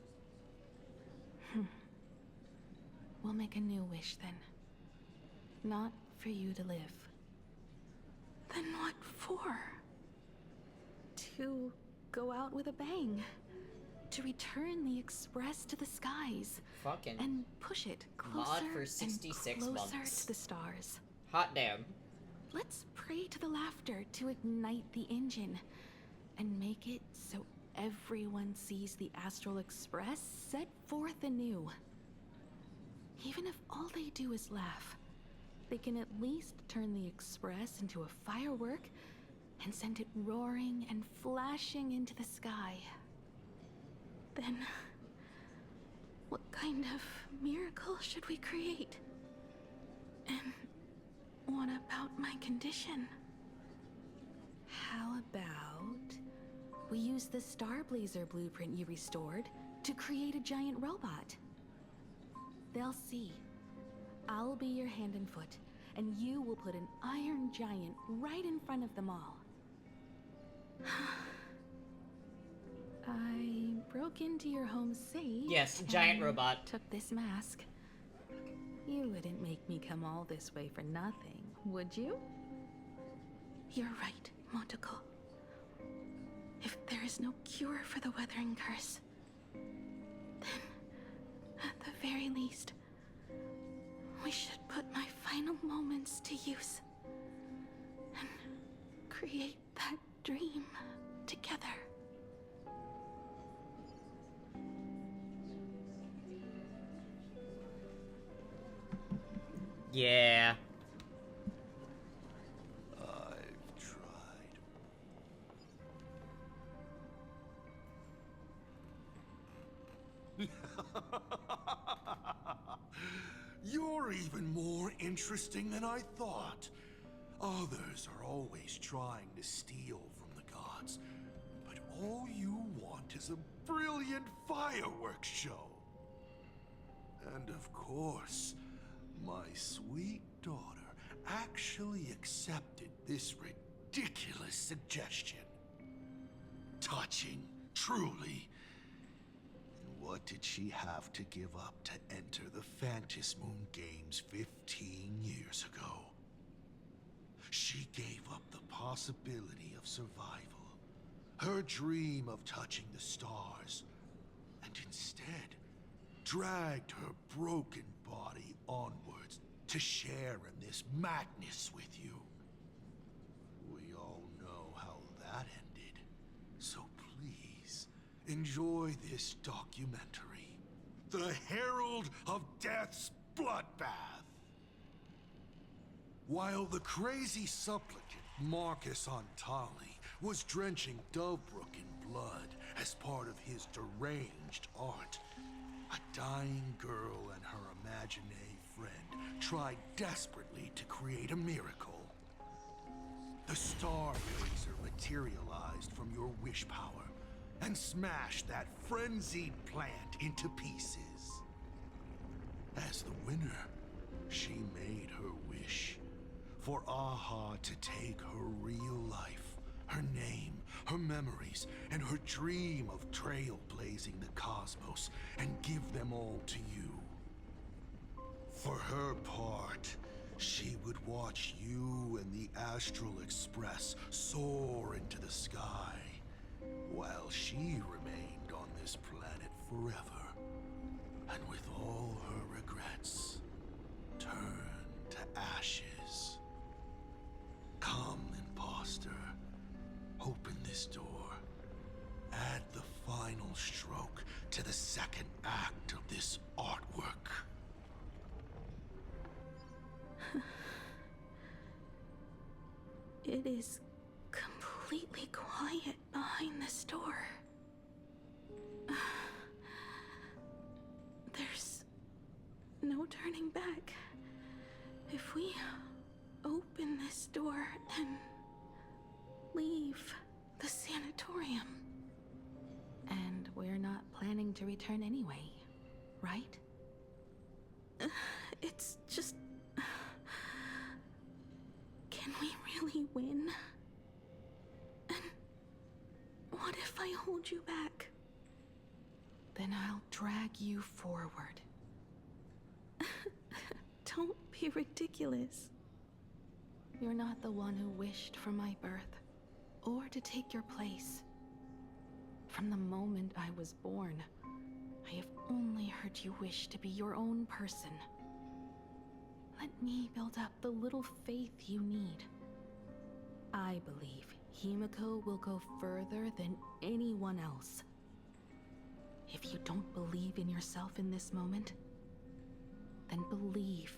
We'll make a new wish then. Not for you to live. Then what for? To go out with a bang. to return the Express to the skies. Fucking and push it mod closer for 66 and closer months. to the stars. Hot damn. Let's pray to the laughter to ignite the engine and make it so everyone sees the Astral Express set forth anew. Even if all they do is laugh, they can at least turn the Express into a firework and send it roaring and flashing into the sky. Then, what kind of miracle should we create? And what about my condition? How about we use the Starblazer blueprint you restored to create a giant robot? They'll see. I'll be your hand and foot, and you will put an iron giant right in front of them all. I broke into your home safe. Yes, giant robot. Took this mask. You wouldn't make me come all this way for nothing, would you? You're right, Motoko. If there is no cure for the Weathering Curse, then, at the very least, we should put my final moments to use and create that dream together. Yeah. I've tried. You're even more interesting than I thought. Others are always trying to steal from the gods, but all you want is a brilliant fireworks show. And of course, my sweet daughter actually accepted this ridiculous suggestion. Touching, truly. And what did she have to give up to enter the Phantasmoon Games 15 years ago? She gave up the possibility of survival, her dream of touching the stars, and instead dragged her broken body onwards to share in this madness with you. We all know how that ended, so please enjoy this documentary, The Herald of Death's Bloodbath. While the crazy supplicant Marcus Antali was drenching Dovebrook in blood as part of his deranged art, a dying girl and her imaginary friend tried desperately to create a miracle. The Starblazer materialized from your wish power and smashed that frenzied plant into pieces. As the winner, she made her wish for Aha to take her real life, her name, her memories, and her dream of trailblazing the cosmos and give them all to you. For her part, she would watch you and the Astral Express soar into the sky, while she remained on this planet forever, and with all her regrets, turned to ashes. Come, imposter. Open this door. Add the final stroke to the second act of this artwork. It is completely quiet behind this door. There's no turning back. If we open this door and leave the sanatorium. And we're not planning to return anyway, right? It's just... Can we really win? And what if I hold you back? Then I'll drag you forward. Don't be ridiculous. You're not the one who wished for my birth, or to take your place. From the moment I was born, I have only heard you wish to be your own person. Let me build up the little faith you need. I believe Himiko will go further than anyone else. If you don't believe in yourself in this moment, then believe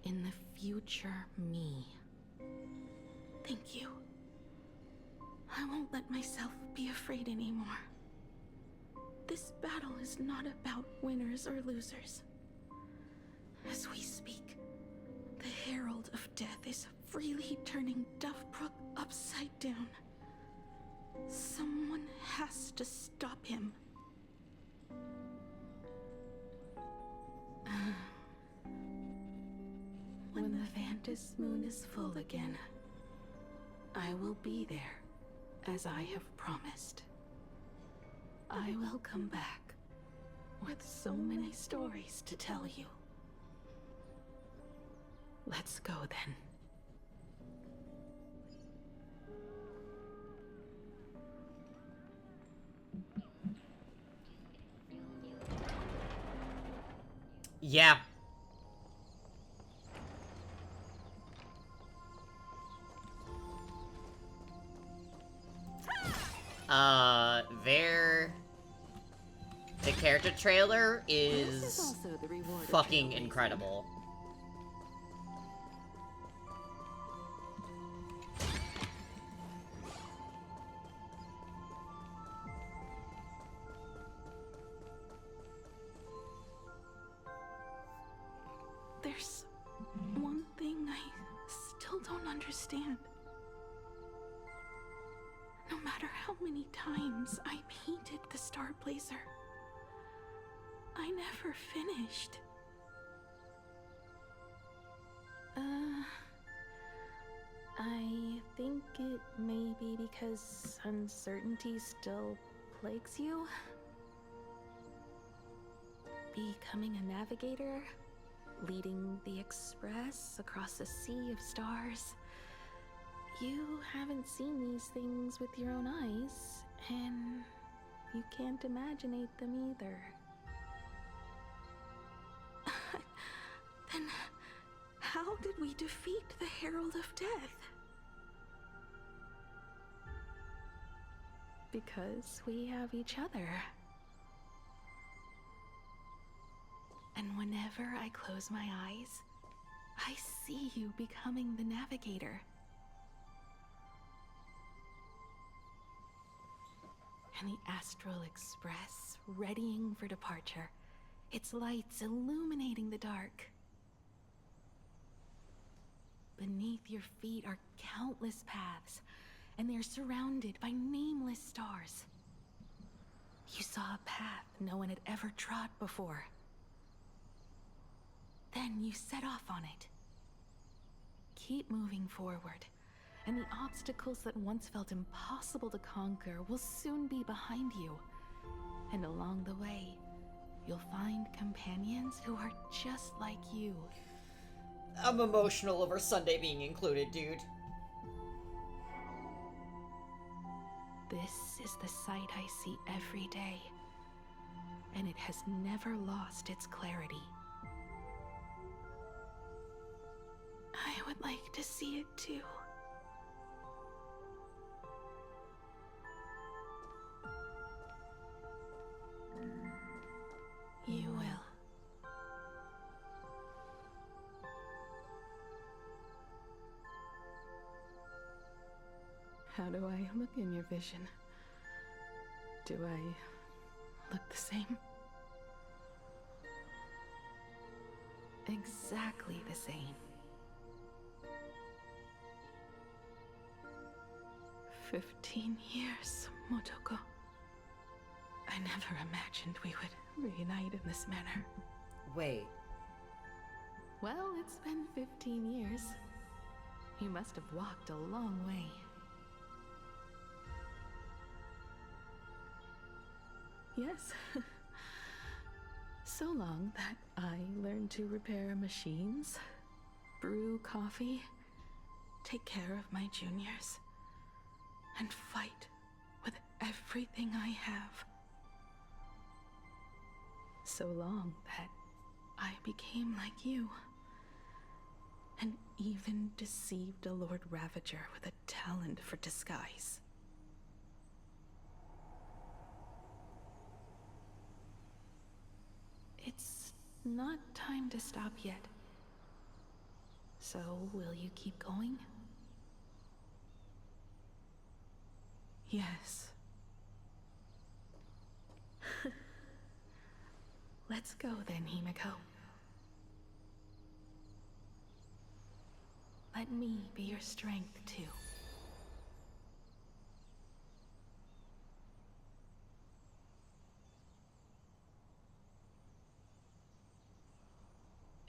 in the future me. Thank you. I won't let myself be afraid anymore. This battle is not about winners or losers. As we speak, the Herald of Death is freely turning Duffbrook upside down. Someone has to stop him. When the Vantis moon is full again, I will be there, as I have promised. I will come back with so many stories to tell you. Let's go then. Yeah. The character trailer is fucking incredible. There's one thing I still don't understand. No matter how many times I painted the Star Blazer, I never finished. I think it may be because uncertainty still plagues you. Becoming a navigator, leading the Express across a sea of stars. You haven't seen these things with your own eyes, and you can't imaginate them either. Then how did we defeat the Herald of Death? Because we have each other. And whenever I close my eyes, I see you becoming the navigator. And the Astral Express readying for departure, its lights illuminating the dark. Beneath your feet are countless paths, and they're surrounded by nameless stars. You saw a path no one had ever trod before. Then you set off on it. Keep moving forward, and the obstacles that once felt impossible to conquer will soon be behind you. And along the way, you'll find companions who are just like you. I'm emotional over Sunday being included, dude. This is the sight I see every day, and it has never lost its clarity. I would like to see it too. You will. How do I look in your vision? Do I look the same? Exactly the same. 15 years, Motoko. I never imagined we would reunite in this manner. Wait. Well, it's been 15 years. You must have walked a long way. Yes. So long that I learned to repair machines, brew coffee, take care of my juniors, and fight with everything I have. So long that I became like you. And even deceived a Lord Ravager with a talent for disguise. It's not time to stop yet. So, will you keep going? Yes. Let's go then, Himiko. Let me be your strength, too.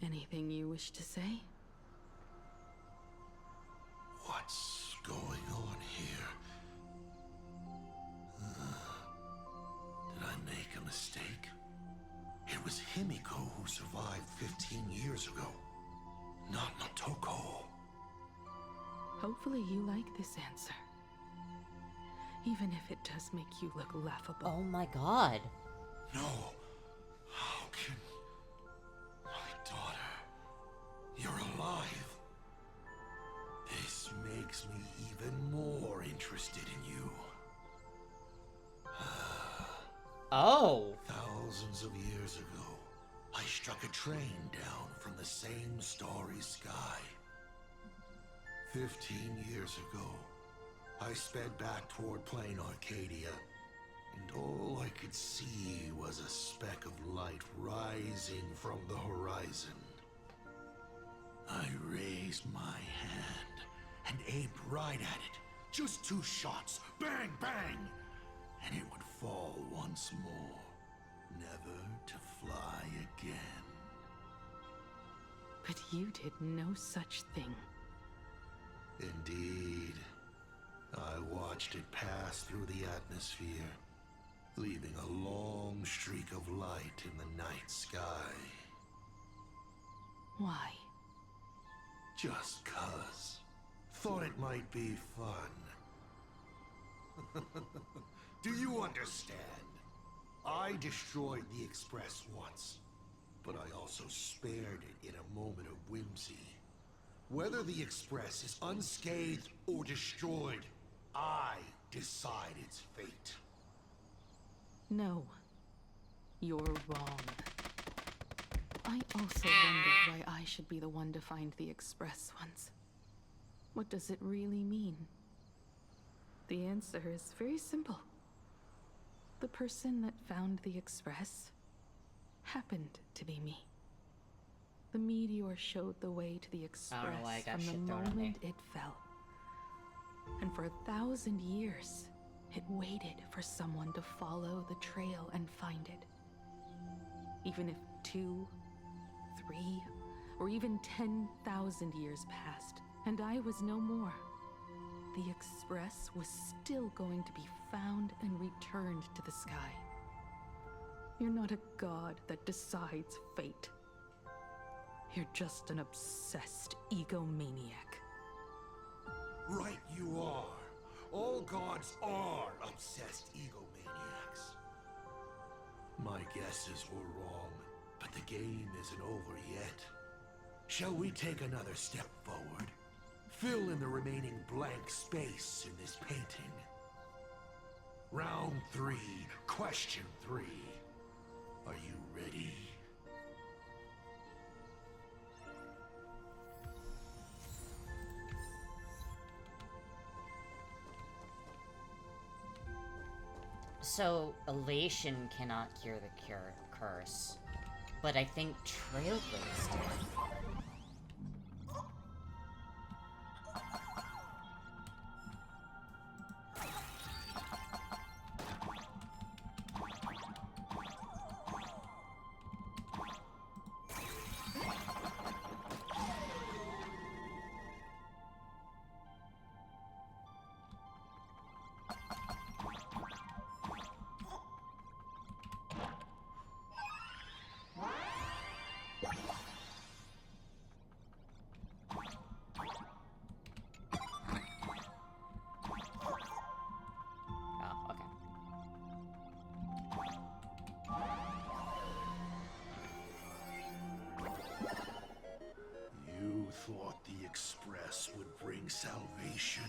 Anything you wish to say? What's going on here? Did I make a mistake? It was Himiko who survived 15 years ago, not Motoko. Hopefully you like this answer. Even if it does make you look laughable. Oh my god. No. How can... My daughter... You're alive. This makes me even more interested in you. Oh. Thousands of years ago, I struck a train down from the same starry sky. 15 years ago, I sped back toward Plain Arcadia, and all I could see was a speck of light rising from the horizon. I raised my hand and aimed right at it. Just 2 shots, bang, bang, and it would fall once more, never to fly again. But you did no such thing. Indeed. I watched it pass through the atmosphere, leaving a long streak of light in the night sky. Why? Just 'cause. Thought it might be fun. Do you understand? I destroyed the Express once, but I also spared it in a moment of whimsy. Whether the Express is unscathed or destroyed, I decide its fate. No. You're wrong. I also wondered why I should be the one to find the Express once. What does it really mean? The answer is very simple. The person that found the Express happened to be me. The meteor showed the way to the Express from the moment it fell. And for 1,000 years, it waited for someone to follow the trail and find it. Even if 2, 3, or even 10,000 years passed, and I was no more, the Express was still going to be found and returned to the sky. You're not a god that decides fate. You're just an obsessed egomaniac. Right you are. All gods are obsessed egomaniacs. My guesses were wrong, but the game isn't over yet. Shall we take another step forward? Fill in the remaining blank space in this painting. Round 3, question 3. Are you ready? So, elation cannot cure the curse, but I think Trailblaze did. annihilation.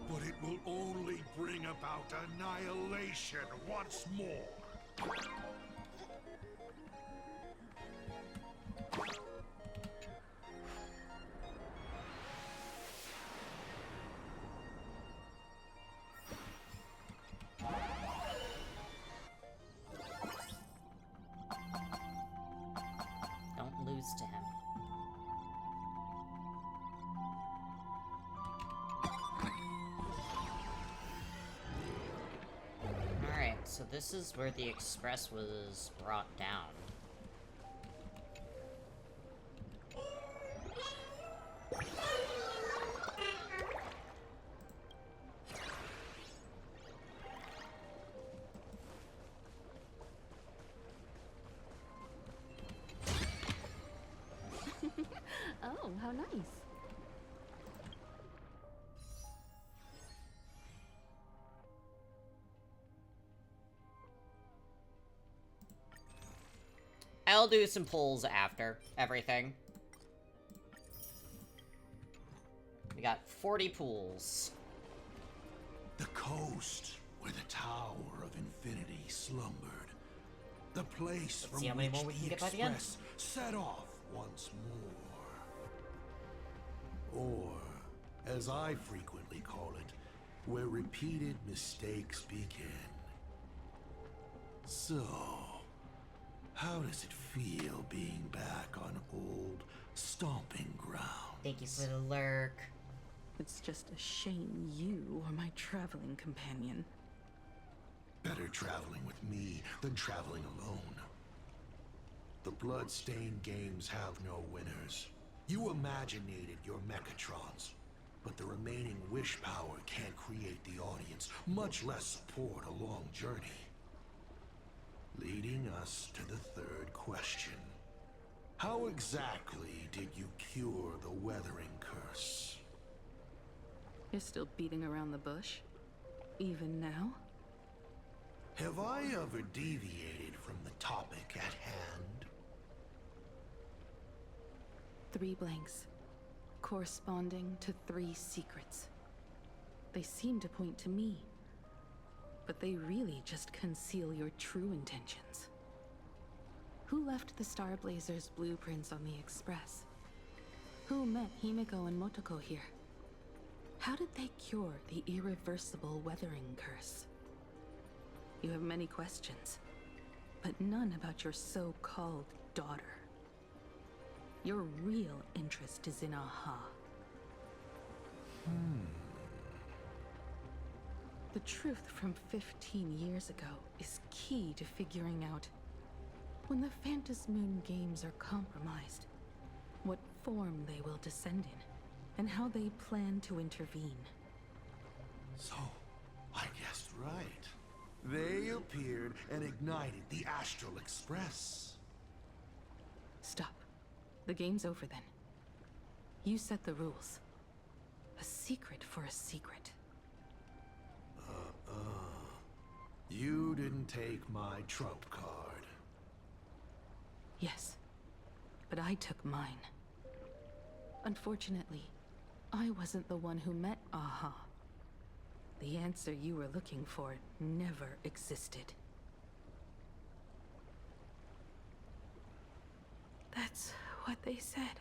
But it will only bring about annihilation once more. Don't lose to him. Alright, so this is where the Express was brought down. Oh, how nice. I'll do some pulls after everything. We got 40 pools. The coast where the Tower of Infinity slumbered. The place from see how many which more we can the get by the end. Express set off once more. Or, as I frequently call it, where repeated mistakes begin. So, how does it feel being back on old stomping ground? Thank you for the lurk. It's just a shame you are my traveling companion. Better traveling with me than traveling alone. The Bloodstained games have no winners. You imaginated your Mechatrons, but the remaining wish power can't create the audience, much less support a long journey. Leading us to the third question. How exactly did you cure the Weathering Curse? You're still beating around the bush? Even now? Have I ever deviated from the topic at hand? 3 blanks, corresponding to 3 secrets. They seem to point to me, but they really just conceal your true intentions. Who left the Starblazers' blueprints on the Express? Who met Himiko and Motoko here? How did they cure the irreversible Weathering Curse? You have many questions, but none about your so-called daughter. Your real interest is in Aha. The truth from 15 years ago is key to figuring out when the Phantasmoon games are compromised, what form they will descend in, and how they plan to intervene. So, I guessed right. They appeared and ignited the Astral Express. Stop. The game's over then. You set the rules. A secret for a secret. You didn't take my trump card. Yes, but I took mine. Unfortunately, I wasn't the one who met Aha. The answer you were looking for never existed. That's what they said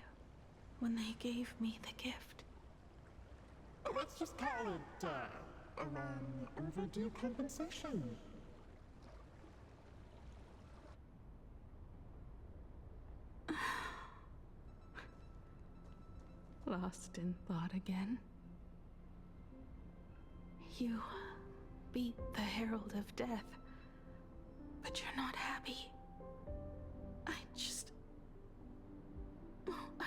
when they gave me the gift. Let's just call it, a long overdue compensation. Lost in thought again. You beat the Herald of Death, but you're not happy.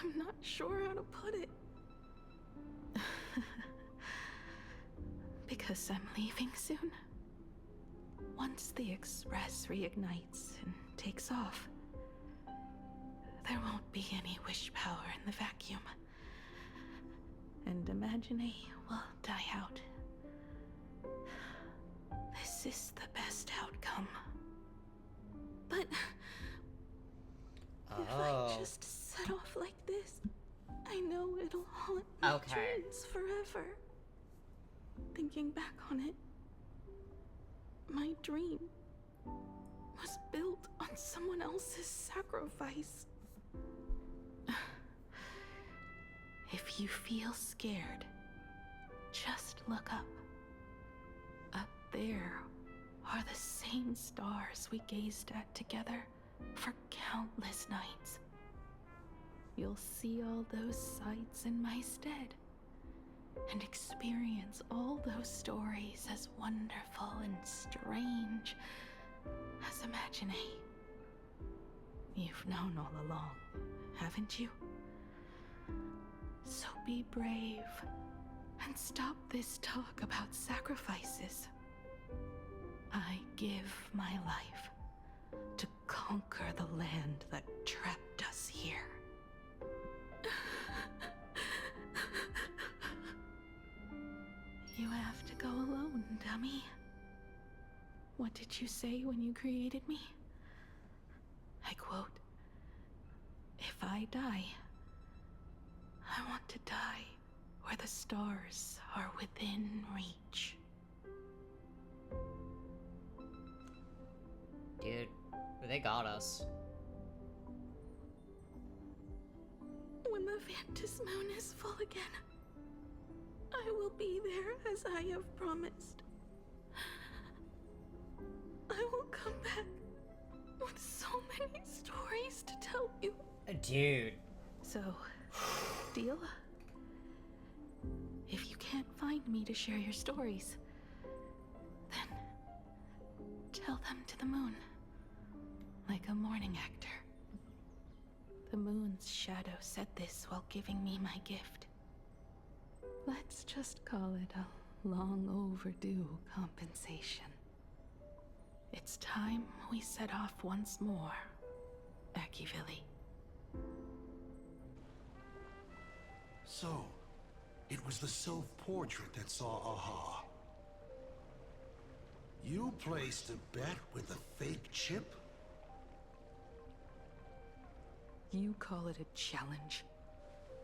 I'm not sure how to put it. Because I'm leaving soon. Once the Express reignites and takes off, there won't be any wish power in the vacuum. And Imagine will die out. This is the best outcome. But if I just set off like this, I know it'll haunt my dreams forever. Thinking back on it, my dream was built on someone else's sacrifice. If you feel scared, just look up. Up there are the same stars we gazed at together for countless nights. You'll see all those sights in my stead and experience all those stories as wonderful and strange as Imagine. You've known all along, haven't you? So be brave and stop this talk about sacrifices. I give my life to conquer the land that trapped us here. You have to go alone, dummy. What did you say when you created me? I quote, "If I die, I want to die where the stars are within reach." Dude, they got us. When the Vantis moon is full again, I will be there as I have promised. I will come back with so many stories to tell you. Dude. So, deal? If you can't find me to share your stories, then tell them to the moon, like a morning actor. The moon's shadow said this while giving me my gift. Let's just call it a long overdue compensation. It's time we set off once more, Akivili. So, it was the self-portrait that saw Aha. You placed a bet with a fake chip? You call it a challenge,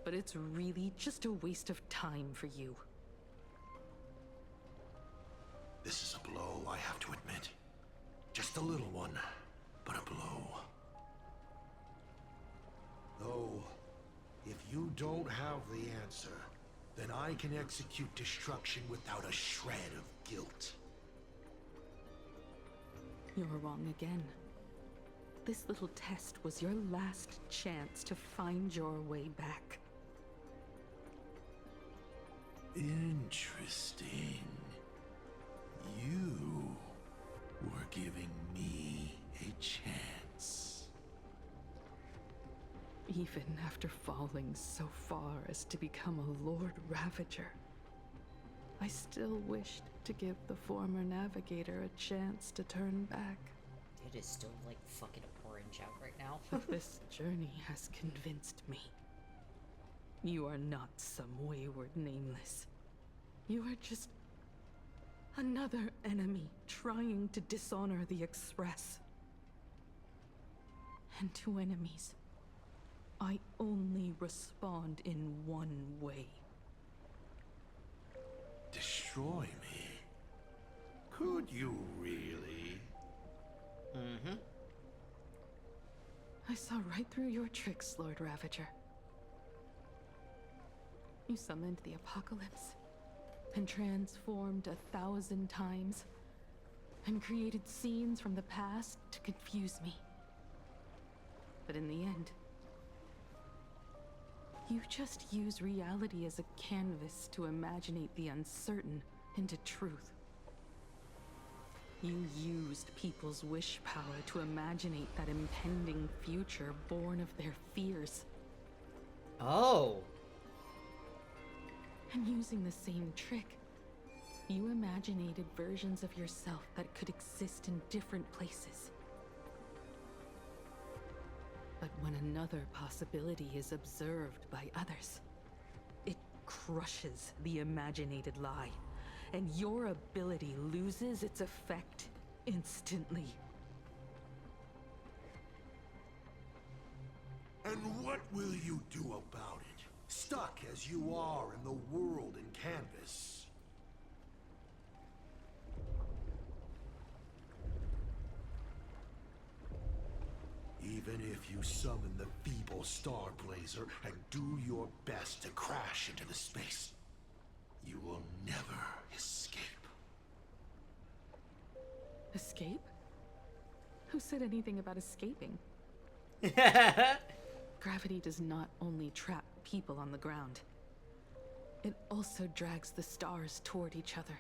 but it's really just a waste of time for you. This is a blow, I have to admit. Just a little one, but a blow. Though, if you don't have the answer, then I can execute destruction without a shred of guilt. You're wrong again. This little test was your last chance to find your way back. Interesting. You were giving me a chance. Even after falling so far as to become a Lord Ravager, I still wished to give the former navigator a chance to turn back. It is still like fucking orange out right now. This journey has convinced me. You are not some wayward nameless. You are just another enemy trying to dishonor the Express. And to enemies, I only respond in one way. Destroy me? Could you really? Mm-hmm. I saw right through your tricks, Lord Ravager. You summoned the apocalypse, and transformed 1,000 times, and created scenes from the past to confuse me. But in the end, you just use reality as a canvas to imaginate the uncertain into truth. You used people's wish power to imaginate that impending future born of their fears. Oh. And using the same trick, You imaginated versions of yourself that could exist in different places. But when another possibility is observed by others, it crushes the imaginated lie, and your ability loses its effect instantly. And what will you do about it? Stuck as you are in the world in Canvas. Even if you summon the feeble Star Blazer and do your best to crash into the space, you will never escape. Escape? Who said anything about escaping? Gravity does not only trap people on the ground, it also drags the stars toward each other.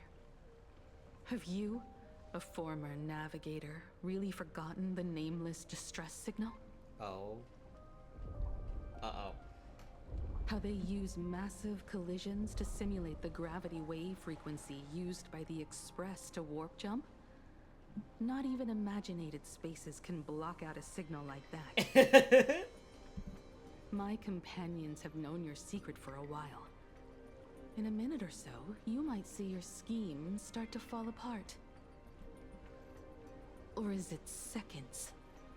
Have you, a former navigator, really forgotten the nameless distress signal? Oh. Uh-oh. How they use massive collisions to simulate the gravity wave frequency used by the Express to warp jump? Not even imaginated spaces can block out a signal like that. My companions have known your secret for a while. In a minute or so, you might see your scheme start to fall apart. Or is it seconds,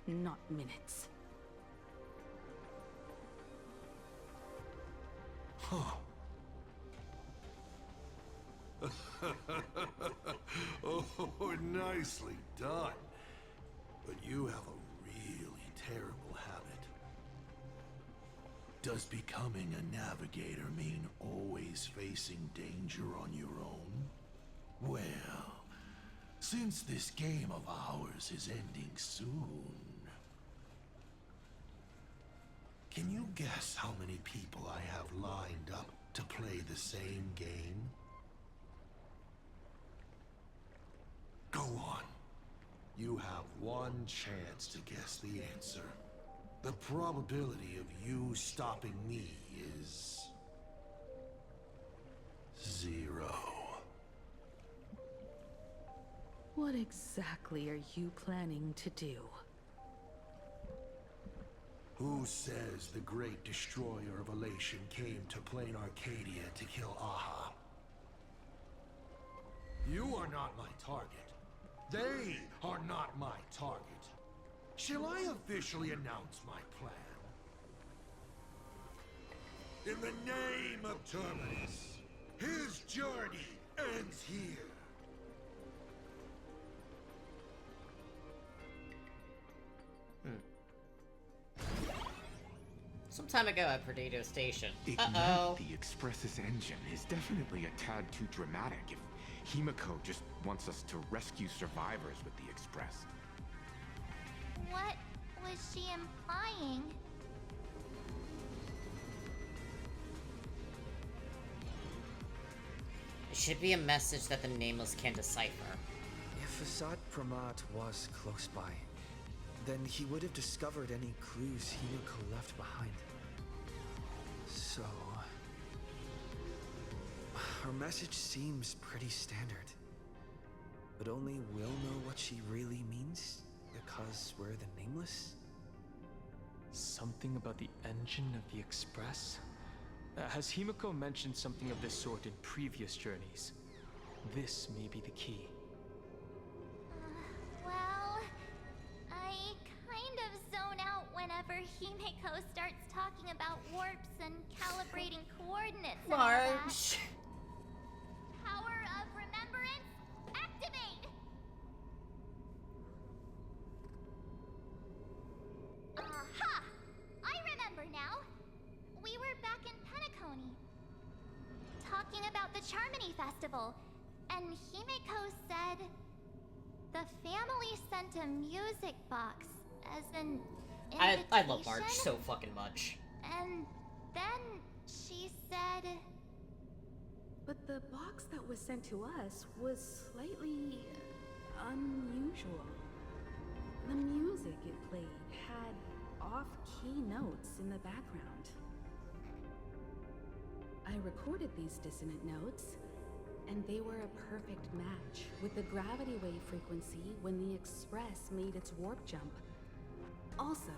not minutes? Huh. Oh, nicely done. But you have a really terrible habit. Does becoming a navigator mean always facing danger on your own? Well, since this game of ours is ending soon, can you guess how many people I have lined up to play the same game? Go on. You have one chance to guess the answer. The probability of you stopping me is 0. What exactly are you planning to do? Who says the great destroyer of Elation came to Plain Arcadia to kill Aha? You are not my target. They are not my target. Shall I officially announce my plan? In the name of Terminus, his journey ends here. Some time ago at Perdido Station. Ignite the Express's engine is definitely a tad too dramatic if Himiko just wants us to rescue survivors with the Express. What was she implying? It should be a message that the Nameless can decipher. If Assad Pramat was close by, then he would have discovered any clues Himiko left behind. So... her message seems pretty standard. But only we'll know what she really means because we're the Nameless? Something about the engine of the Express? Has Himiko mentioned something of this sort in previous journeys? This may be the key. Well, I kind of zone out whenever Himiko starts talking about warps and calibrating coordinates and all that. Marge. Power of remembrance, activate! Aha! I remember now. We were back in Penacony, talking about the Charmony Festival, and Himiko said the family sent a music box as an invitation. I love Marge so fucking much. And then she said... But the box that was sent to us was slightly unusual. The music it played had off-key notes in the background. I recorded these dissonant notes, and they were a perfect match with the gravity wave frequency when the Express made its warp jump. Also,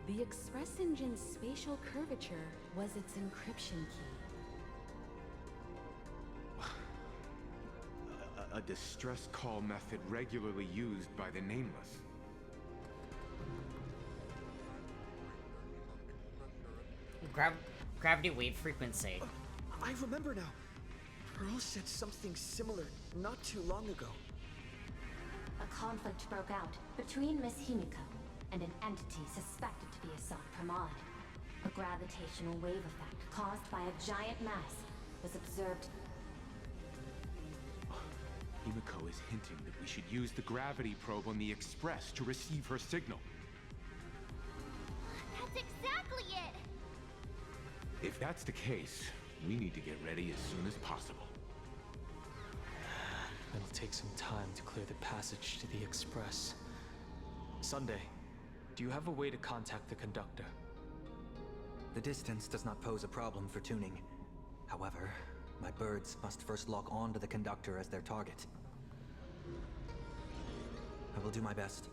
the Express engine's spatial curvature was its encryption key. A distress call method regularly used by the Nameless. Gravity wave frequency. I remember now. Pearl said something similar not too long ago. A conflict broke out between Miss Himiko and an entity suspected to be a Pramod. A gravitational wave effect caused by a giant mass was observed. Himiko is hinting that we should use the gravity probe on the Express to receive her signal. That's exactly it! If that's the case, we need to get ready as soon as possible. It'll take some time to clear the passage to the Express. Sunday, do you have a way to contact the conductor? The distance does not pose a problem for tuning. However, my birds must first lock on to the conductor as their target. I will do my best.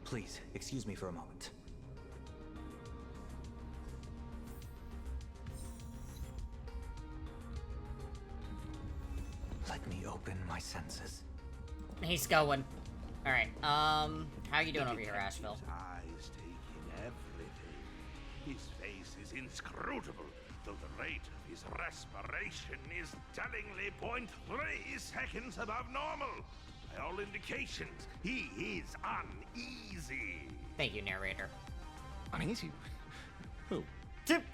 Please, excuse me for a moment. Let me open my senses. He's going. Alright, how you doing over here, Asheville? His eyes take in everything. His face is inscrutable, though the rate of his respiration is tellingly 0.3 seconds above normal. By all indications, he is uneasy. Thank you, narrator. Uneasy? Who? Tip.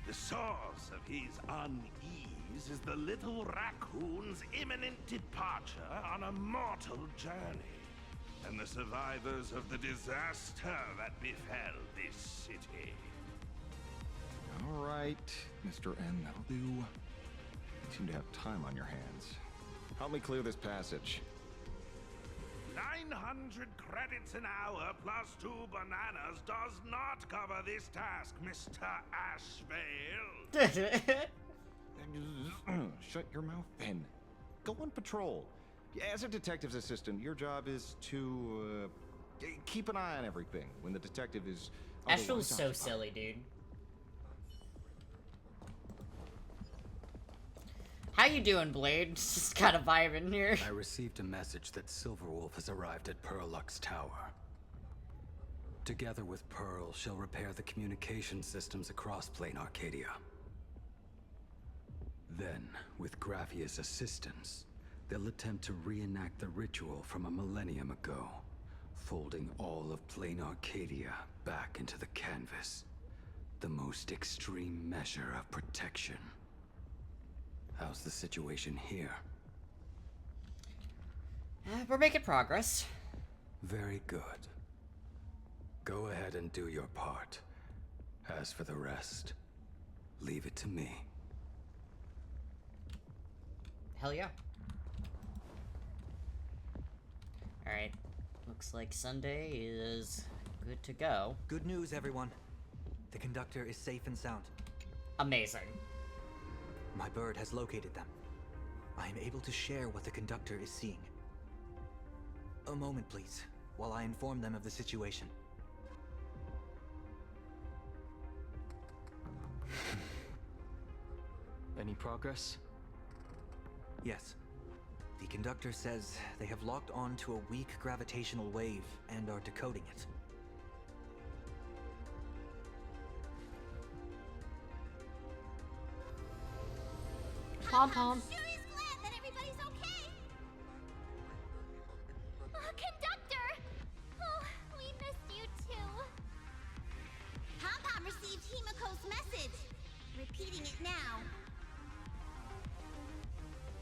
The source of his unease is the little raccoon's imminent departure on a mortal journey, and the survivors of the disaster that befell this city. All right, Mr. N, that'll do. You seem to have time on your hands. Help me clear this passage. 900 credits an hour plus 2 bananas does not cover this task, Mr. Ashvale. Shut your mouth, then. Go on patrol. As a detective's assistant, your job is to keep an eye on everything when the detective is. Asheville's so silly, dude. How you doing, Blade? Just kind of vibing here. I received a message that Silverwolf has arrived at Pearlux Tower. Together with Pearl, she'll repair the communication systems across Plain Arcadia. Then, with Graphia's assistance, they'll attempt to reenact the ritual from a millennium ago, folding all of Plain Arcadia back into the canvas. The most extreme measure of protection. How's the situation here? We're making progress. Very good. Go ahead and do your part. As for the rest, leave it to me. Hell yeah. Alright. Looks like Sunday is good to go. Good news, everyone. The conductor is safe and sound. Amazing. My bird has located them. I am able to share what the conductor is seeing. A moment, please, while I inform them of the situation. Any progress? Yes. The conductor says they have locked on to a weak gravitational wave and are decoding it. Pom-pom. Sure is glad that everybody's okay. Conductor! Oh, we missed you too. Pom-pom received Himiko's message. Repeating it now.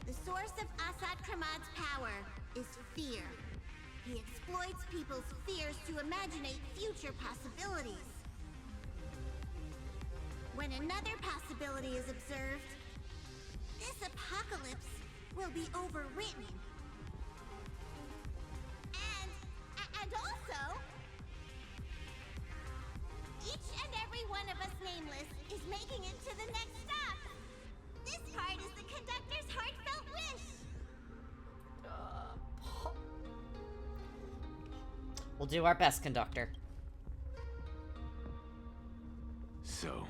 The source of Assad Kramad's power is fear. He exploits people's fears to imaginate future possibilities. When another possibility is observed, this apocalypse will be overwritten. And also, each and every one of us nameless is making it to the next stop. This part is the conductor's heartfelt wish. We'll do our best, Conductor. So,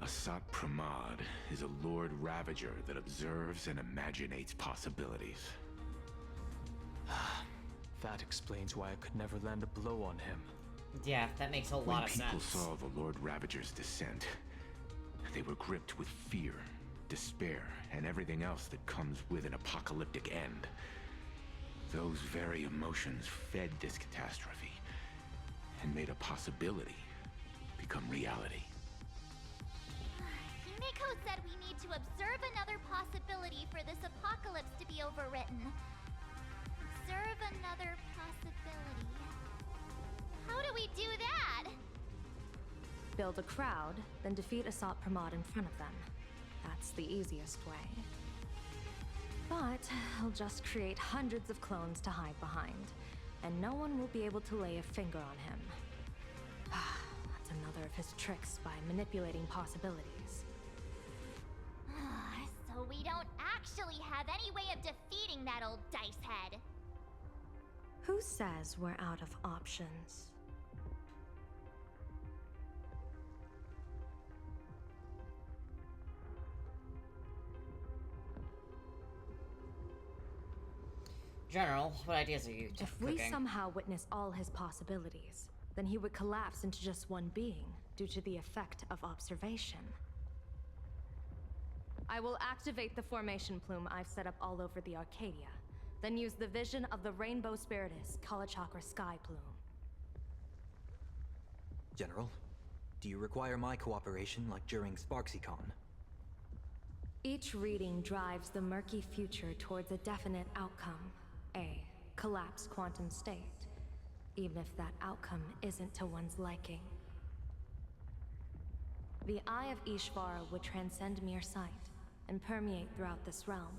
Asat Pramad is a Lord Ravager that observes and imaginates possibilities. That explains why I could never land a blow on him. Yeah, that makes a lot of sense. When people saw the Lord Ravager's descent, they were gripped with fear, despair, and everything else that comes with an apocalyptic end. Those very emotions fed this catastrophe and made a possibility become reality. Himiko said we need to observe another possibility for this apocalypse to be overwritten. Observe another possibility. How do we do that? Build a crowd, then defeat Asat Pramad in front of them. That's the easiest way. But he'll just create hundreds of clones to hide behind, and no one will be able to lay a finger on him. That's another of his tricks by manipulating possibilities. So we don't actually have any way of defeating that old dice head. Who says we're out of options? General, what ideas are you If cooking? we somehow witness all his possibilities, then he would collapse into just one being due to the effect of observation. I will activate the formation plume I've set up all over the Arcadia, then use the vision of the Rainbow Spiritus Kalachakra Sky Plume. General, do you require my cooperation like during SparksyCon? Each reading drives the murky future towards a definite outcome, a collapsed quantum state, even if that outcome isn't to one's liking. The Eye of Ishvara would transcend mere sight and permeate throughout this realm.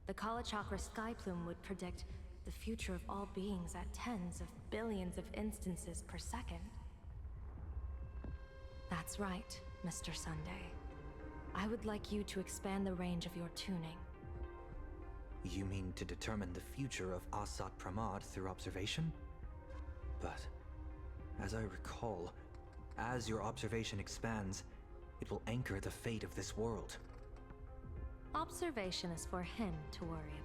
The Kalachakra Sky Plume would predict the future of all beings at tens of billions of instances per second. That's right, Mr. Sunday. I would like you to expand the range of your tuning. You mean to determine the future of Asat Pramad through observation? But, as I recall, as your observation expands, it will anchor the fate of this world. Observation is for him to worry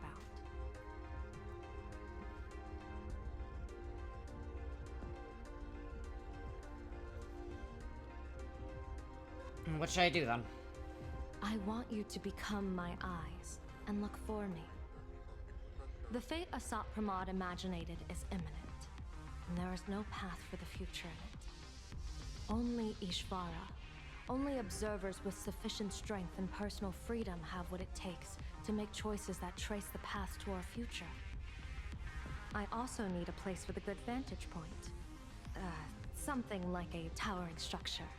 about. What should I do then? I want you to become my eyes and look for me. The fate Asat Pramad imaginated is imminent, and there is no path for the future in it. Only Ishvara, only observers with sufficient strength and personal freedom have what it takes to make choices that trace the path to our future. I also need a place with a good vantage point. Something like a towering structure.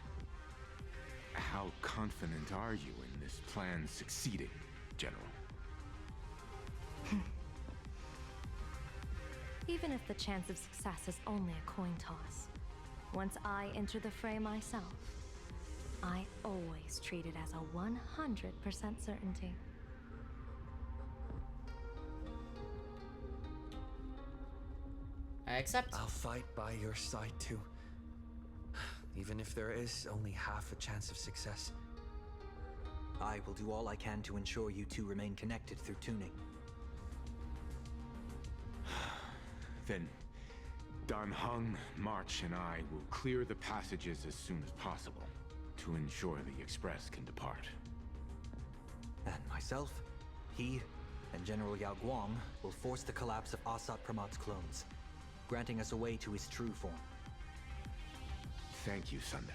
How confident are you in this plan succeeding, General? Even if the chance of success is only a coin toss, once I enter the fray myself, I always treat it as a 100% certainty. I accept. I'll fight by your side too. Even if there is only half a chance of success. I will do all I can to ensure you two remain connected through tuning. Then, Dan Heng, March, and I will clear the passages as soon as possible to ensure the Express can depart. And myself, he, and General Yao Guang will force the collapse of Asat Pramad's clones, granting us a way to his true form. Thank you, Sunday.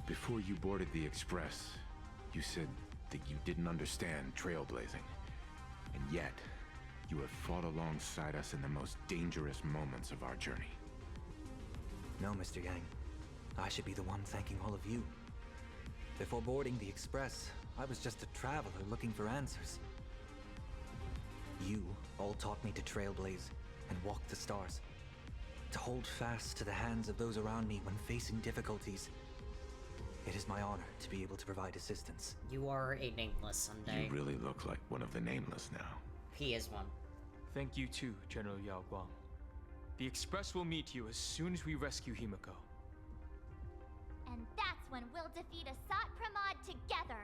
Before you boarded the Express, you said that you didn't understand trailblazing. And yet, you have fought alongside us in the most dangerous moments of our journey. No, Mr. Yang. I should be the one thanking all of you. Before boarding the Express, I was just a traveler looking for answers. You all taught me to trailblaze and walk the stars. To hold fast to the hands of those around me when facing difficulties. It is my honor to be able to provide assistance. You are a nameless Sunday. You really look like one of the Nameless now. He is one. Thank you too, General Yao Guang. The Express will meet you as soon as we rescue Himiko. And that's when we'll defeat Asat Pramod together.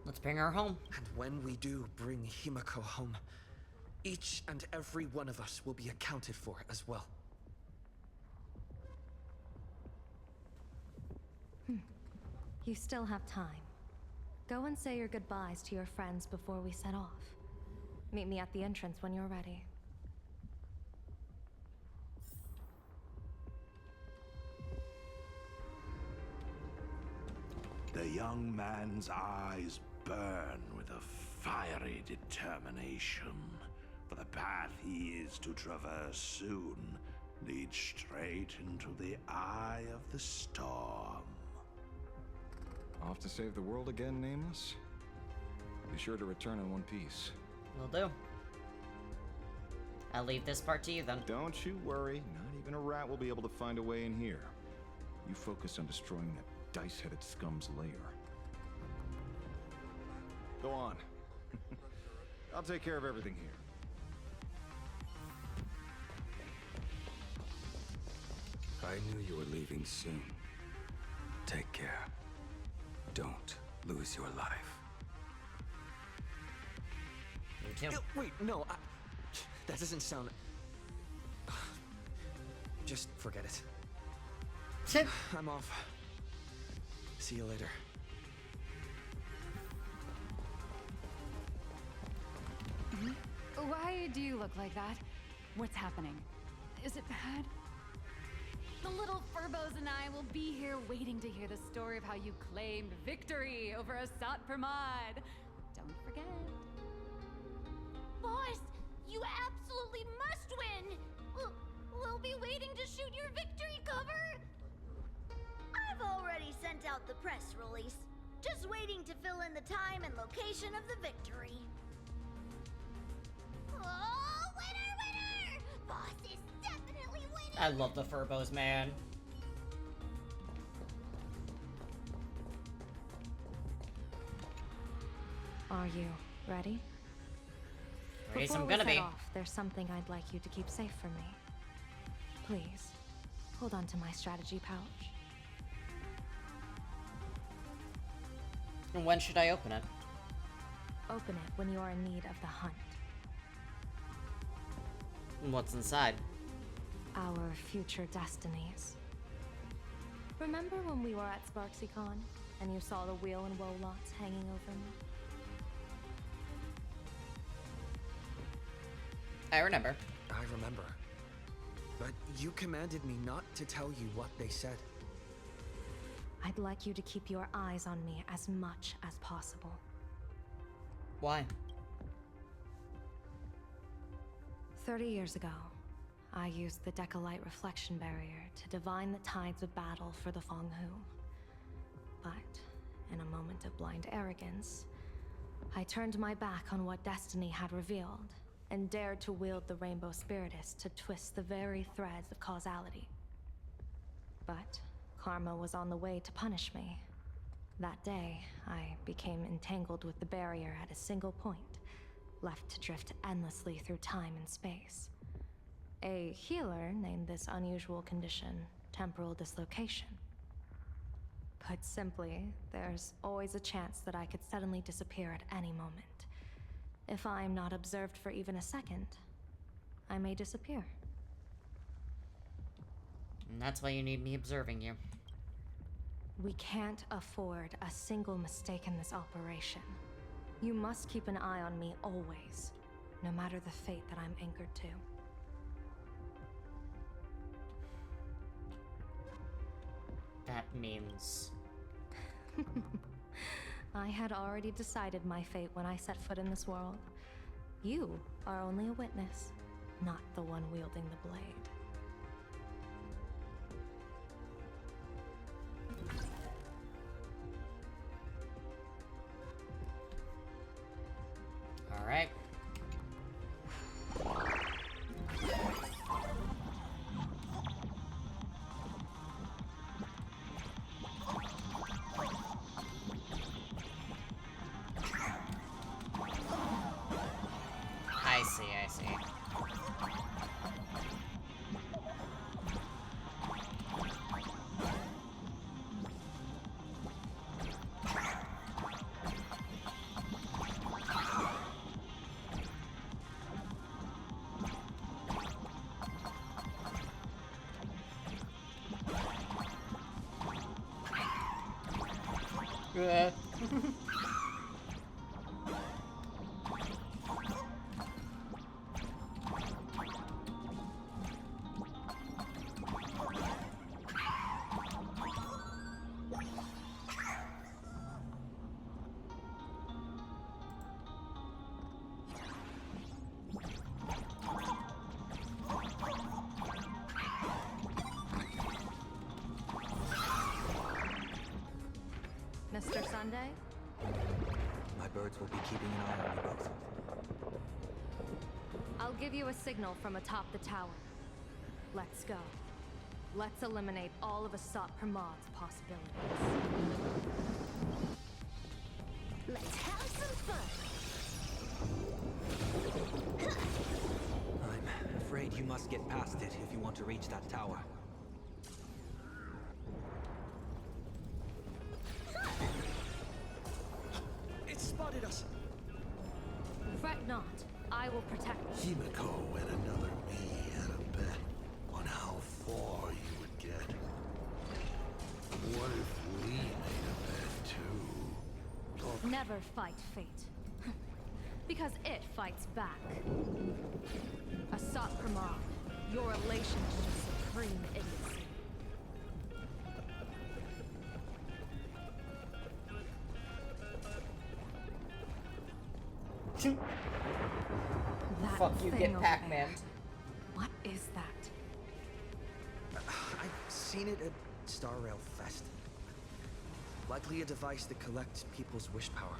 Let's bring her home. And when we do bring Himiko home, each and every one of us will be accounted for as well. You still have time. Go and say your goodbyes to your friends before we set off. Meet me at the entrance when you're ready. The young man's eyes burn with a fiery determination, for the path he is to traverse soon leads straight into the eye of the storm. Off to save the world again, Nameless? Be sure to return in one piece. Will do. I'll leave this part to you then. Don't you worry, not even a rat will be able to find a way in here. You focus on destroying that dice-headed scum's lair. Go on. I'll take care of everything here. I knew you were leaving soon. Take care. Don't lose your life. You too. Wait, no, that doesn't sound... Just forget it. I'm off. See you later. Why do you look like that? What's happening? Is it bad? The little Furbos and I will be here waiting to hear the story of how you claimed victory over Asat Pramod. Don't forget. Boss, you absolutely must win! We'll be waiting to shoot your victory cover! I've already sent out the press release. Just waiting to fill in the time and location of the victory. Oh, winner, winner! Boss is definitely winning! I love the Furbos, man. Are you ready? Ready as I'm Before gonna we set be. off, there's something I'd like you to keep safe from me. Please, hold on to my strategy pouch. And when should I open it? Open it when you are in need of the hunt. And what's inside? Our future destinies. Remember when we were at SparksyCon and you saw the wheel and woe lots hanging over me? I remember. I remember. But you commanded me not to tell you what they said. I'd like you to keep your eyes on me as much as possible. Why? 30 years ago, I used the Decalite reflection barrier to divine the tides of battle for the Fonghu. But, in a moment of blind arrogance, I turned my back on what destiny had revealed and dared to wield the Rainbow Spiritus to twist the very threads of causality. But karma was on the way to punish me. That day, I became entangled with the barrier at a single point, left to drift endlessly through time and space. A healer named this unusual condition temporal dislocation. Put simply, there's always a chance that I could suddenly disappear at any moment. If I'm not observed for even a second, I may disappear. And that's why you need me observing you. We can't afford a single mistake in this operation. You must keep an eye on me always, no matter the fate that I'm anchored to. That means... I had already decided my fate when I set foot in this world. You are only a witness, not the one wielding the blade. All right. I see. Mr. Sunday? My birds will be keeping an eye on you both. I'll give you a signal from atop the tower. Let's go. Let's eliminate all of Asat Pramod's possibilities. Let's have some fun. I'm afraid you must get past it if you want to reach that tower. It spotted us! Fret not. I will protect you. Himiko and another me had a bet on how far you would get. What if we made a bet too? Never fight fate. Because it fights back. Asat Pramod, your elation is just supreme idiocy. That Fuck you, thing get over Pac-Man. there. What is that? I've seen it at Star Rail Fest. Likely a device that collects people's wish power.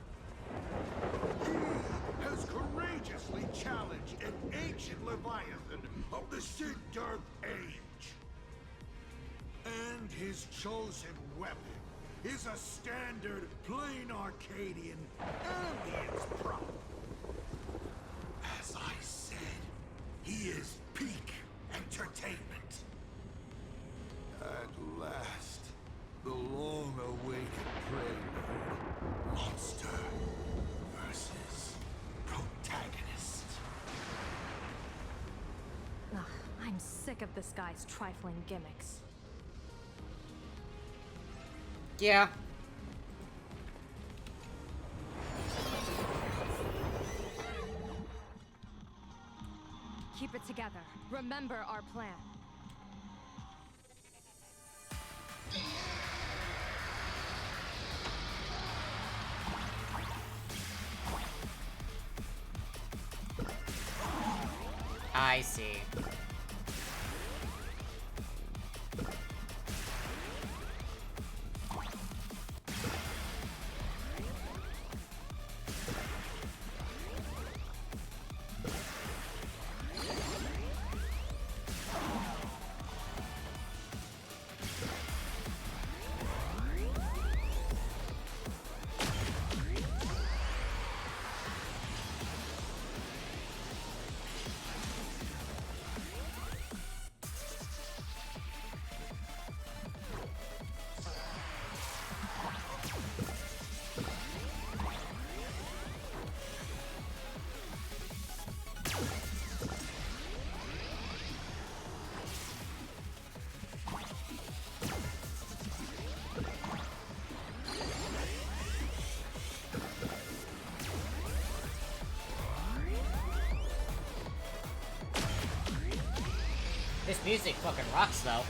He has courageously challenged an ancient Leviathan of the Sigurd Age. And his chosen weapon is a standard plain Arcadian alien's prop. As I said, he is peak entertainment. At last, the long-awaited prelude. Monster versus protagonist. Ugh, I'm sick of this guy's trifling gimmicks. Yeah. Keep it together. Remember our plan. I see. This music fucking rocks, though.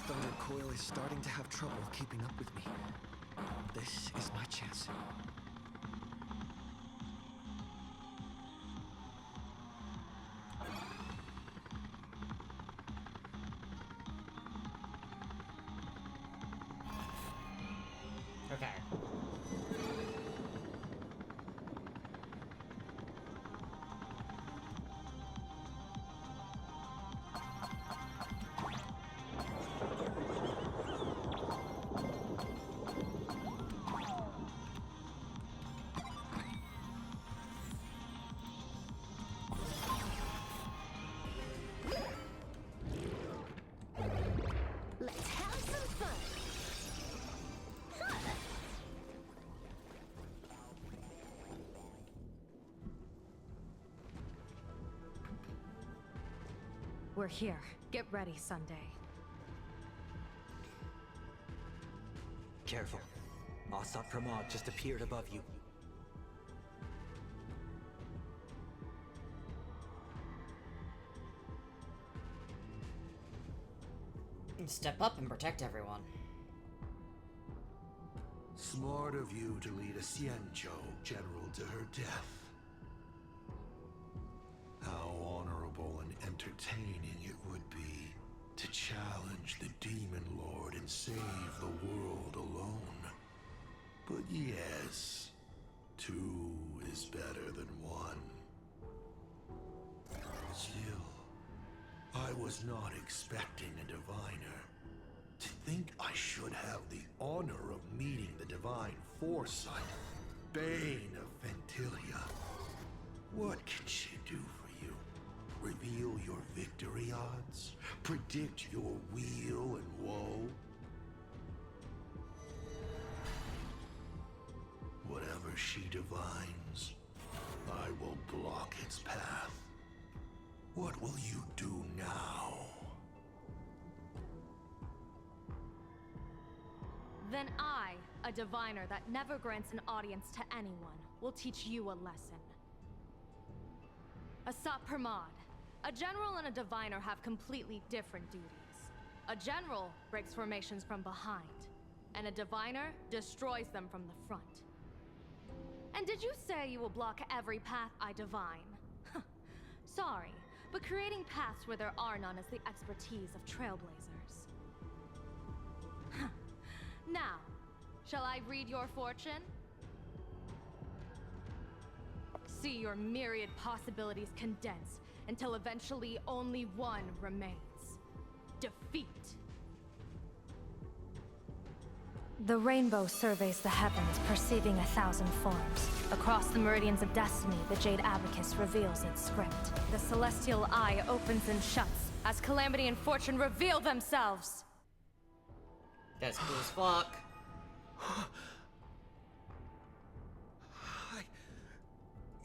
Thunder Coil is starting to have trouble keeping up with me. This is my chance. We're here. Get ready, Sunday. Careful. Asat Pramod just appeared above you. Step up and protect everyone. Smart of you to lead a Xianzhou general to her death. How honorable and entertaining it would be to challenge the Demon Lord and save the world alone. But yes, two is better than one. Still, I was not expecting a diviner. To think I should have the honor of meeting the divine foresight, Bane of Ventilia. What can she do for you? Reveal your victory odds? Predict your weal and woe? Whatever she divines, I will block its path. What will you do now? Then I, a diviner that never grants an audience to anyone, will teach you a lesson. Asat Pramod. A general and a diviner have completely different duties. A general breaks formations from behind, and a diviner destroys them from the front. And did you say you will block every path I divine? Sorry, but creating paths where there are none is the expertise of trailblazers. Now, shall I read your fortune? See your myriad possibilities condense until eventually only one remains. Defeat. The rainbow surveys the heavens, perceiving 1,000 forms. Across the meridians of destiny, the Jade Abacus reveals its script. The celestial eye opens and shuts as calamity and fortune reveal themselves. That's cool as fuck. I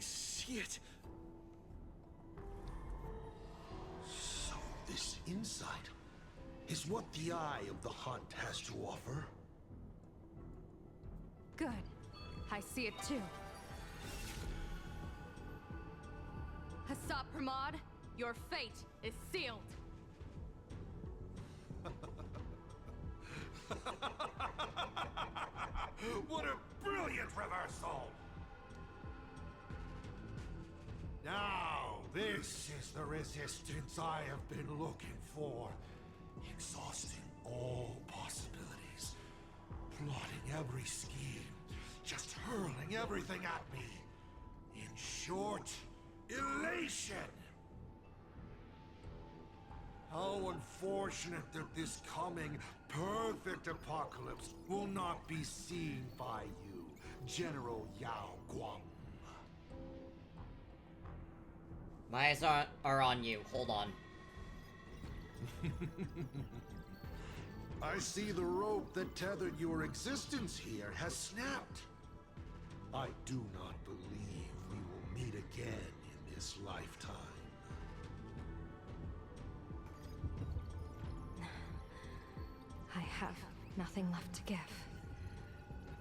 see it. So this insight is what the Eye of the Hunt has to offer. Good. I see it too. Asat Pramod, your fate is sealed. What a brilliant reversal! Now, this is the resistance I have been looking for. Exhausting all possibilities. Plotting every scheme. Just hurling everything at me. In short, elation! How unfortunate that this coming perfect apocalypse will not be seen by you, General Yao Guang. My eyes are on you. Hold on. I see the rope that tethered your existence here has snapped. I do not believe we will meet again in this lifetime. I have nothing left to give.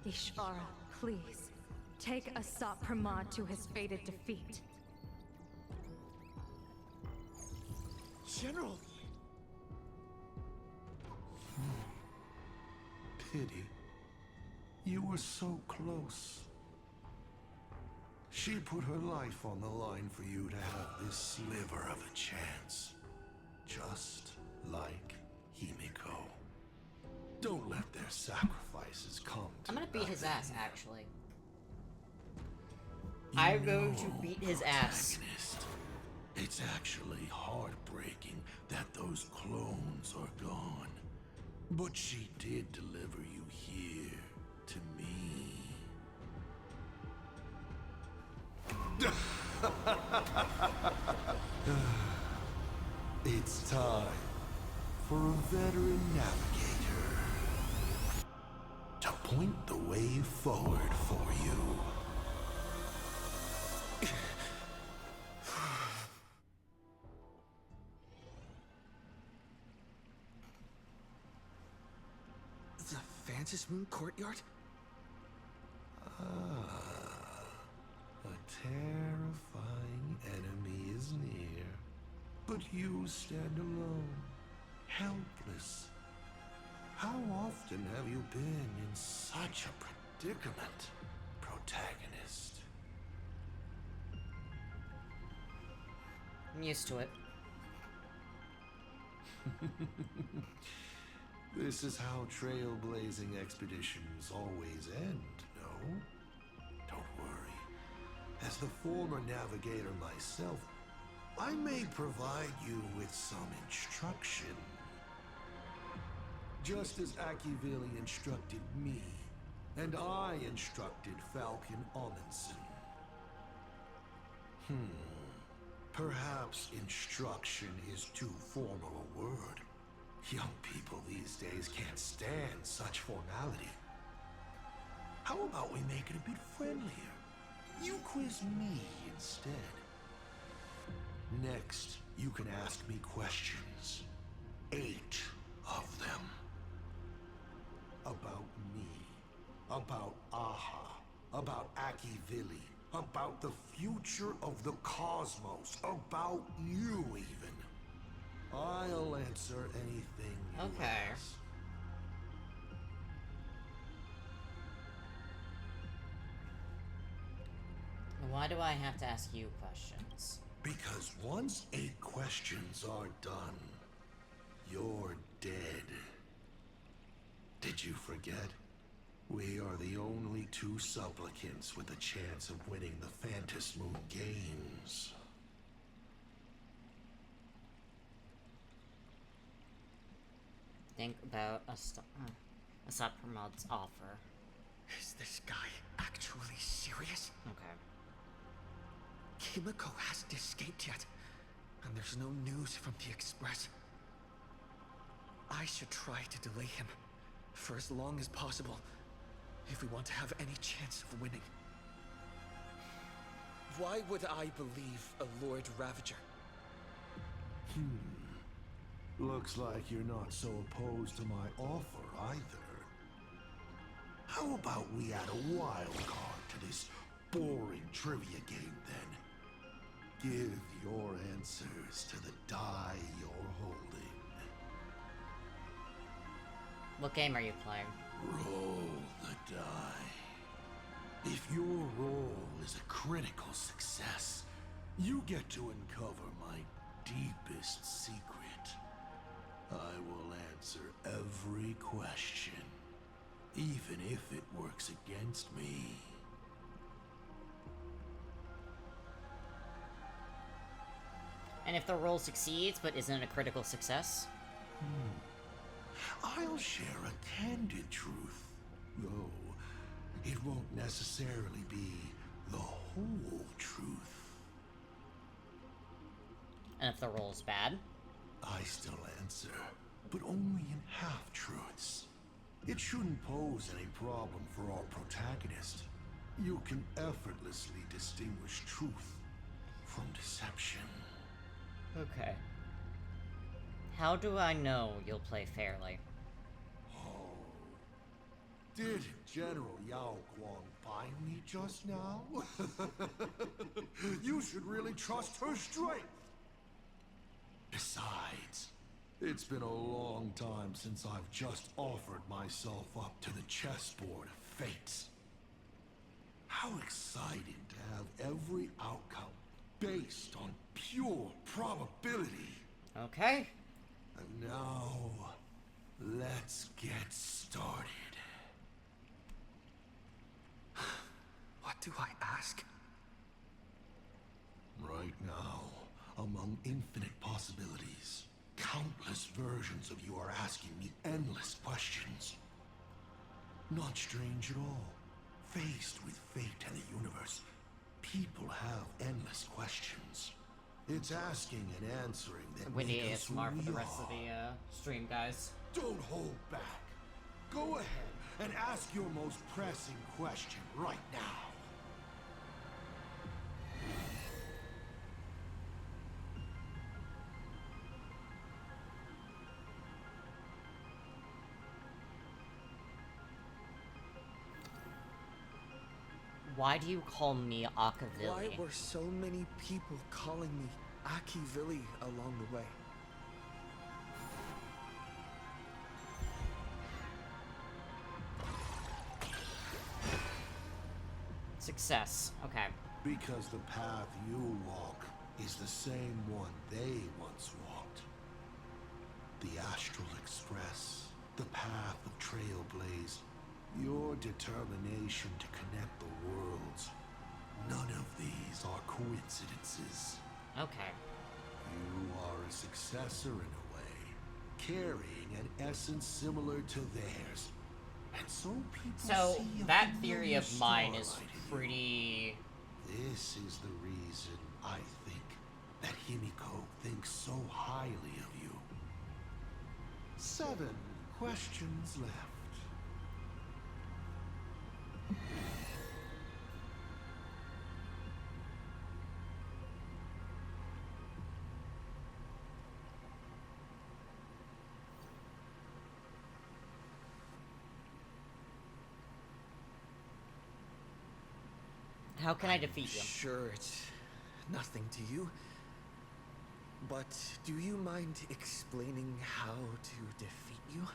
Ishvara, please, take Asat Pramod to his fated defeat. General! Pity. You were so close. She put her life on the line for you to have this sliver of a chance. Just like Himiko. Don't let their sacrifices come to I'm gonna beat his nothing. ass, actually. I'm going to beat his ass. Protagonist, it's actually heartbreaking that those clones are gone. But she did deliver you here to me. It's time for a veteran navigator to point the way forward for you. Kansas Moon Courtyard? A terrifying enemy is near. But you stand alone, helpless. How often have you been in such a predicament, protagonist? I'm used to it. This is how trailblazing expeditions always end, no? Don't worry. As the former navigator myself, I may provide you with some instruction. Just as Akivili instructed me, and I instructed Falcon Amundsen. Perhaps instruction is too formal a word. Young people these days can't stand such formality. How about we make it a bit friendlier? You quiz me instead. Next, you can ask me questions. 8 of them. About me. About Aha. About Akivili. About the future of the cosmos. About you, even. I'll answer anything you ask. Why do I have to ask you questions? Because once 8 questions are done, you're dead. Did you forget? We are the only 2 supplicants with a chance of winning the Phantasmoon Games. Think about Asat Pramod's offer. Is this guy actually serious? Okay. Himiko hasn't escaped yet, and there's no news from the Express. I should try to delay him for as long as possible if we want to have any chance of winning. Why would I believe a Lord Ravager? Looks like you're not so opposed to my offer either. How about we add a wild card to this boring trivia game then? Give your answers to the die you're holding. What game are you playing? Roll the die. If your roll is a critical success, you get to uncover my deepest secret. I will answer every question, even if it works against me. And if the roll succeeds but isn't a critical success? I'll share a candid truth, though it won't necessarily be the whole truth. And if the roll's bad? I still answer, but only in half-truths. It shouldn't pose any problem for our protagonist. You can effortlessly distinguish truth from deception. Okay. How do I know you'll play fairly? Did General Yao Guang find me just now? You should really trust her strength. Besides, it's been a long time since I've just offered myself up to the chessboard of fates. How exciting to have every outcome based on pure probability. Okay. And now, let's get started. What do I ask? Right now, among infinite possibilities, countless versions of you are asking me endless questions. Not strange at all. Faced with fate and the universe, people have endless questions. It's asking and answering that We need make us who ASMR for we the rest are. of the stream, guys. Don't hold back. Go ahead and ask your most pressing question right now. Why do you call me Why Akavilli? were so many people calling me Akivilli along the way? Success. Okay. Because the path you walk is the same one they once walked. The Astral Express, the path of Trailblaze, your determination to connect the worlds. None of these are coincidences. Okay. You are a successor in a way, carrying an essence similar to theirs. And so people So, see a that theory familiar of mine is starlight in you. pretty... This is the reason I think that Himiko thinks so highly of you. 7 questions left. How can I defeat you? Sure, it's nothing to you. But do you mind explaining how to defeat you?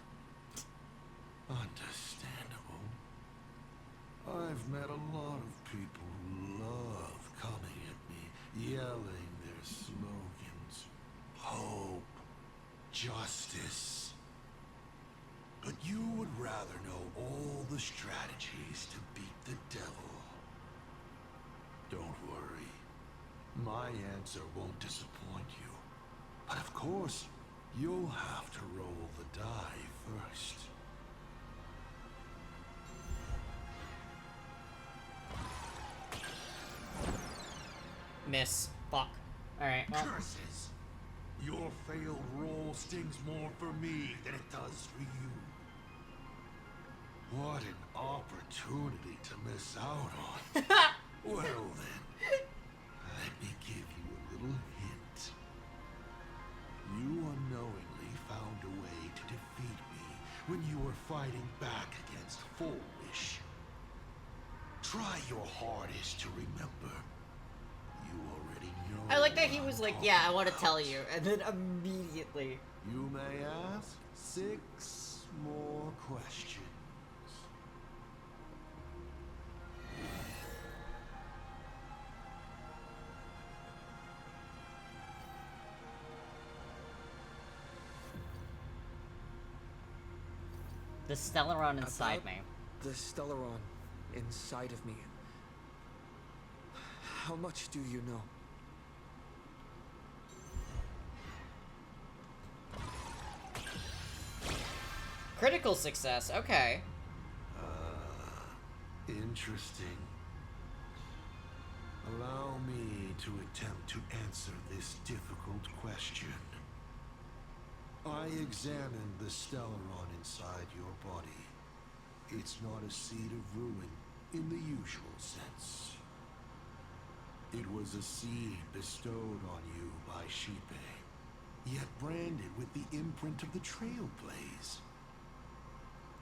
Understandable. I've met a lot of people who love coming at me, yelling their slogans. Hope. Justice. But you would rather know all the strategies to beat the devil. Don't worry. My answer won't disappoint you. But of course, you'll have to roll the die first. Miss. Fuck. Alright, well. Curses! Your failed roll stings more for me than it does for you. What an opportunity to miss out on. Well then, let me give you a little hint. You unknowingly found a way to defeat me when you were fighting back against Full Wish. Try your hardest to remember. You already know. I like that he was like, yeah, I want to tell you, and then immediately. You may ask 6 more questions. The Stellaron inside About me. The Stellaron inside of me. How much do you know? Critical success, okay. Interesting. Allow me to attempt to answer this difficult question. I examined the Stellaron inside your body. It's not a seed of ruin in the usual sense. It was a seed bestowed on you by Xipe, yet branded with the imprint of the Trailblaze.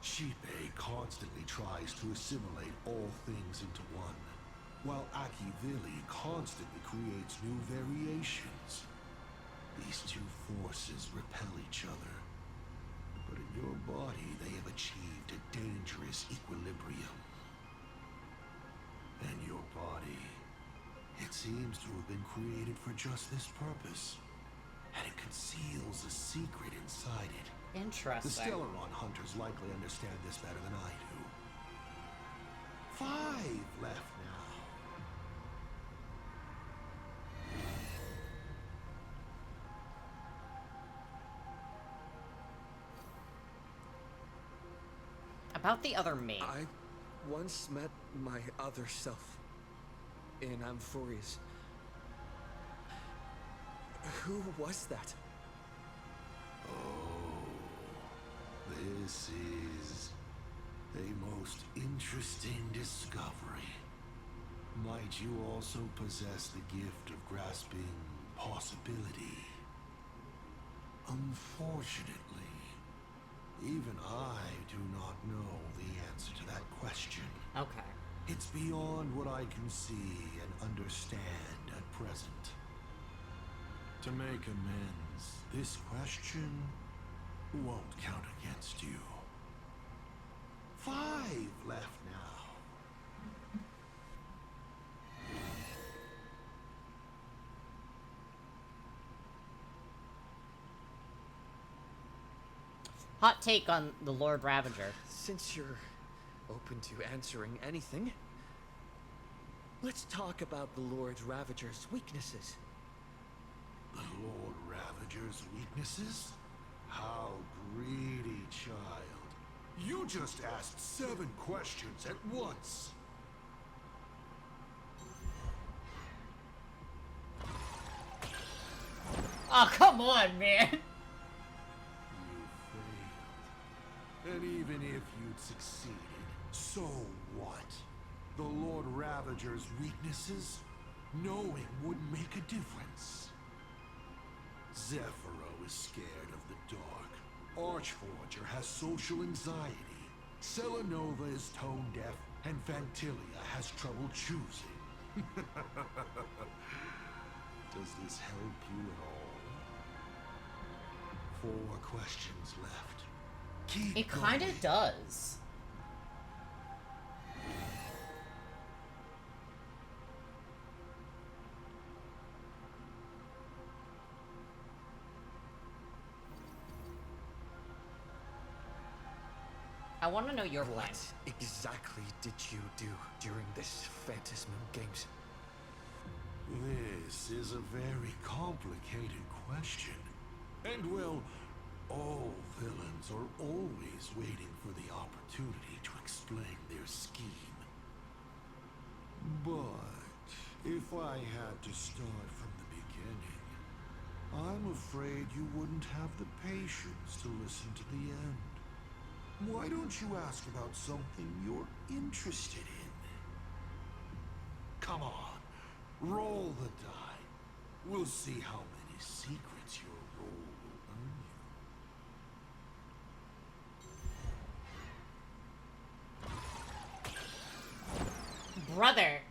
Xipe constantly tries to assimilate all things into one, while Akivilli constantly creates new variations. These two forces repel each other, but in your body they have achieved a dangerous equilibrium. And your body, it seems to have been created for just this purpose, and it conceals a secret inside it. Interesting. The Stellaron hunters likely understand this better than I do. 5 left now. About the other me. I once met my other self in Amphoreus. Who was that? Oh, this is a most interesting discovery. Might you also possess the gift of grasping possibility? Unfortunately, even I do not know the answer to that question. Okay. It's beyond what I can see and understand at present. To make amends, this question won't count against you. 5 left now. Hot take on the Lord Ravager. Since you're open to answering anything, let's talk about the Lord Ravager's weaknesses. The Lord Ravager's weaknesses? How greedy, child. You just asked 7 questions at once. Oh, come on, man. You failed. And even if you'd succeeded, so what? The Lord Ravager's weaknesses? Knowing wouldn't make a difference. Zephyro is scared of the dark. Archforger has social anxiety. Selenova is tone deaf, and Vantilia has trouble choosing. Does this help you at all? 4 questions left. Keep It kinda going. does. I want to know your plan. What exactly did you do during this Phantasmal Games? This is a very complicated question. And well, all villains are always waiting for the opportunity to explain their scheme. But if I had to start from the beginning, I'm afraid you wouldn't have the patience to listen to the end. Why don't you ask about something you're interested in? Come on, roll the die. We'll see how many secrets your roll will earn you. Brother.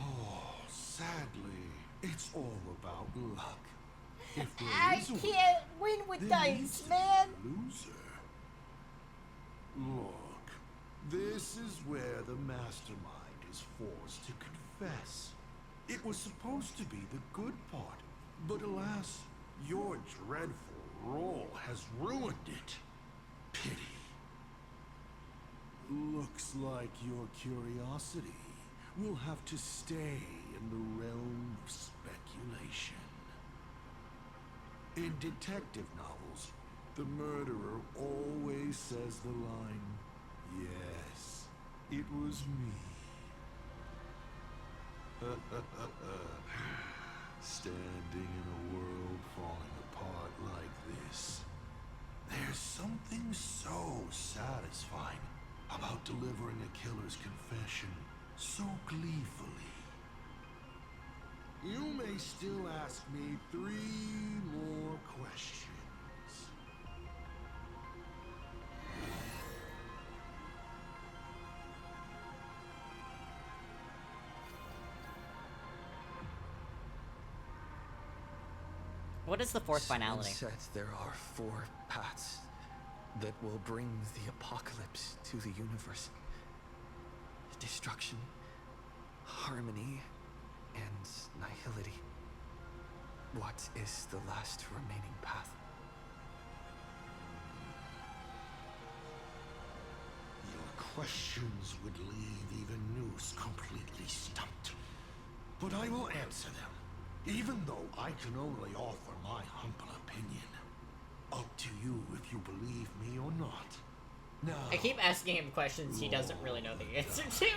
Oh, sadly, it's all about luck. If there I is a can't win with there dice, needs to be man. a loser. Look, this is where the mastermind is forced to confess. It was supposed to be the good part, but alas, your dreadful roll has ruined it. Pity. Looks like your curiosity will have to stay in the realm of speculation. In detective novels, the murderer always says the line, "Yes, it was me." Standing in a world falling apart like this, there's something so satisfying about delivering a killer's confession so gleefully. You may still ask me 3 more questions. What is the 4th finality? Someone said there are 4 paths that will bring the apocalypse to the universe. Destruction, harmony, and nihility. What is the last remaining path? Your questions would leave even Noose completely stumped. But I will answer them, even though I can only offer my humble opinion. Up to you if you believe me or not. Now, I keep asking him questions he doesn't really know the answer to.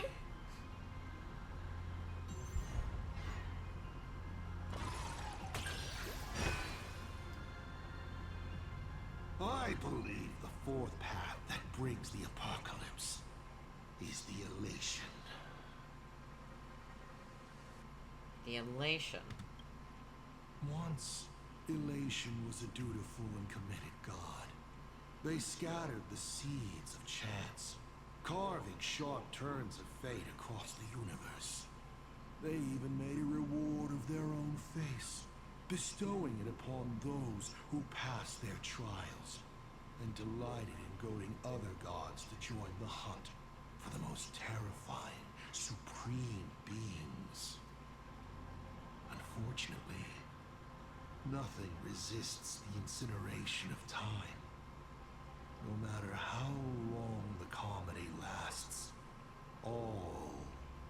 I believe the 4th path that brings the apocalypse is the elation. The elation. Once, elation was a dutiful and committed god. They scattered the seeds of chance, carving sharp turns of fate across the universe. They even made a reward of their own face, bestowing it upon those who passed their trials, and delighted in goading other gods to join the hunt for the most terrifying, supreme beings. Unfortunately, nothing resists the incineration of time. No matter how long the comedy lasts, all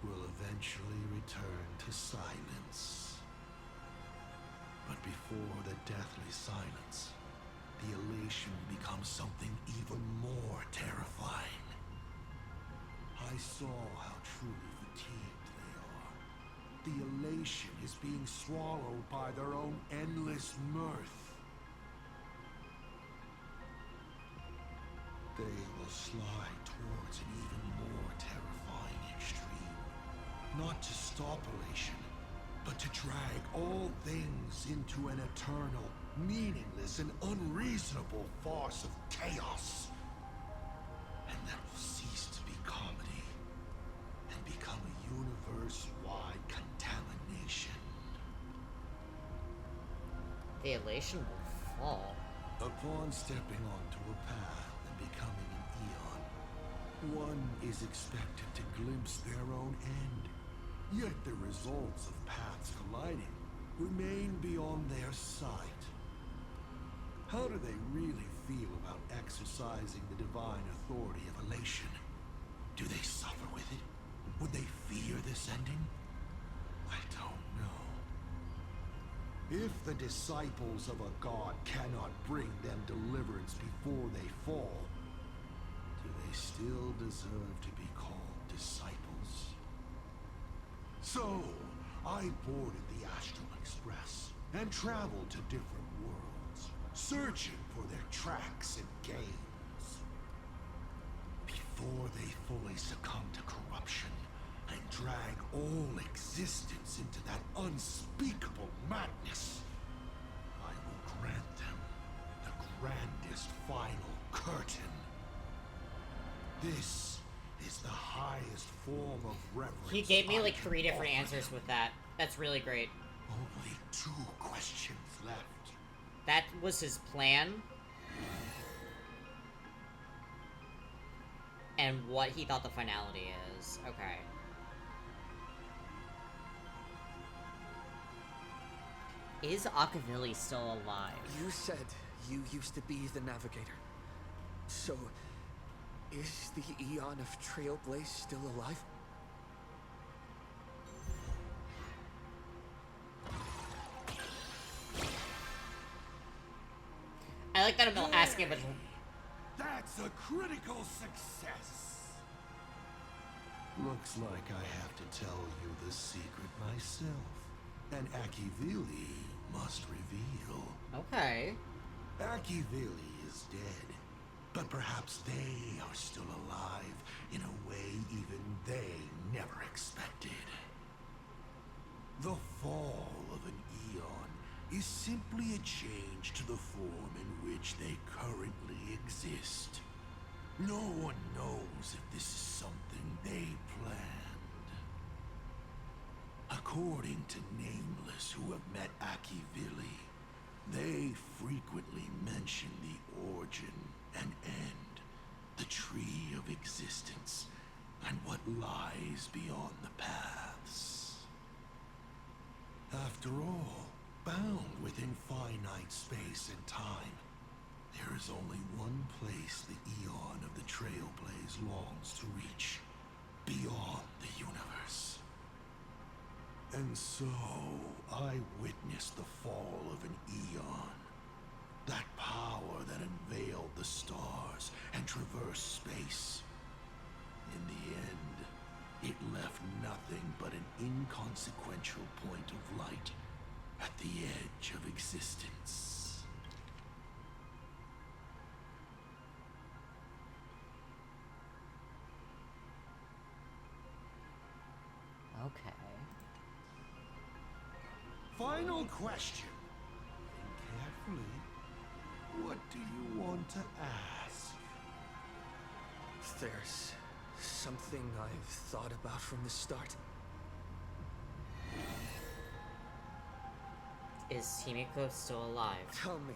will eventually return to silence. But before the deathly silence, the elation becomes something even more terrifying. I saw how truly fatigued they are. The elation is being swallowed by their own endless mirth. They will slide towards an even more terrifying extreme. Not to stop elation, but to drag all things into an eternal, meaningless, and unreasonable farce of chaos. And that will cease to be comedy and become a universe-wide contamination. The elation will fall. Upon stepping onto a path and becoming an Eon, one is expected to glimpse their own end. Yet the results of paths colliding remain beyond their sight. How do they really feel about exercising the divine authority of elation? Do they suffer with it? Would they fear this ending? I don't know. If the disciples of a god cannot bring them deliverance before they fall, do they still deserve to be called disciples? So, I boarded the Astral Express and traveled to different worlds, searching for their tracks and gains. Before they fully succumb to corruption and drag all existence into that unspeakable madness, I will grant them the grandest final curtain. This is the highest form of reverence. He gave me like 3 different answers with that. That's really great. Only 2 questions left. That was his plan. And what he thought the finality is. Okay. Is Akavili still alive? You said you used to be the Navigator. So, is the Eon of Trailblaze still alive? I like that I'm asking him. That's a critical success. Looks like I have to tell you the secret myself. And Akivili must reveal. Okay. Akivili is dead. But perhaps they are still alive in a way even they never expected. The fall of an Eon is simply a change to the form in which they currently exist. No one knows if this is something they planned. According to Nameless, who have met Akivili, they frequently mention the origin and end, the tree of existence, and what lies beyond the paths. After all, bound within finite space and time, there is only one place the Eon of the Trailblaze longs to reach, beyond the universe. And so, I witnessed the fall of an Eon. That power that unveiled the stars and traversed space. In the end, it left nothing but an inconsequential point of light at the edge of existence. Okay. Final question. Think carefully. What do you want to ask? There's Something I've thought about from the start. Is Himiko still alive? Tell me,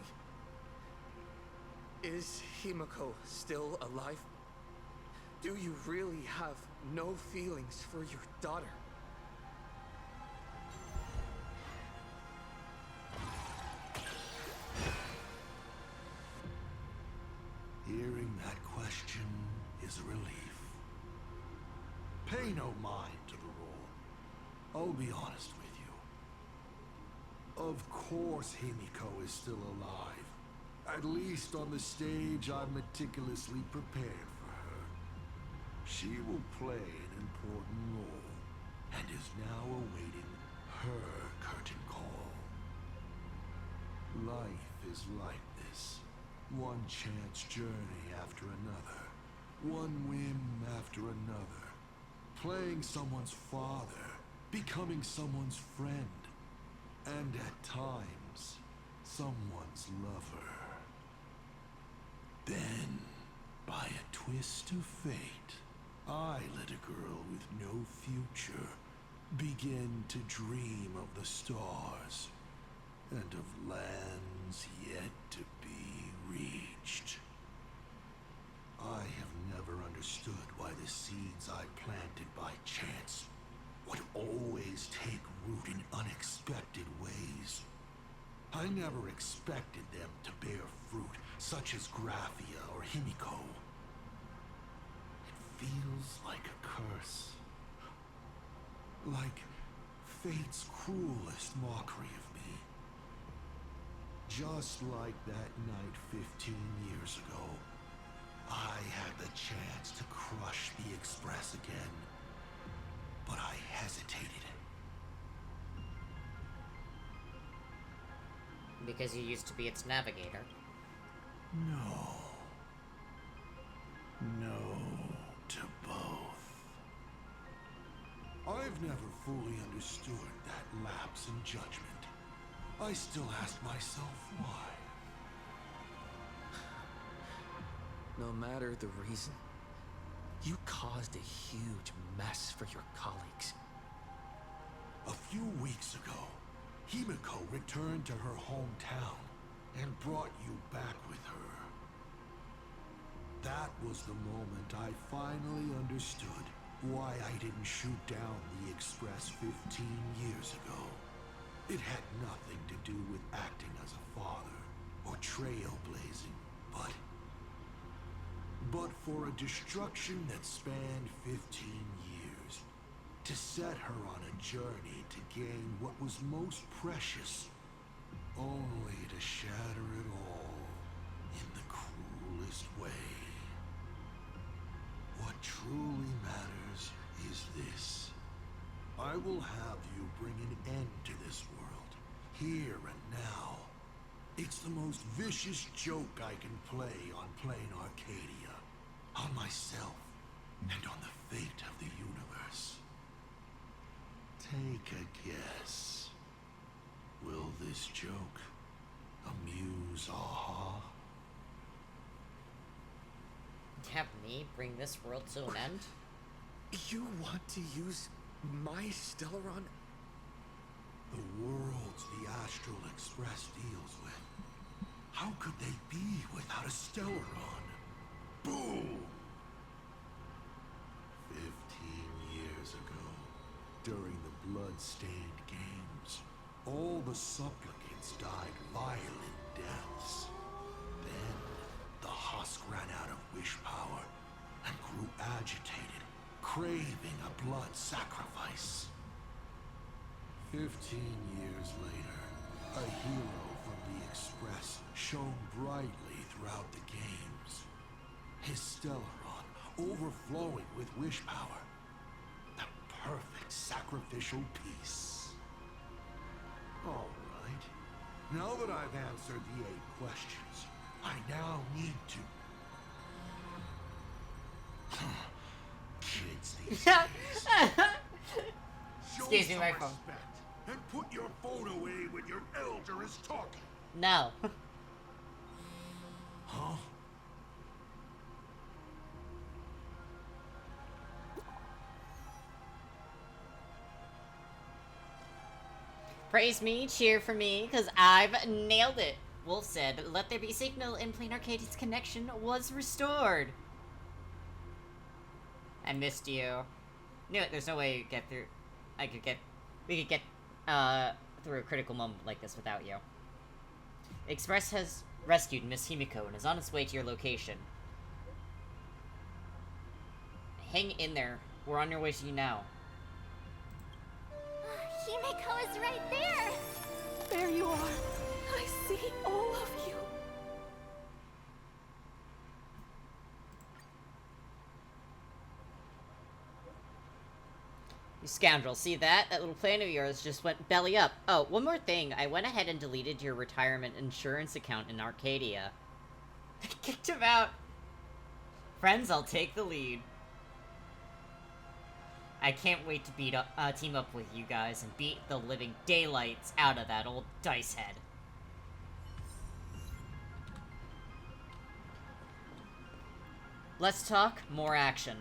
is Himiko still alive? Do you really have no feelings for your daughter? Hearing that question is a relief. Pay no mind to the role. I'll be honest with you. Of course Himiko is still alive. At least on the stage I'm meticulously prepared for her. She will play an important role, and is now awaiting her curtain call. Life is like this. One chance journey after another. One whim after another. Playing someone's father. Becoming someone's friend. And at times, someone's lover. Then, by a twist of fate, I let a girl with no future begin to dream of the stars and of lands yet to be reached. I have never understood why the seeds I planted by chance would always take root in unexpected ways. I never expected them to bear fruit, such as Graphia or Himiko. It feels like a curse. Like fate's cruelest mockery of me. Just like that night 15 years ago, I had the chance to crush the Express again, but I hesitated. Because you used to be its navigator. No. No to both. I've never fully understood that lapse in judgment. I still ask myself why. No matter the reason, you caused a huge mess for your colleagues. A few weeks ago, Himiko returned to her hometown and brought you back with her. That was the moment I finally understood why I didn't shoot down the Express 15 years ago. It had nothing to do with acting as a father or trailblazing, but for a destruction that spanned 15 years, to set her on a journey to gain what was most precious, only to shatter it all in the cruelest way. What truly matters is this. I will have you bring an end to this world, here and now. It's the most vicious joke I can play on Plain Arcadia, on myself, and on the fate of the universe. Take a guess. Will this joke amuse Aha? Have me bring this world to an end? You want to use my Stellaron? The worlds the Astral Express deals with. How could they be without a Stellaron? Boom! 15 years ago, during the blood-stained games, all the supplicants died violent deaths. Then, the husk ran out of wish power and grew agitated, craving a blood sacrifice. 15 years later, a hero from the Express shone brightly throughout the games. His Stellaron overflowing with wish power. The perfect sacrificial piece. All right. Now that I've answered the 8 questions, I now need to... Kids these days. Excuse me, my phone. And put your phone away when your elder is talking. No. Huh? Praise me, cheer for me, because I've nailed it. Wolf said, let there be signal, and Plain Arcadia's connection was restored. I missed you. Knew it, there's no way you get through. We could get, through a critical moment like this without you. Express has rescued Miss Himiko and is on its way to your location. Hang in there. We're on your way to you now. Himiko is right there! There you are. I see all of you. You scoundrel, see that? That little plan of yours just went belly up. Oh, one more thing. I went ahead and deleted your retirement insurance account in Arcadia. I kicked him out. Friends, I'll take the lead. I can't wait to team up with you guys and beat the living daylights out of that old dice head. Less talk, more action.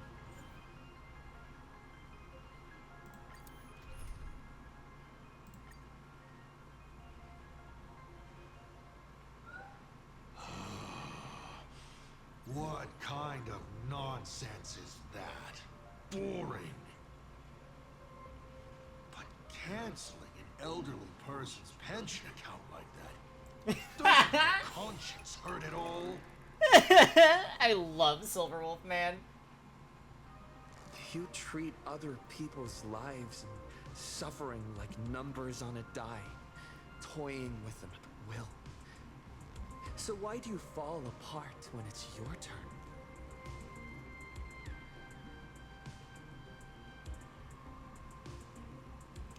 What kind of nonsense is that? Boring. But canceling an elderly person's pension account like that, doesn't your conscience hurt at all? I love Silverwolf, man. You treat other people's lives and suffering like numbers on a die, toying with them at will. So why do you fall apart when it's your turn?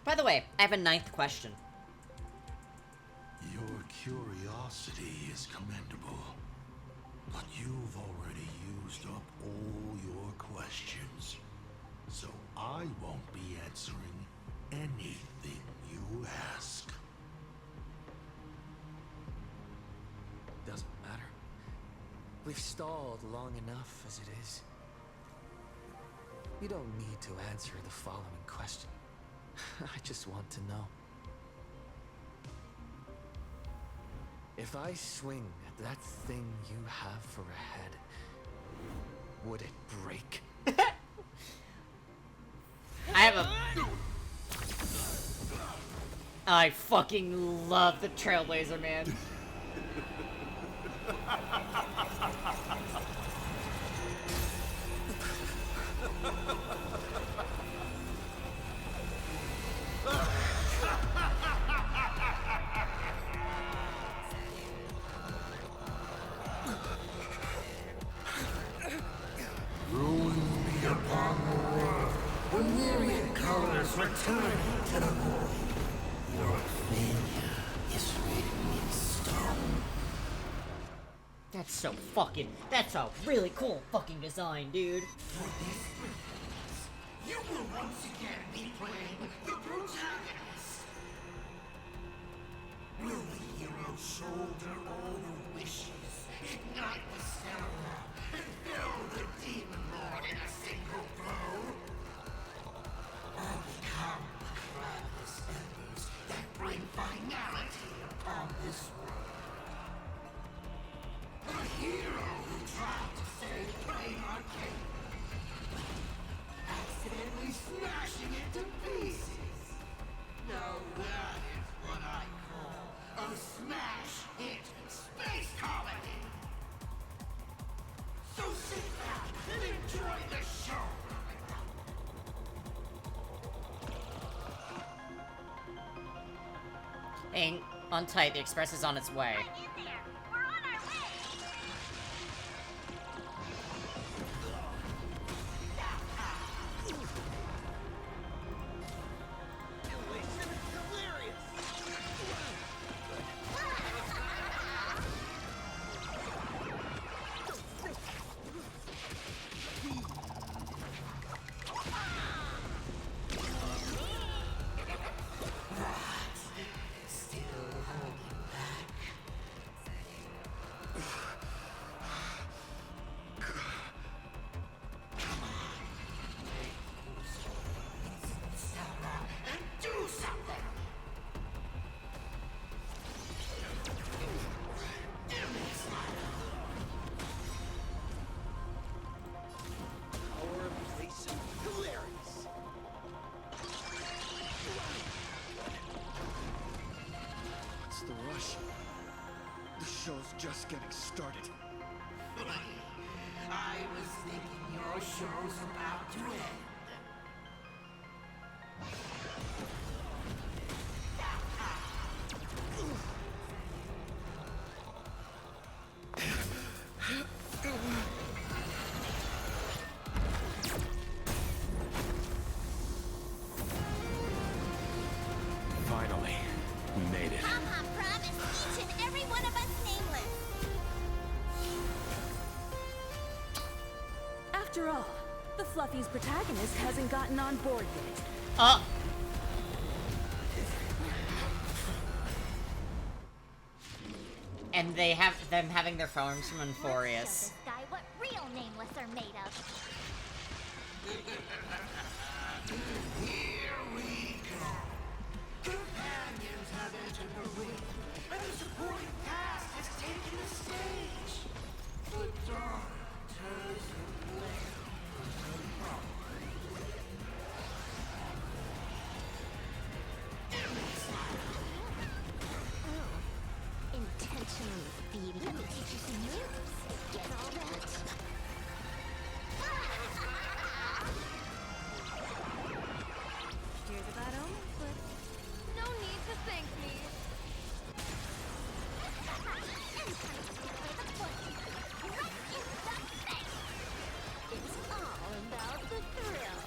By the way, I have a 9th question. Your curiosity is commendable, but you've already used up all your questions, so I won't be answering anything you ask. Doesn't matter. We've stalled long enough as it is. You don't need to answer the following question. I just want to know. If I swing at that thing you have for a head, would it break? I fucking love the Trailblazer, man. Ruin be upon the world, the myriad colors returning to the void. Your failure is written in stone. That's a really cool fucking design, dude. For this brilliance, you will once again be playing the protagonist. Will the hero shoulder all the wishes, ignite the stamina, and fill the demon lord in a single blow? Or become the cloudless embers that bring finality upon this world? A hero who tried to save Plain Arcadia, accidentally smashing it to pieces. Now that is what I call a smash hit space comedy. So sit back and enjoy the show. Hang on tight, the express is on its way. show's just getting started. I was thinking your show's about to end. Finally, we made it. Pom-Pom promised each and every one of us nameless. After all, the Fluffy's protagonist hasn't gotten on board yet. And they have them having their forms from Euphorius. This guy what real nameless are made of. Here we go. Companions have entered the ring, and the supporting cast has taken the stage. The Daughters of Flame. Intentionally feeding. Let me teach you some moves. Get all that? Here's about Omen Flip. No need to thank me. It's all about the thrill.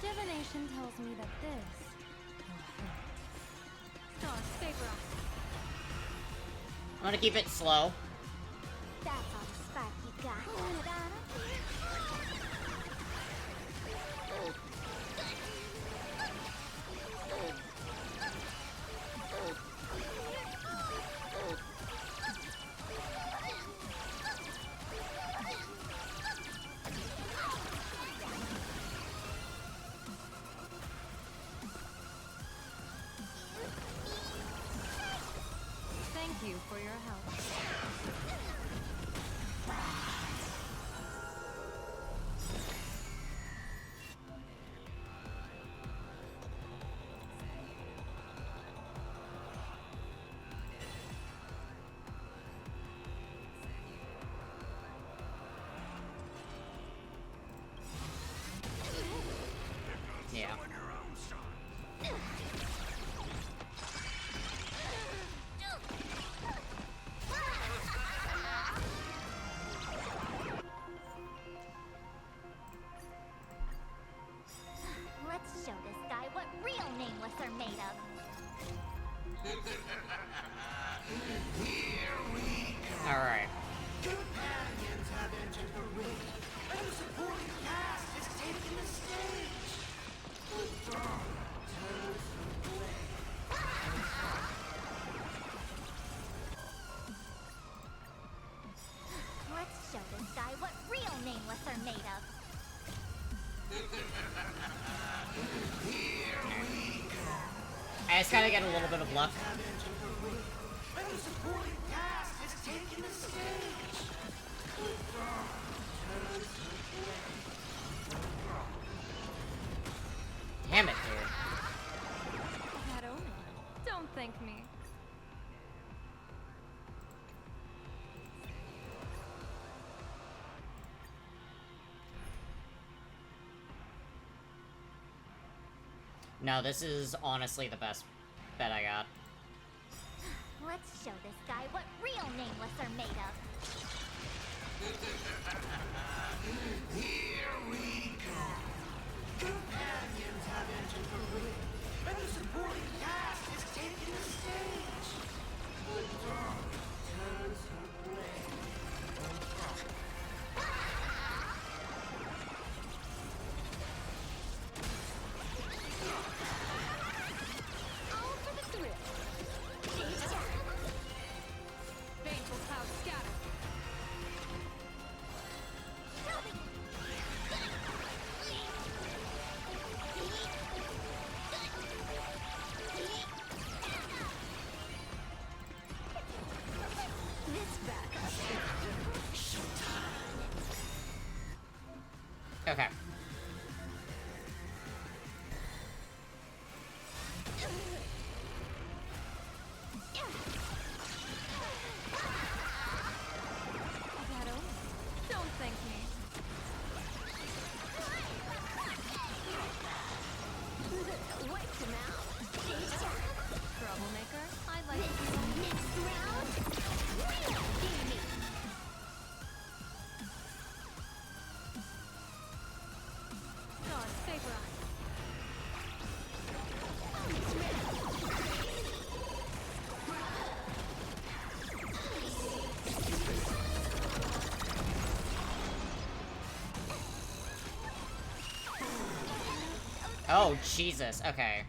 Divination tells me that this will hurt. Stars, favor us. I'm gonna keep it slow. That's all the spark you got. Thank you for your help. Yeah. Let's show this guy what real nameless are made of. Here we go. Alright. Companions have entered the ring, and the supporting cast has taken the stage. The Daughters of Flame. Let's show this guy what real nameless are made of. Here we go. I just gotta get a little bit of luck. Have entered the ring, and the supporting cast has taken the stage. The Daughters of Flame. Damn it, dude. That Omen. Don't thank me. No, this is honestly the best bet I got. Let's show this guy what real nameless are made of. Here we go. Companions have entered the ring, and the supporting cast has taken the stage. The Daughters of Flame. All for the thrill. Baneful clouds scatter. This him out. Troublemaker, I'd like to be Next round, real gaming. God's favorite. Oh, Jesus. Okay.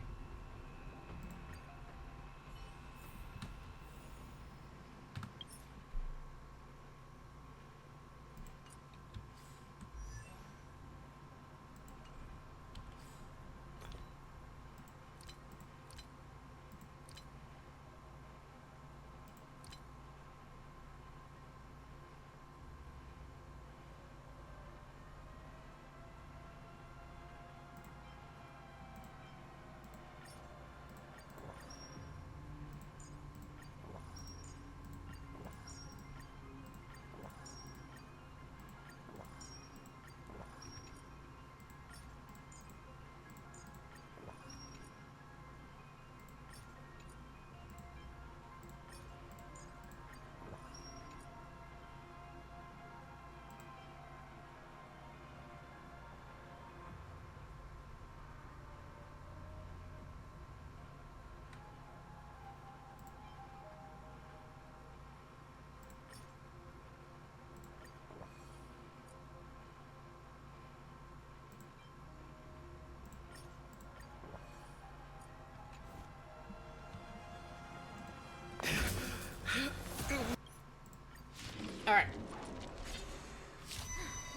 Alright.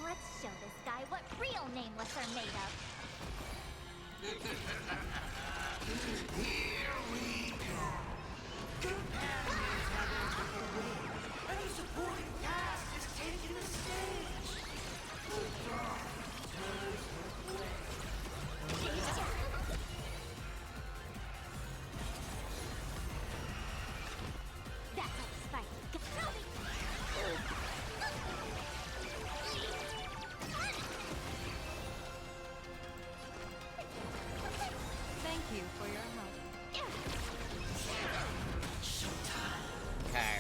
Let's show this guy what real nameless are made of. Here we go. Companions have entered the ring, and the supporting cast is taking the stage. The dark turns her way. That's how spicy. Thank you for your help. Okay.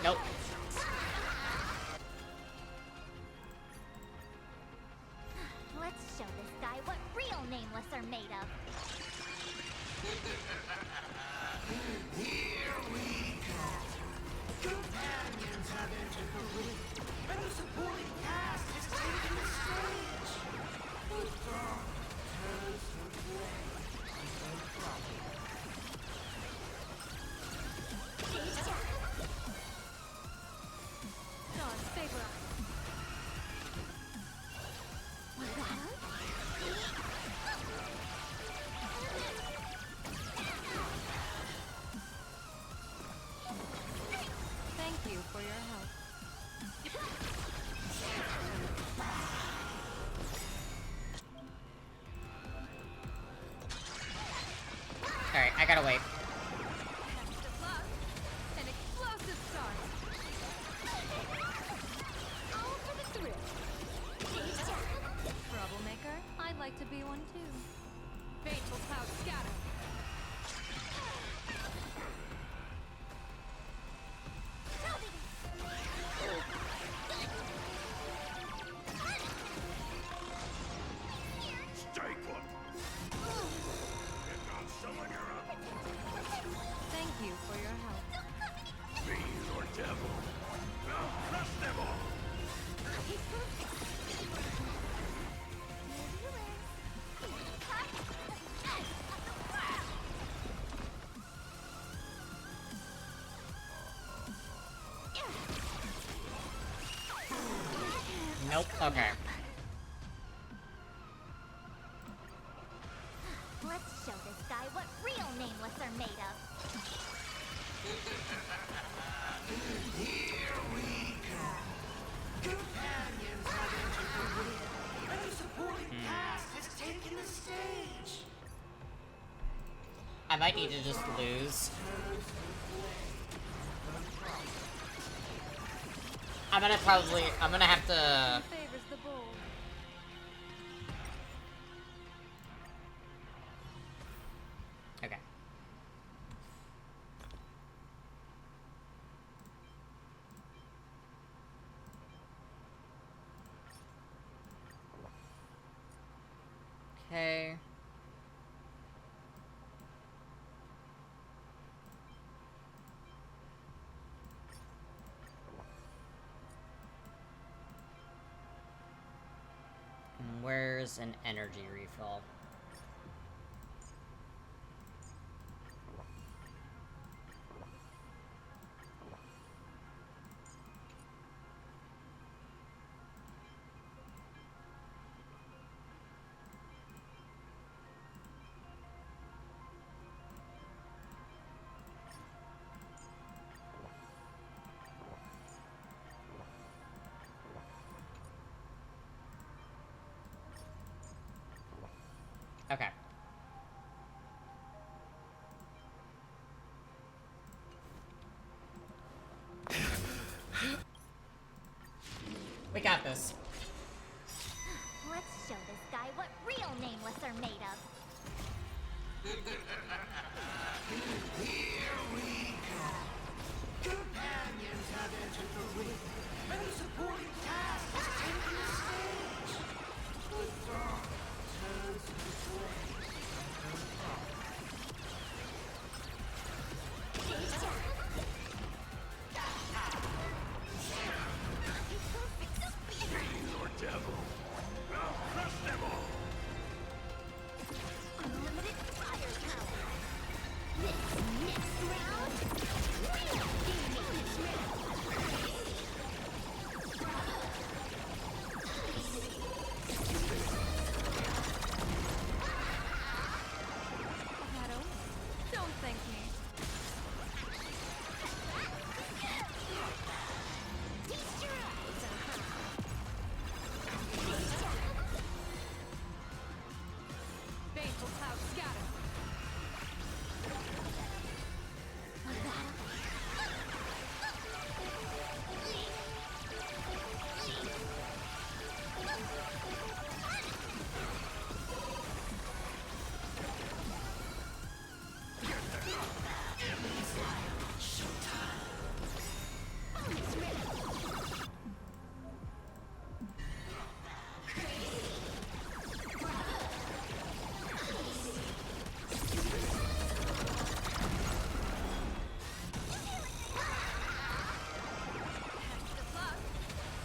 Nope. Let's show this guy what real nameless are made of. Here we go. Companions have entered the ring, and the supporting cast is taking the stage. The dark turns her way. God's favorite. Thank you for your help. Alright, I gotta wait. An explosive start. All for the thrill. Troublemaker, I'd like to be one too. Fateful cloud scatter. Stay put. Here comes someone you're up. Thank you for your help. Fiend or devil. I'll crush them all. Nope. Okay. Let's show this guy what real nameless are made of. Here we go. Companions have entered the ring, and the supporting cast is taking the stage. I might need to just lose. I'm gonna have to... Favors the bold. Okay. And where's an energy refill? Okay. We got this. Let's show this guy what real nameless are made of. Here we go. Companions have entered the ring, and the supporting cast has taken the stage. The dark turns to flame. Your devil. I'll crush them all. Unlimited firepower. Next round. Real Shadow, don't thank me. Feast your eyes, Baneful cloud scatter.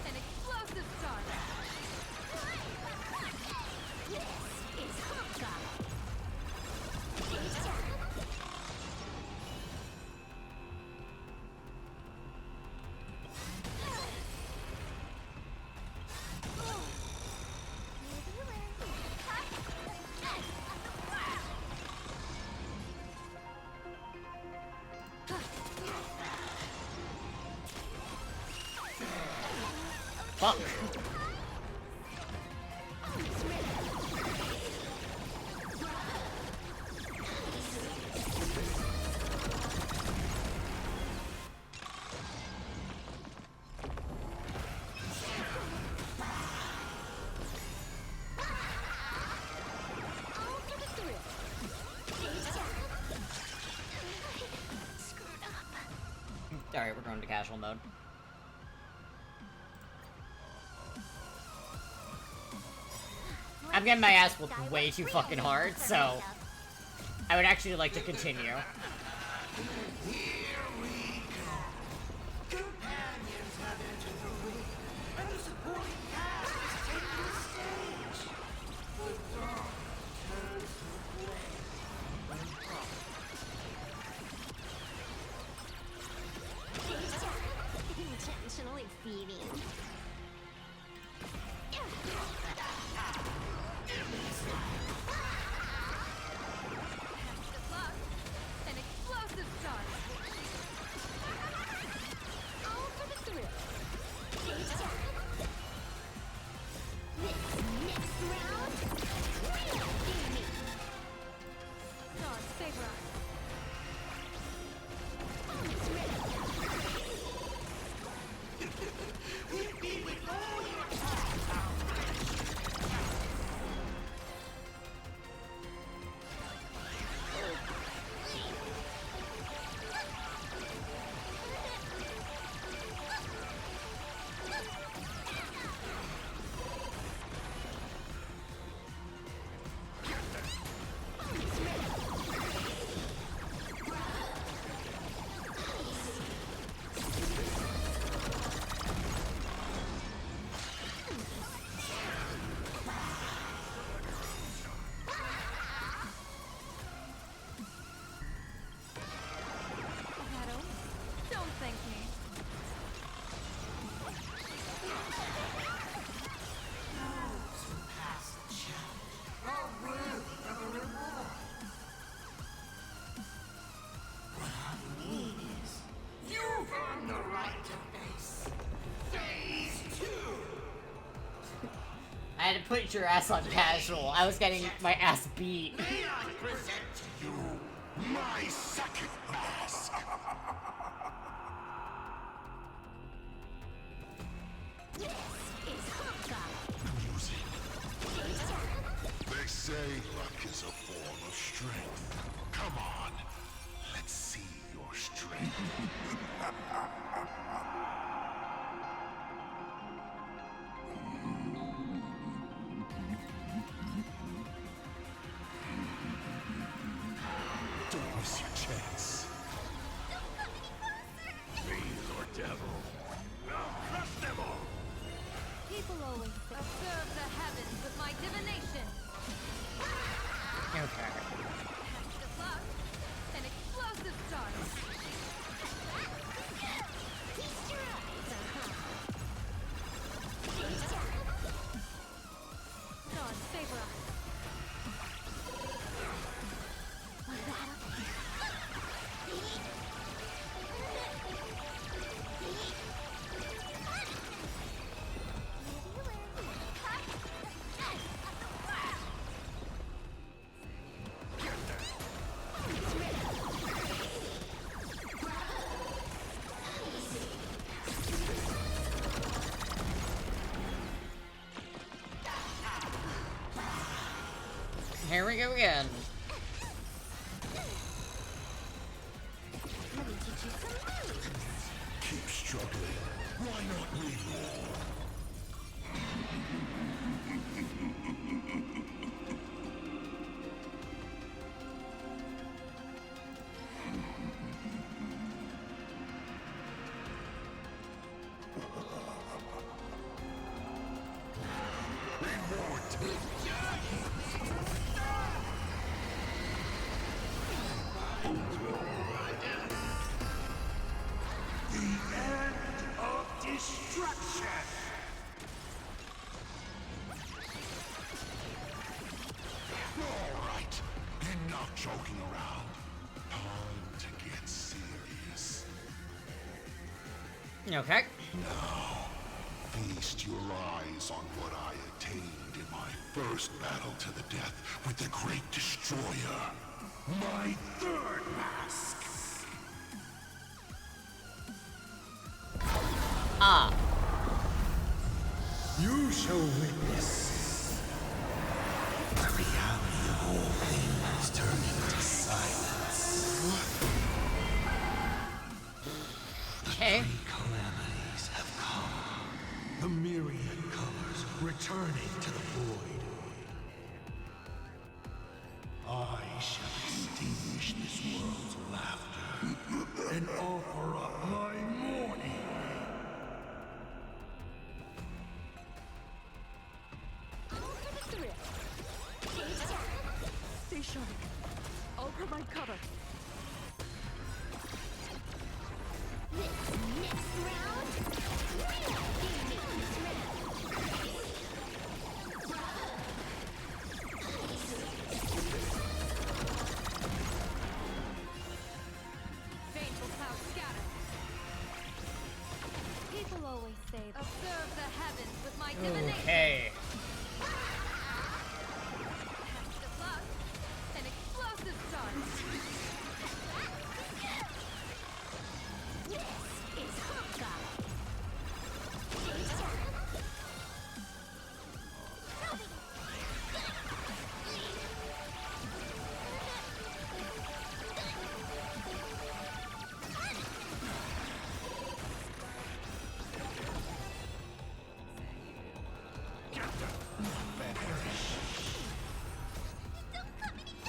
An explosive start. This is Hawkeye. Fuck. Alright, we're going to casual mode. I'm getting my ass whooped way too fucking hard, so I would actually like to continue. Here we go. Companions have entered the ring, and the supporting cast has taken the stage. The dark turns to Intentionally feeding. An explosive start. I had to put your ass on casual. I was getting my ass beat. May I present to you my second mask? They say luck is a form of strength. Come on, let's see your strength. Don't miss your chance. Fiend or devil, I'll crush them all. People always observe the heavens with my divination. Okay. The clouds, an explosive start. Stars favor us. Here we go again. Keep struggling. Why not we all? The end of destruction! Alright, enough joking around. Time to get serious. Okay. Now, feast your eyes on what I attained in my first battle to the death with the Great Destroyer. My third mask! Ah. You shall witness the reality of all things turning to silence. Okay. The three calamities have come. The myriad colors returning to the void. I shall extinguish this world's laughter and offer up my mourning. Stay sharp. I'll provide cover. Next round, give me this round. Fateful clouds scatter. People always say, observe the heavens with my divination. Okay. The clouds, an explosive start. This is Hawkeye.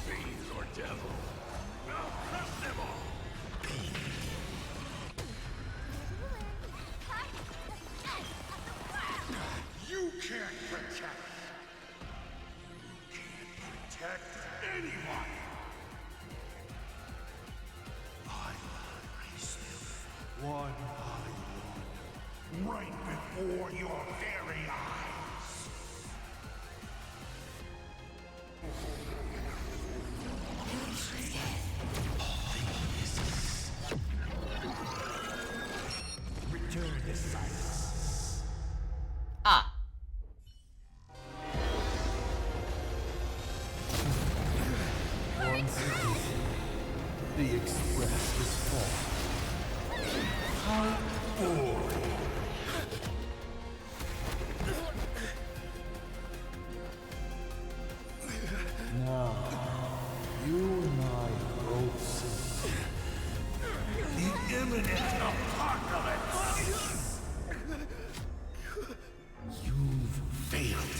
Fiend or devil, I'll crush them all. You can't protect. You can't protect anyone. I will erase them one by one, right before your very eyes. Return to silence. Ah. The Express is full. How boring. Now, you and I both see the imminent apocalypse. You've failed.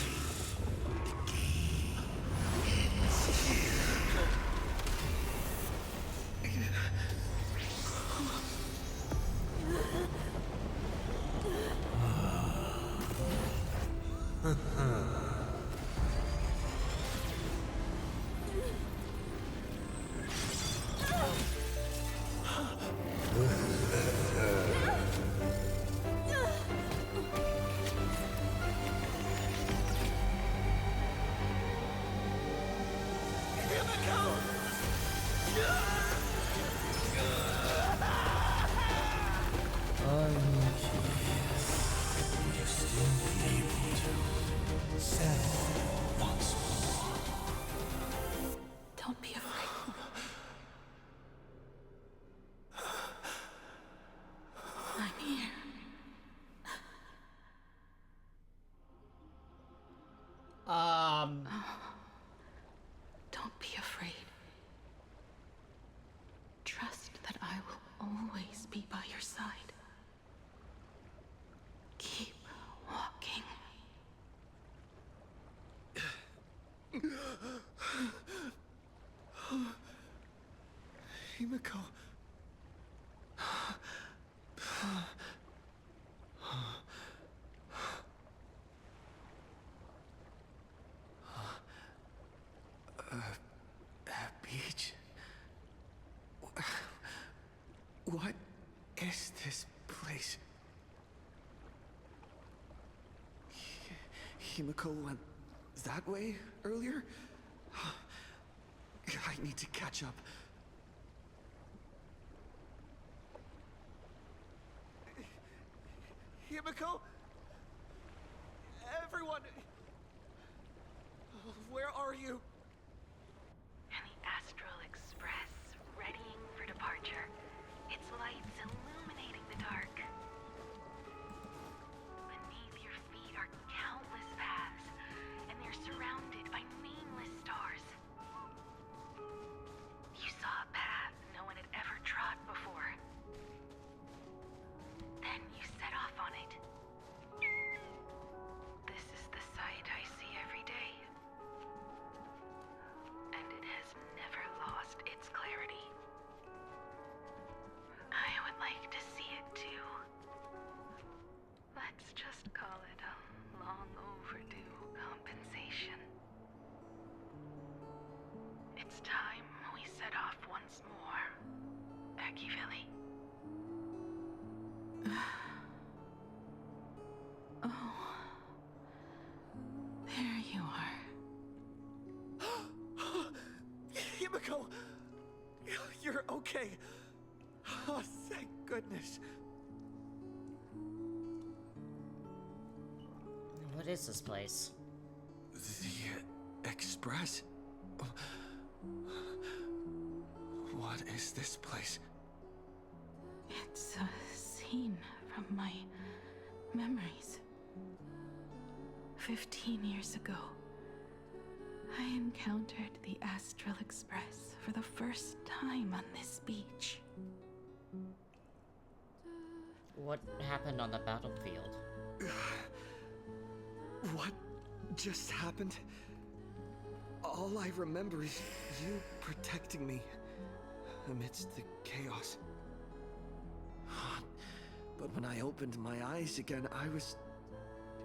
The game ends here. I'm curious. Will you still be able to settle once more? Don't be afraid. I'm here. Don't be afraid. Trust that I will always be by your side. Keep walking. Himiko. Beach? What is this place? Himiko went that way earlier? I need to catch up. Himiko? Everyone! Where are you? And the Astral Express, readying for departure. Its lights illuminating the dark. Beneath your feet are countless paths, and they're surrounded by nameless stars. You saw a path no one had ever trod before. Then you set off on it. This is the sight I see every day. And it has never lost its clarity. I would like to see it too. Let's just call it a long overdue compensation. It's time we set off once more, Akivili. Oh. There you are. Himiko! You're okay. Oh, thank goodness. What is this place? The Express? What is this place? It's a scene from my memories. 15 years ago, I encountered the Astral Express for the first time on this beach. What happened on the battlefield? What just happened? All I remember is you protecting me amidst the chaos. But when I opened my eyes again, I was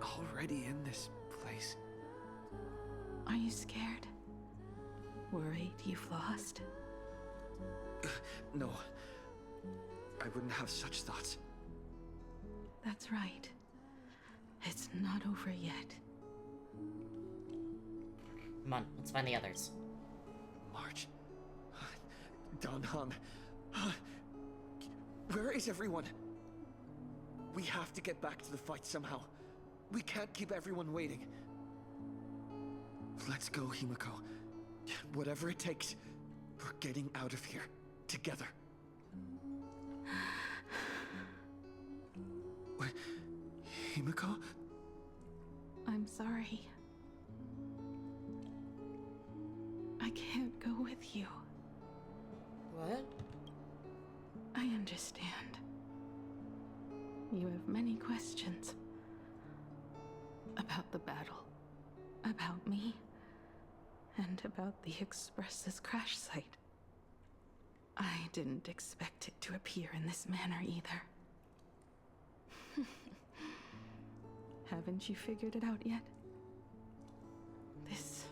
already in this place. Are you scared? Worried you've lost? No. I wouldn't have such thoughts. That's right. It's not over yet. Come on, let's find the others. March. Danhong. Where is everyone? We have to get back to the fight somehow. We can't keep everyone waiting. Let's go, Himiko. Whatever it takes, we're getting out of here. together. Wait, Himiko? I'm sorry. I can't go with you. What? I understand. You have many questions. About the battle. About me. And about the Express's crash site. I didn't expect it to appear in this manner either. Haven't you figured it out yet? This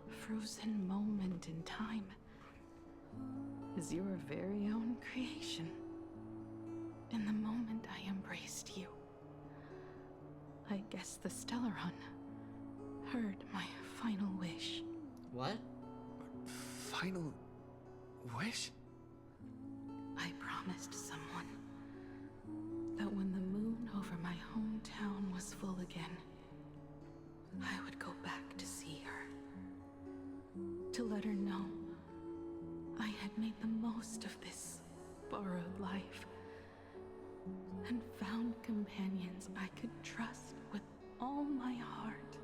frozen moment in time is your very own creation. In the moment I embraced you, I guess the Stellaron heard my final wish. What? Final wish? I promised someone that when the moon over my hometown was full again, I would go back to see her. To let her know I had made the most of this borrowed life and found companions I could trust with all my heart.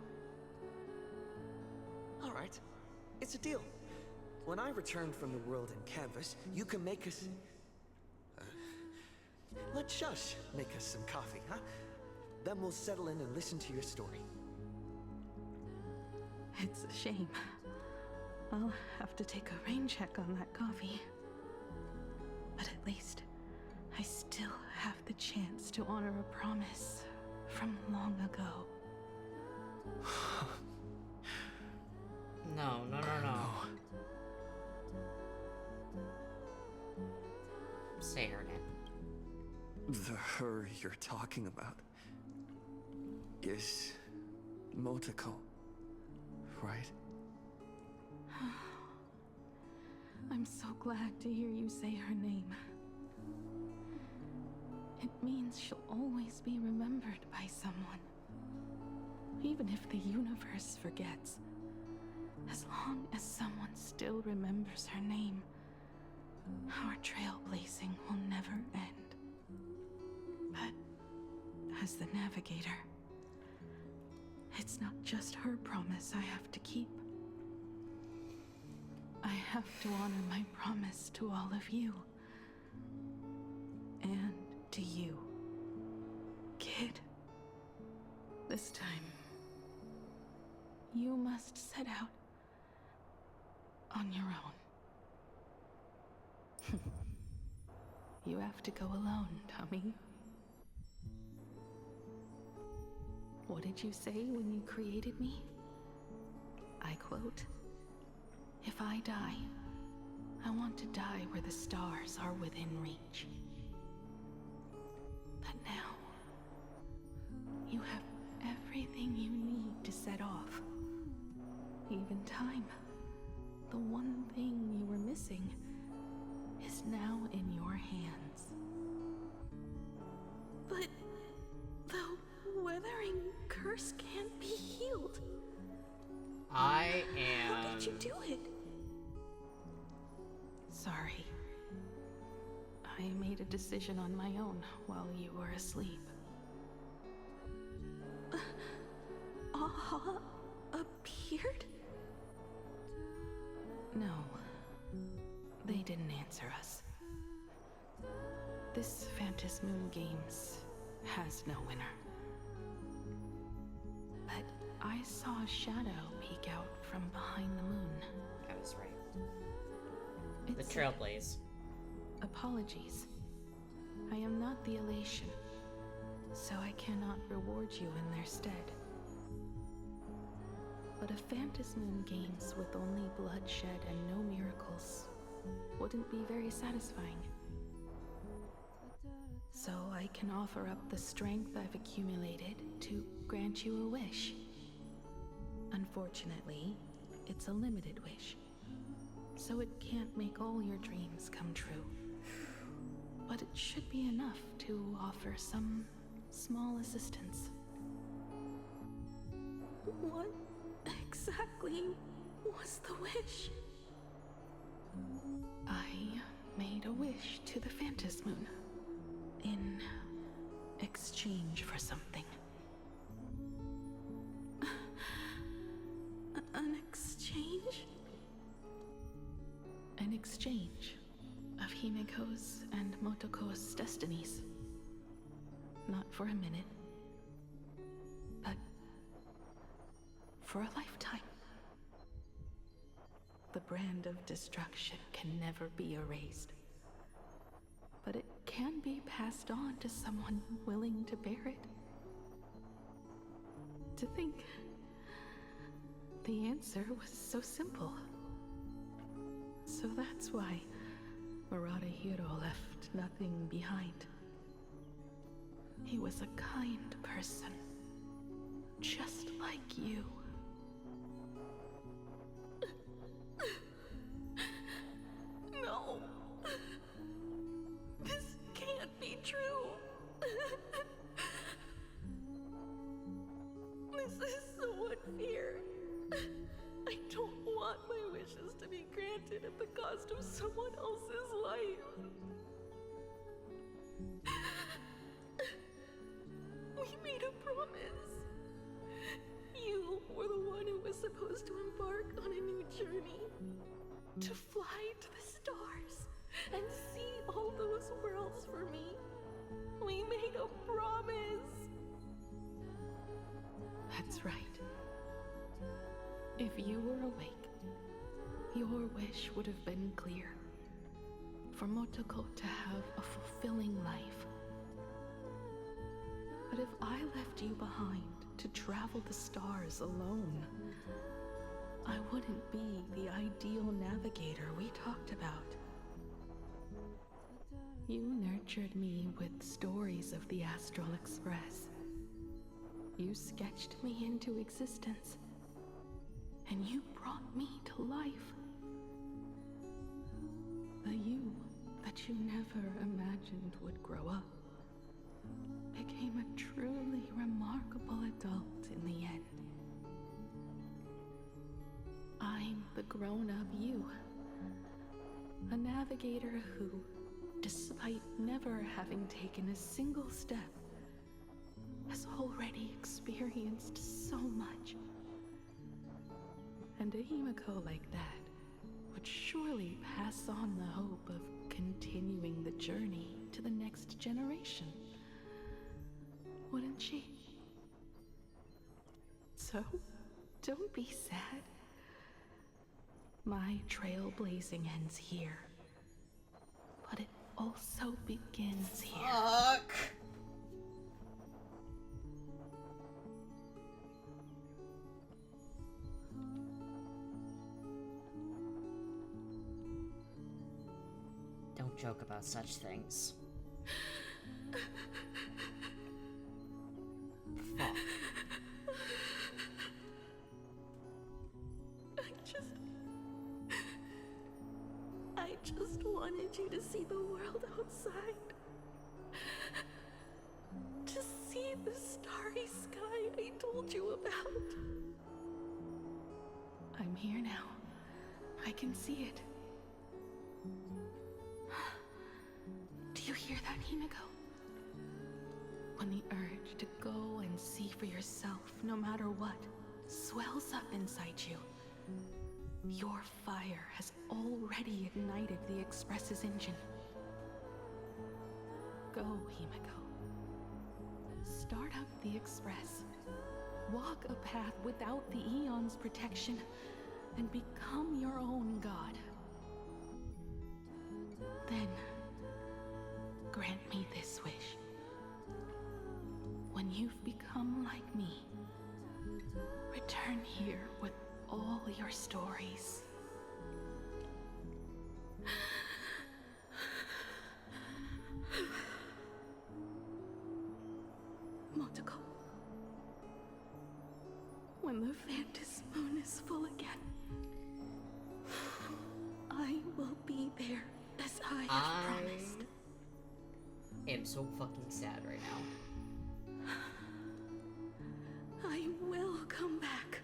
All right, it's a deal. When I return from the world in Canvas, you can make us... let Shush make us some coffee, huh? Then we'll settle in and listen to your story. It's a shame. I'll have to take a rain check on that coffee. But at least I still have the chance to honor a promise from long ago. No. Say her name. The her you're talking about is Motoko, right? I'm so glad to hear you say her name. It means she'll always be remembered by someone. Even if the universe forgets. As long as someone still remembers her name, our trailblazing will never end. But as the navigator, it's not just her promise I have to keep. I have to honor my promise to all of you. And to you, kid. This time, you must set out on your own. You have to go alone, Tommy. What did you say when you created me? I quote, "If I die, I want to die where the stars are within reach." But now, you have everything you need to set off. Even time. The one thing you were missing is now in your hands. But the weathering curse can't be healed. I am... How did you do it? Sorry. I made a decision on my own while you were asleep. Aha appeared? No. They didn't answer us. This Phantasm Moon Games has no winner. But I saw a shadow peek out from behind the moon. I was right. It The said, Trailblaze. "Apologies. I am not the Elation, so I cannot reward you in their stead. But a Phantasm Moon Games with only bloodshed and no miracles wouldn't be very satisfying. So I can offer up the strength I've accumulated to grant you a wish. Unfortunately, it's a limited wish, so it can't make all your dreams come true. But it should be enough to offer some small assistance." What exactly was the wish? I made a wish to the Phantom Moon in exchange for something. An exchange? An exchange of Himiko's and Motoko's destinies. Not for a minute, but for a lifetime. The brand of destruction can never be erased, but it can be passed on to someone willing to bear it. To think the answer was so simple. So that's why Murata-Hiro left nothing behind. He was a kind person, just like you. No. This can't be true. This is so unfair. I don't want my wishes to be granted at the cost of someone else's life. We made a promise. You were the one who was supposed to embark on a new journey. To fly to the stars and see all those worlds for me. We made a promise. That's right. If you were awake, your wish would have been clear. For Motoko to have a fulfilling life. But if I left you behind to travel the stars alone, I wouldn't be the ideal navigator we talked about. You nurtured me with stories of the Astral Express. You sketched me into existence, and you brought me to life. The you that you never imagined would grow up became a truly remarkable adult in the end. I'm the grown-up you. A navigator who, despite never having taken a single step, has already experienced so much. And a Himiko like that would surely pass on the hope of continuing the journey to the next generation. Wouldn't she? So, don't be sad. My trailblazing ends here, but it also begins here. Fuck. Don't joke about such things. Fuck. I just wanted you to see the world outside. To see the starry sky I told you about. I'm here now. I can see it. Do you hear that, Himiko? When the urge to go and see for yourself, no matter what, swells up inside you, your fire has already ignited the Express's engine. Go, Himiko. Start up the Express. Walk a path without the Aeon's protection, and become your own god. Then, grant me this wish. When you've become like me, return here with all your stories. Motoko, when the Phantom Moon is full again, I will be there as I have promised. I am so fucking sad right now. I will come back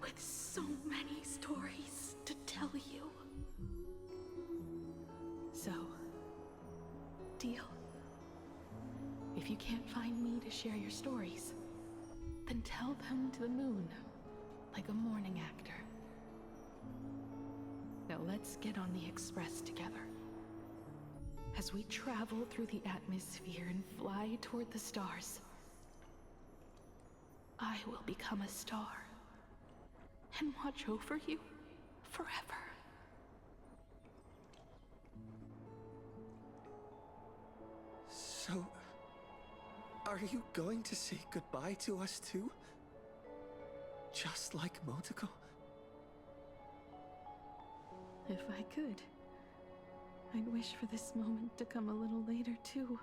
with so many stories to tell you. If you can't find me to share your stories, then tell them to the moon, like a morning actor. Now let's get on the Express together. As we travel through the atmosphere and fly toward the stars, I will become a star and watch over you forever. So, are you going to say goodbye to us too? Just like Motoko? If I could, I'd wish for this moment to come a little later too.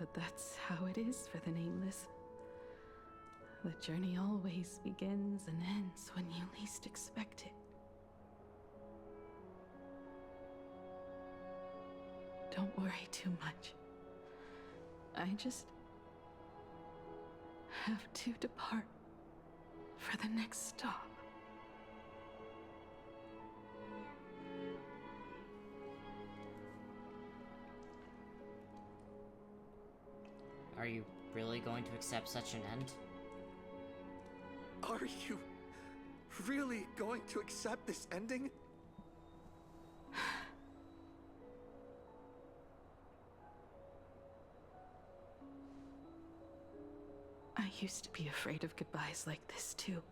But that's how it is for the Nameless. The journey always begins and ends when you least expect it. Don't worry too much. I just have to depart for the next stop. Are you really going to accept such an end? Are you really going to accept this ending? I used to be afraid of goodbyes like this too.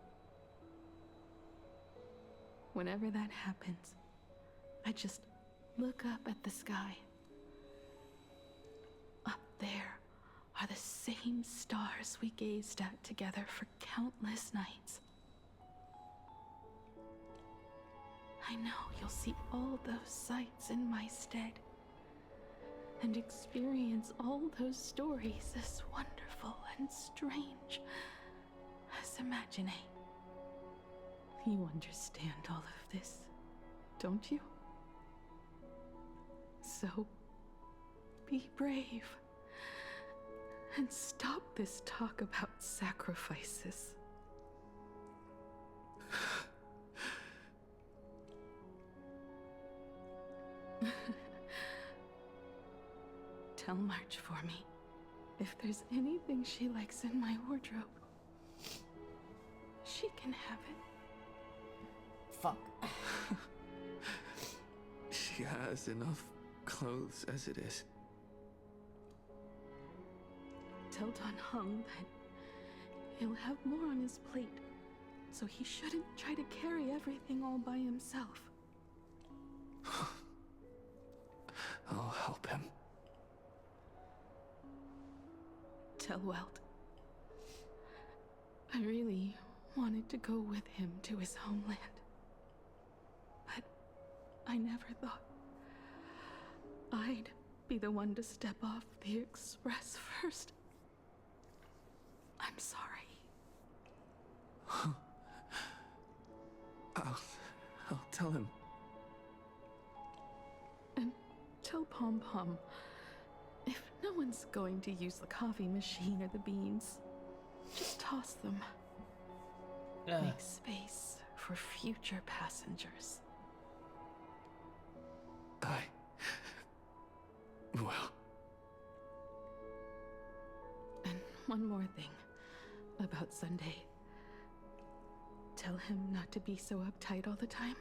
Whenever that happens, I just look up at the sky. Up there are the same stars we gazed at together for countless nights. I know you'll see all those sights in my stead and experience all those stories as wonderful and strange as imagining. You understand all of this, don't you? So, be brave and stop this talk about sacrifices. Tell March for me if there's anything she likes in my wardrobe. She can have it. Fuck. She has enough clothes as it is. Tell Don Hung that he'll have more on his plate, so he shouldn't try to carry everything all by himself. I'll help him. Tell Welt I really wanted to go with him to his homeland, but I never thought I'd be the one to step off the Express first. I'm sorry. I'll tell him. And tell Pom Pom, if no one's going to use the coffee machine or the beans, just toss them. Make space for future passengers. Well. And one more thing about Sunday. Tell him not to be so uptight all the time.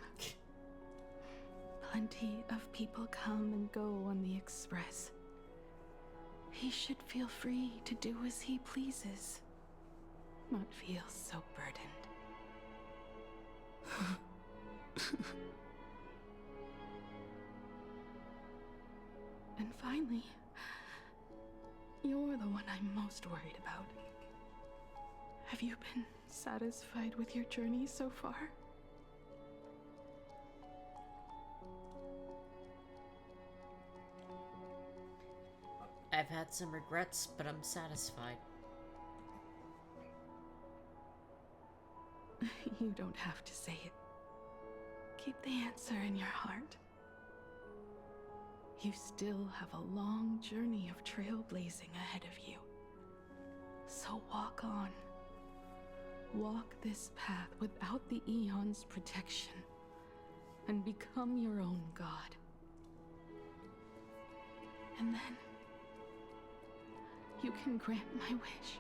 Plenty of people come and go on the Express. He should feel free to do as he pleases, not feel so burdened. And finally, you're the one I'm most worried about. Have you been satisfied with your journey so far? I've had some regrets, but I'm satisfied. You don't have to say it. Keep the answer in your heart. You still have a long journey of trailblazing ahead of you. So walk on. Walk this path without the Aeon's protection. and become your own god. And then you can grant my wish.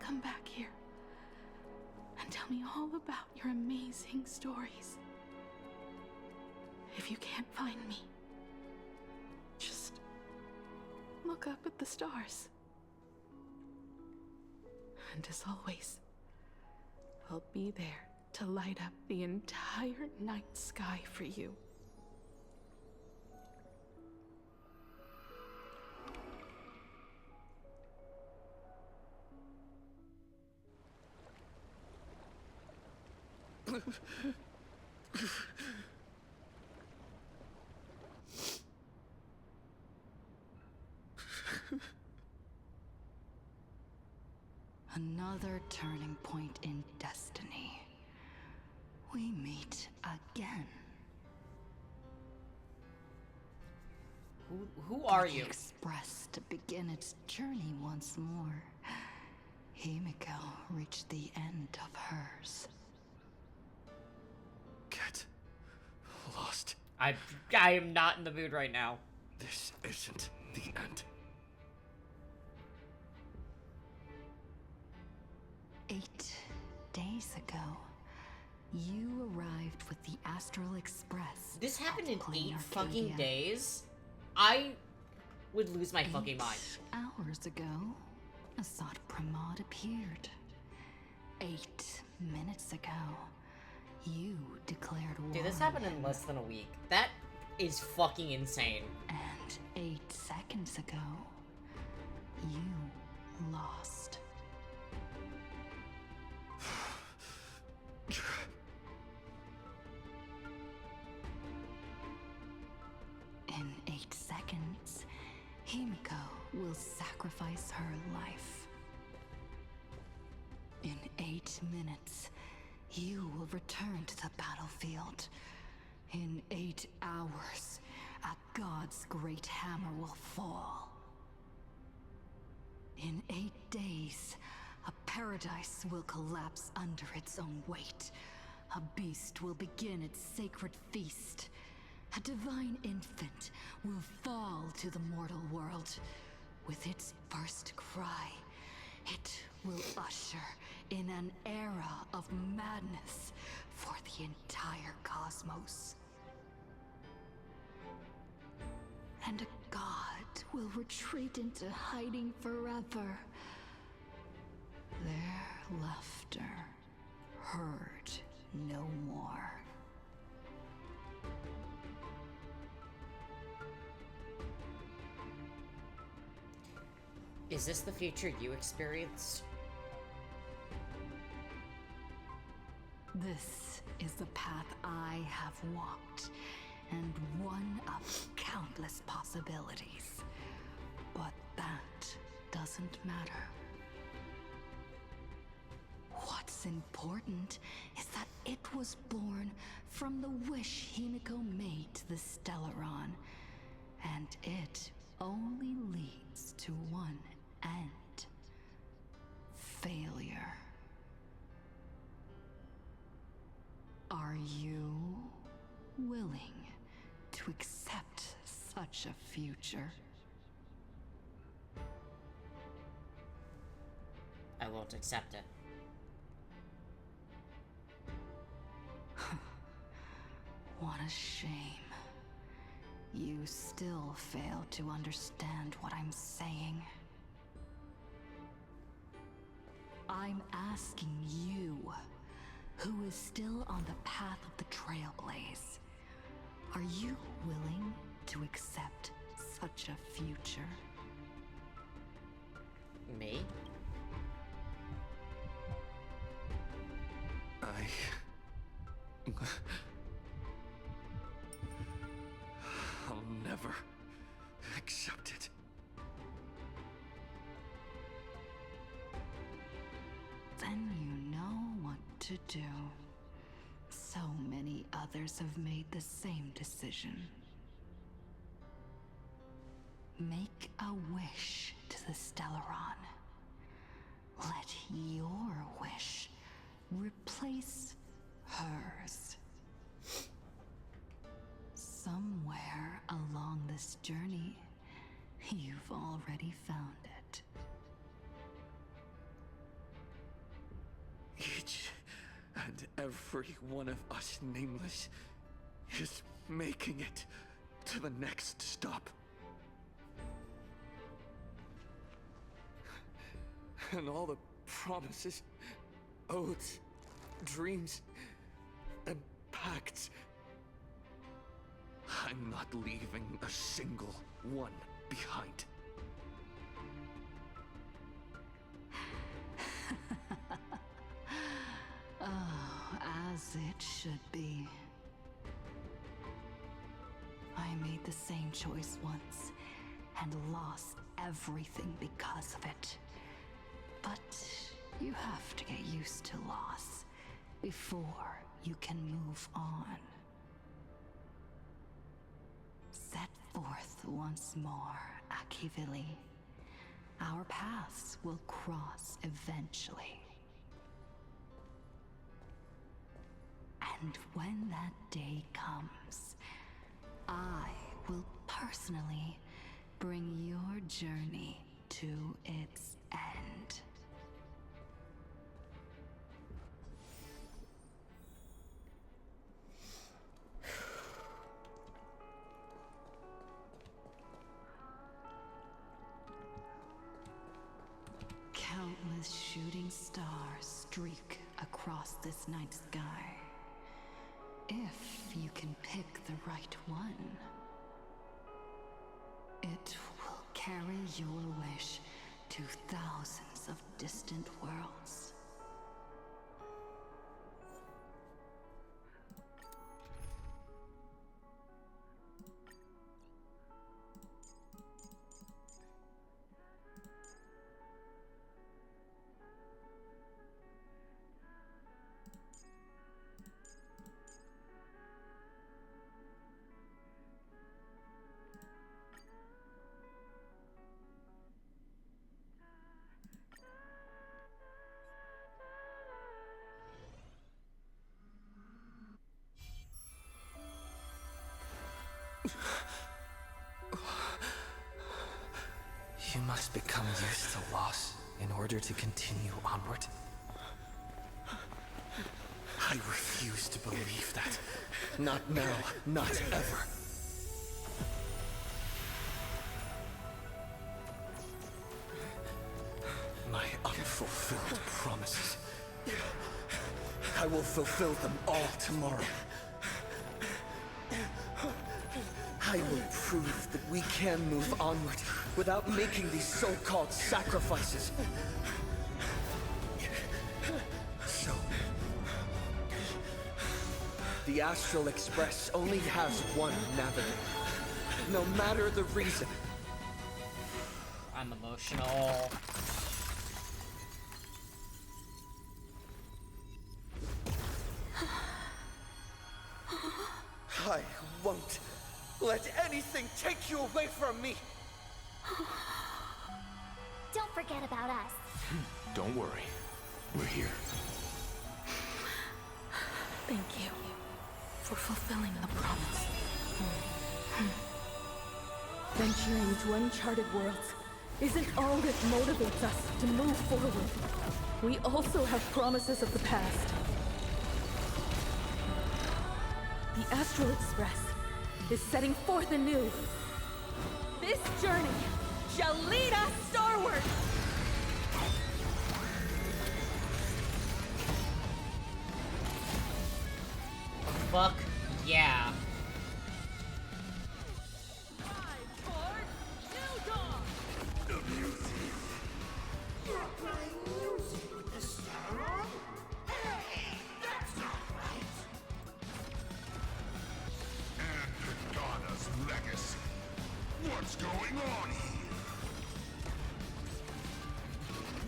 Come back here and tell me all about your amazing stories. If you can't find me, just look up at the stars. And as always, I'll be there to light up the entire night sky for you. Another turning point in destiny. We meet again. Who are For the you? Express to begin its journey once more. Himiko reached the end of hers. Get lost. I am not in the mood right now. This isn't the end. 8 days ago, you arrived with the Astral Express. This happened at in Plain 8 Arcadia. fucking days? I would lose my fucking mind. 8 hours ago, Assad Pramod appeared. 8 minutes ago, you declared war. Dude, this happened in less than a week. That is fucking insane. And 8 seconds ago, you lost. In 8 seconds, Himiko will sacrifice her life. In 8 minutes, you will return to the battlefield. In 8 hours, a god's great hammer will fall. In 8 days, a paradise will collapse under its own weight. A beast will begin its sacred feast. A divine infant will fall to the mortal world. With its first cry, it will usher in an era of madness for the entire cosmos. And a god will retreat into hiding forever. Their laughter heard no more. Is this the future you experienced? This is the path I have walked, and one of countless possibilities. But that doesn't matter. What's important is that it was born from the wish Himiko made to the Stellaron, and it only leads to one end: failure. Are you willing to accept such a future? I won't accept it. What a shame. You still fail to understand what I'm saying. I'm asking you, who is still on the path of the Trailblaze, are you willing to accept such a future? Me? I'll never accept it. Then you know what to do. So many others have made the same decision. Make a wish to the Stellaron. Let your wish replace hers. this journey, you've already found it. Each and every one of us nameless is making it to the next stop. And all the promises, oaths, dreams, and pacts, I'm not leaving a single one behind. Oh, as it should be. I made the same choice once, and lost everything because of it. But you have to get used to loss before you can move on. Set forth once more, Akivili. Our paths will cross eventually. And when that day comes, I will personally bring your journey to its end. Countless shooting stars streak across this night sky. If you can pick the right one, it will carry your wish to thousands of distant worlds. You must become used to loss in order to continue onward. I refuse to believe that. Not now, not ever. My unfulfilled promises. I will fulfill them all tomorrow. I will prove that we can move onward without making these so-called sacrifices. So, the Astral Express only has one navigator, no matter the reason. I'm emotional. I won't let anything take you away from me! Don't forget about us. Don't worry. We're here. Thank you for fulfilling the promise. Venturing to uncharted worlds isn't all that motivates us to move forward. We also have promises of the past. The Astral Express is setting forth anew. This journey shall lead us starward! Fuck yeah. What's going on here?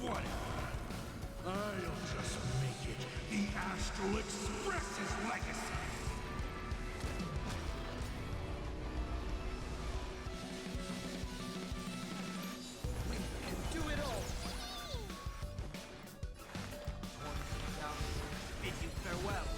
Whatever. I'll just make it the Astral Express's legacy. We can do it all! Bid you farewell.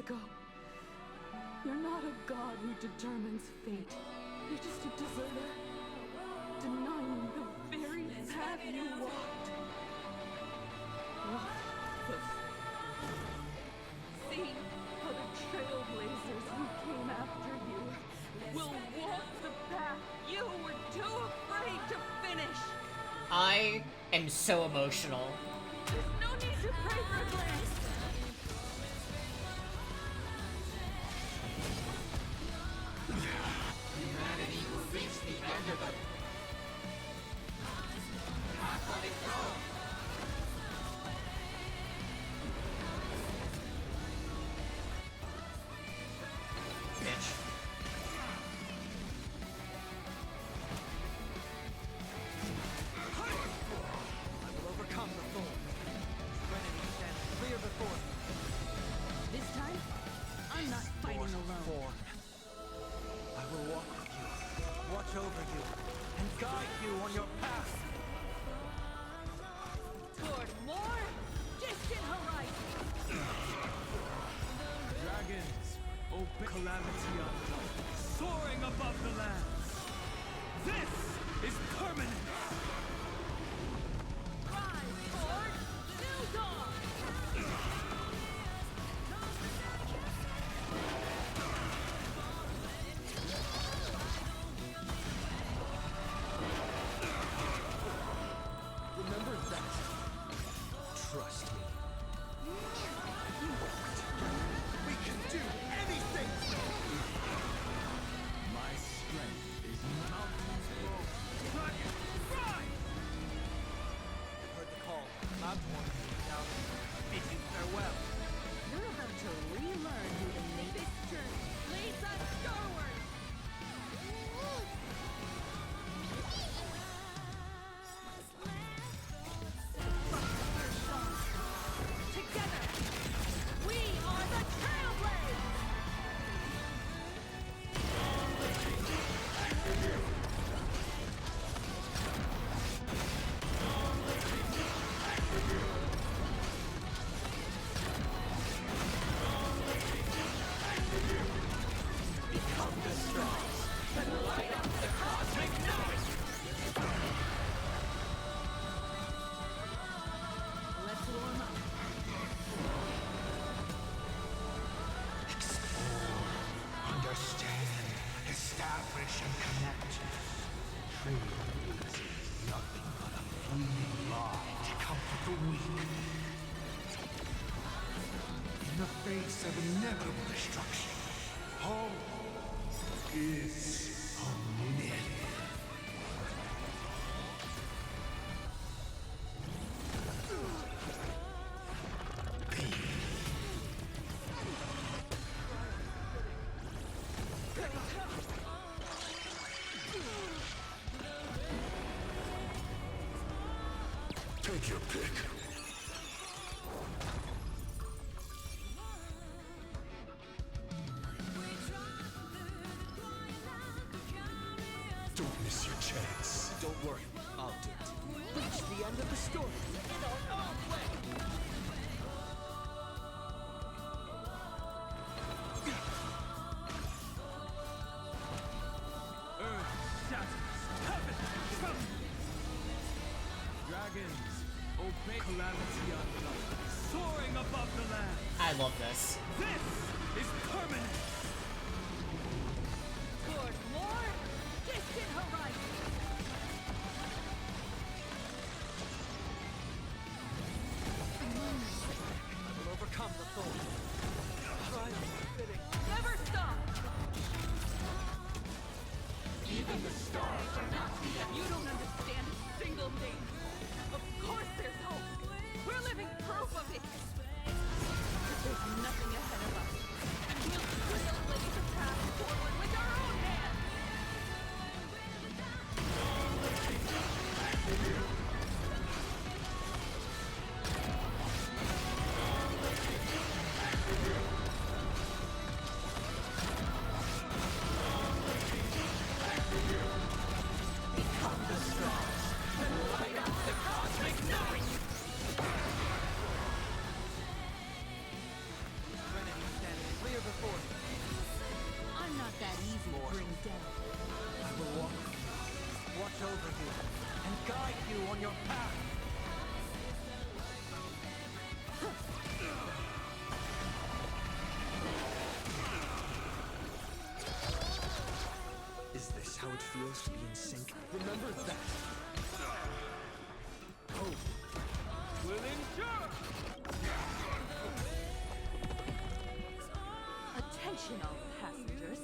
ago. You're not a god who determines fate. You're just a deserter, denying the very path you walked. What the See how the trailblazers who came after you will walk the path you were too afraid to finish. I am so emotional. There's no need to pray for a glance. Humanity will reach the end of the path on its own. Bitch. I will overcome the thorn. Your enemy stands clear before me. This time, I'm not fighting alone. Thorn. I will walk with you, watch over you, and guide you on your path. Toward more distant horizon. Dragons, open calamity unknown, soaring above the lands. This is permanent. Rise toward new dawn. Remember that. Trust me. We can do anything! My strength is mountains grow. Dragon, rise! Heard the call. Loud warning. Now, bid you farewell. You're about to relearn who the native journey leads us skyward. Together, we are the Trailblazers! Become the stars and light up the cosmic night! Let's warm up. Explore, understand, establish, and connect. Trailblazing is nothing but a fleeting lie to comfort the weak. In the face of inevitable destruction, hope is a myth. Take your pick. Don't miss your chance. Don't worry, I'll do it. Reach the end of the story in our own way. Earth shatters, heaven trembles. Dragons, obey calamity unknown, soaring above the land. I love this. This is permanent. Toward more distant horizon. I will overcome the thorn. Triumph fitting. Never stop! Even the stars are not the end. You don't understand a single thing. Of course there's hope. We're living proof of it. But there's nothing ahead of us. And we'll trailblaze the path forward with our own hands. dead. I will walk with you, watch over you, and guide you on your path. Is this how it feels to be in sync? Remember that. Hope will endure. Attention all passengers.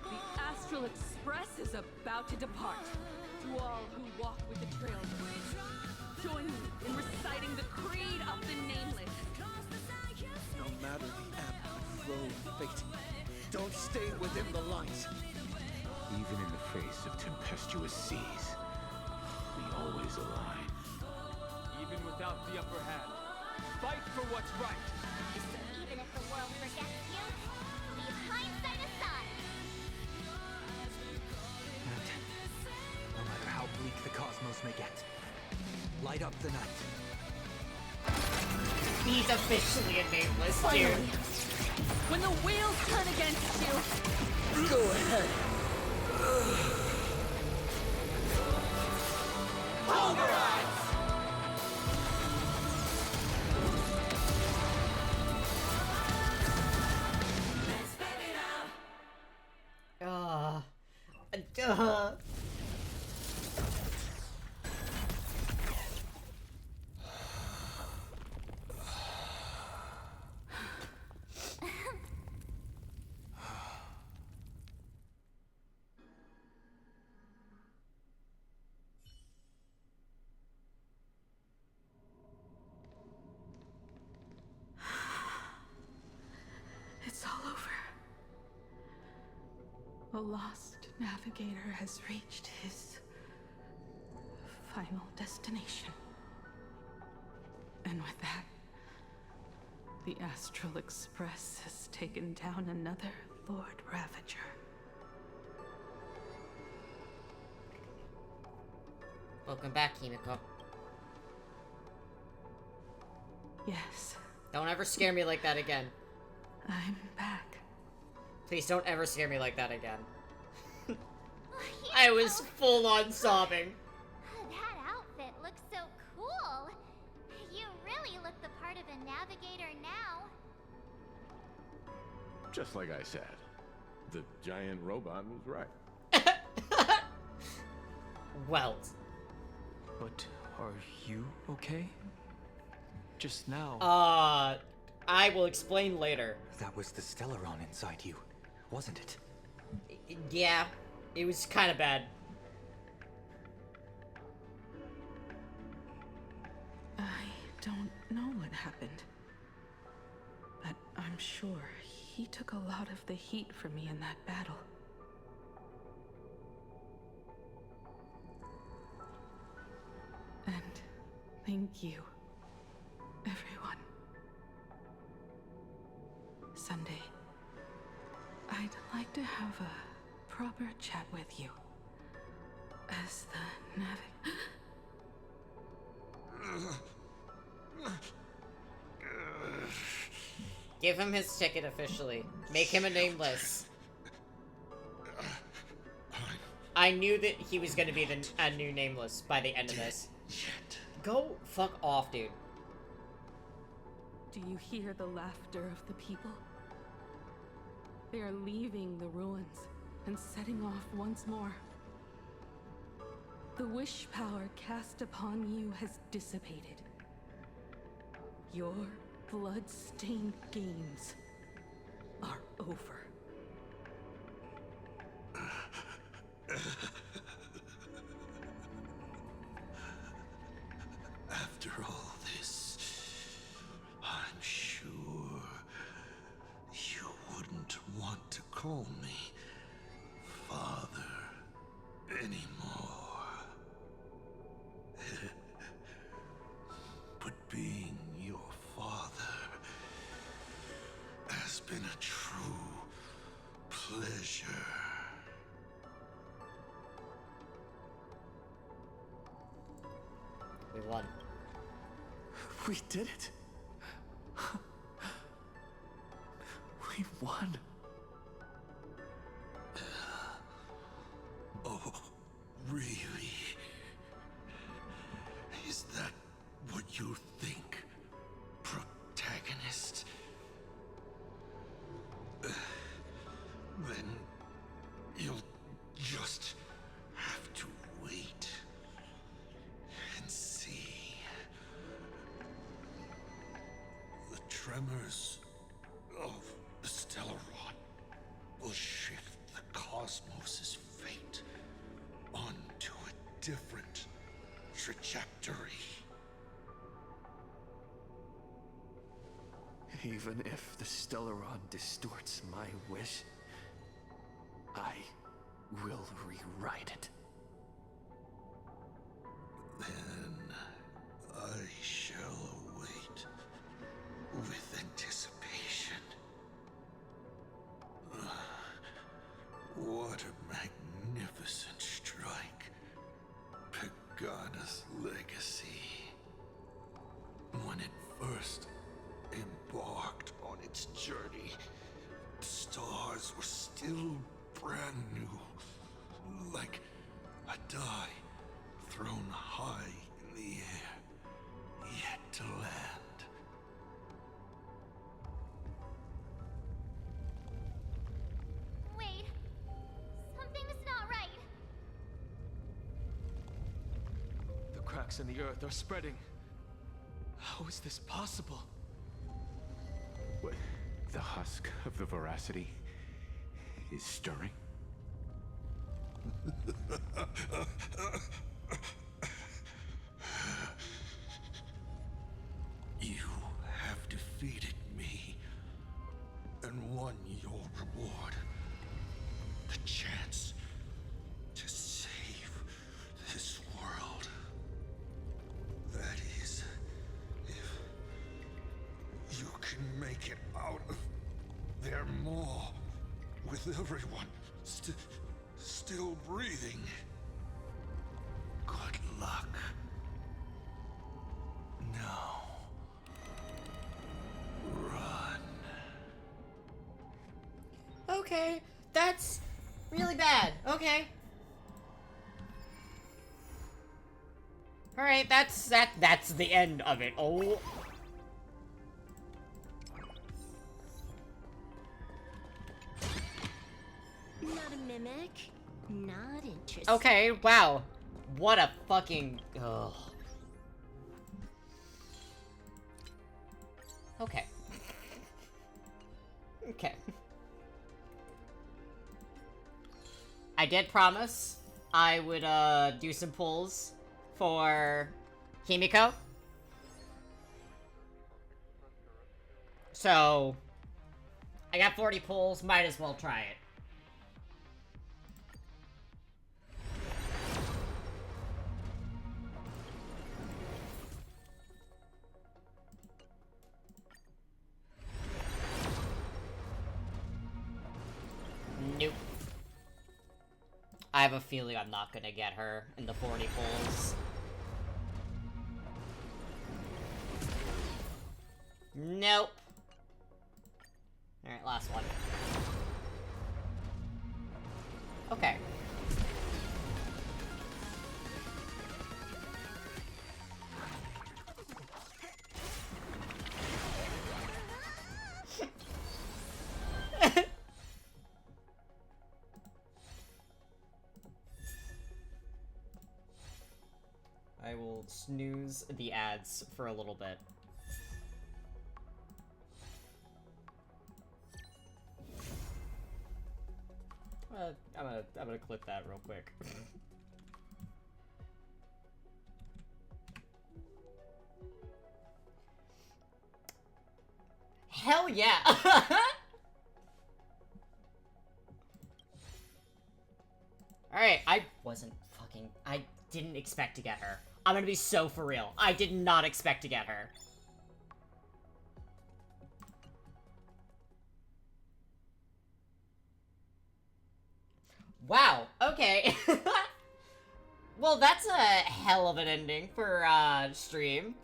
The Astral Express is about to depart. To all who walk with the Trailblazers, join me in reciting the creed of the Nameless. No matter the ebb and flow of fate, don't stay within the lines. Even in the face of tempestuous seas, we always align. Even without the upper hand, fight for what's right. Even if the world forgets you, leave hindsight aside. And no matter how bleak the cosmos may get, light up the night. He's officially a nameless, Finally, dude. when the wheels turn against you, Go ahead. pulverize! Duh. It's all over. The lost navigator has reached his final destination. And with that, the Astral Express has taken down another Lord Ravager. Welcome back, Himiko. Yes, Don't ever scare me like that again. I'm back. Please don't ever scare me like that again. I was full on sobbing. That outfit looks so cool. You really look the part of a navigator now. Just like I said, the giant robot was right. Well. But are you okay? Just now. I will explain later. That was the Stellaron inside you, wasn't it? Yeah, it was kind of bad. I don't know what happened. But I'm sure he took a lot of the heat from me in that battle. And thank you, everyone. Sunday, I'd like to have a proper chat with you. As the Give him his ticket officially. Make him a nameless. I knew that he was gonna be a new nameless by the end of this. Go fuck off, dude. Do you hear the laughter of the people? They are leaving the ruins and setting off once more. The wish power cast upon you has dissipated. Your blood-stained games are over. After all this, I'm sure you wouldn't want to call me father anymore. But being your father has been a true pleasure. We won. We did it. We won. you think, protagonist? Then you'll just have to wait and see. The tremors of the Stellar Rod will shift the cosmos's fate onto a different trajectory. Even if the Stellaron distorts my wish, I will rewrite it. Then I shall await with anticipation. What a magnificent strike. Pagana's legacy. When it first embarked on its journey, the stars were still brand new, like a die thrown high in the air, yet to land. Wait. Something's not right. The cracks in the earth are spreading. How is this possible? What? The husk of the Veracity is stirring? You have defeated me and won your reward. The chance to save this world. That is, if you can make it out of there more with everyone still breathing. Good luck. Now, run. Okay, that's really bad. Okay. All right, that's the end of it. Oh. Not a mimic. Not interested. Okay, wow. What a fucking... Ugh. Okay. Okay. I did promise I would, do some pulls for Himiko. So, I got 40 pulls, might as well try it. Nope. I have a feeling I'm not gonna get her in the 40 pulls. Nope. Alright, last one. Okay. I will snooze the ads for a little bit. I'm gonna clip that real quick. Hell yeah! Alright, I didn't expect to get her. I'm gonna be so for real. I did not expect to get her. Wow, okay. Well, that's a hell of an ending for, stream.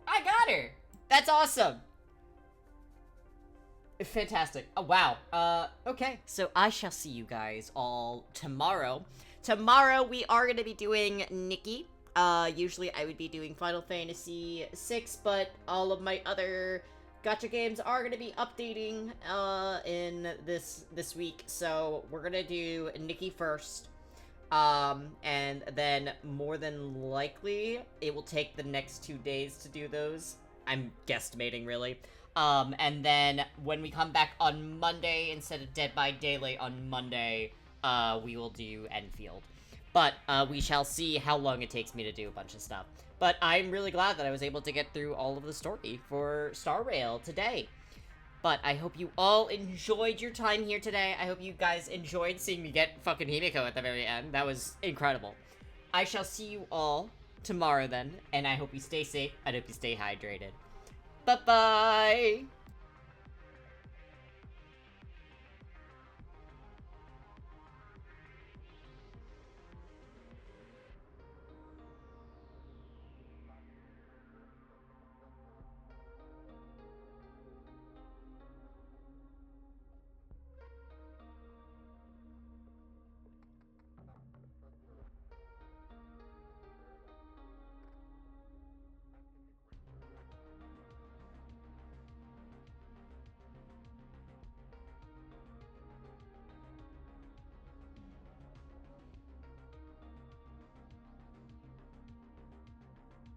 I got her! That's awesome! Fantastic. Oh, wow. Okay. So I shall see you guys all tomorrow. Tomorrow we are gonna be doing Nikki. Usually I would be doing Final Fantasy VI, but all of my other gacha games are gonna be updating in this week, so we're gonna do Nikki first. And then more than likely it will take the next 2 days to do those. I'm guesstimating, really. And then when we come back on Monday, instead of Dead by Daylight on Monday, we will do Enfield. But, we shall see how long it takes me to do a bunch of stuff. But I'm really glad that I was able to get through all of the story for Star Rail today. But I hope you all enjoyed your time here today. I hope you guys enjoyed seeing me get fucking Himiko at the very end. That was incredible. I shall see you all tomorrow then, and I hope you stay safe. I hope you stay hydrated. Bye-bye!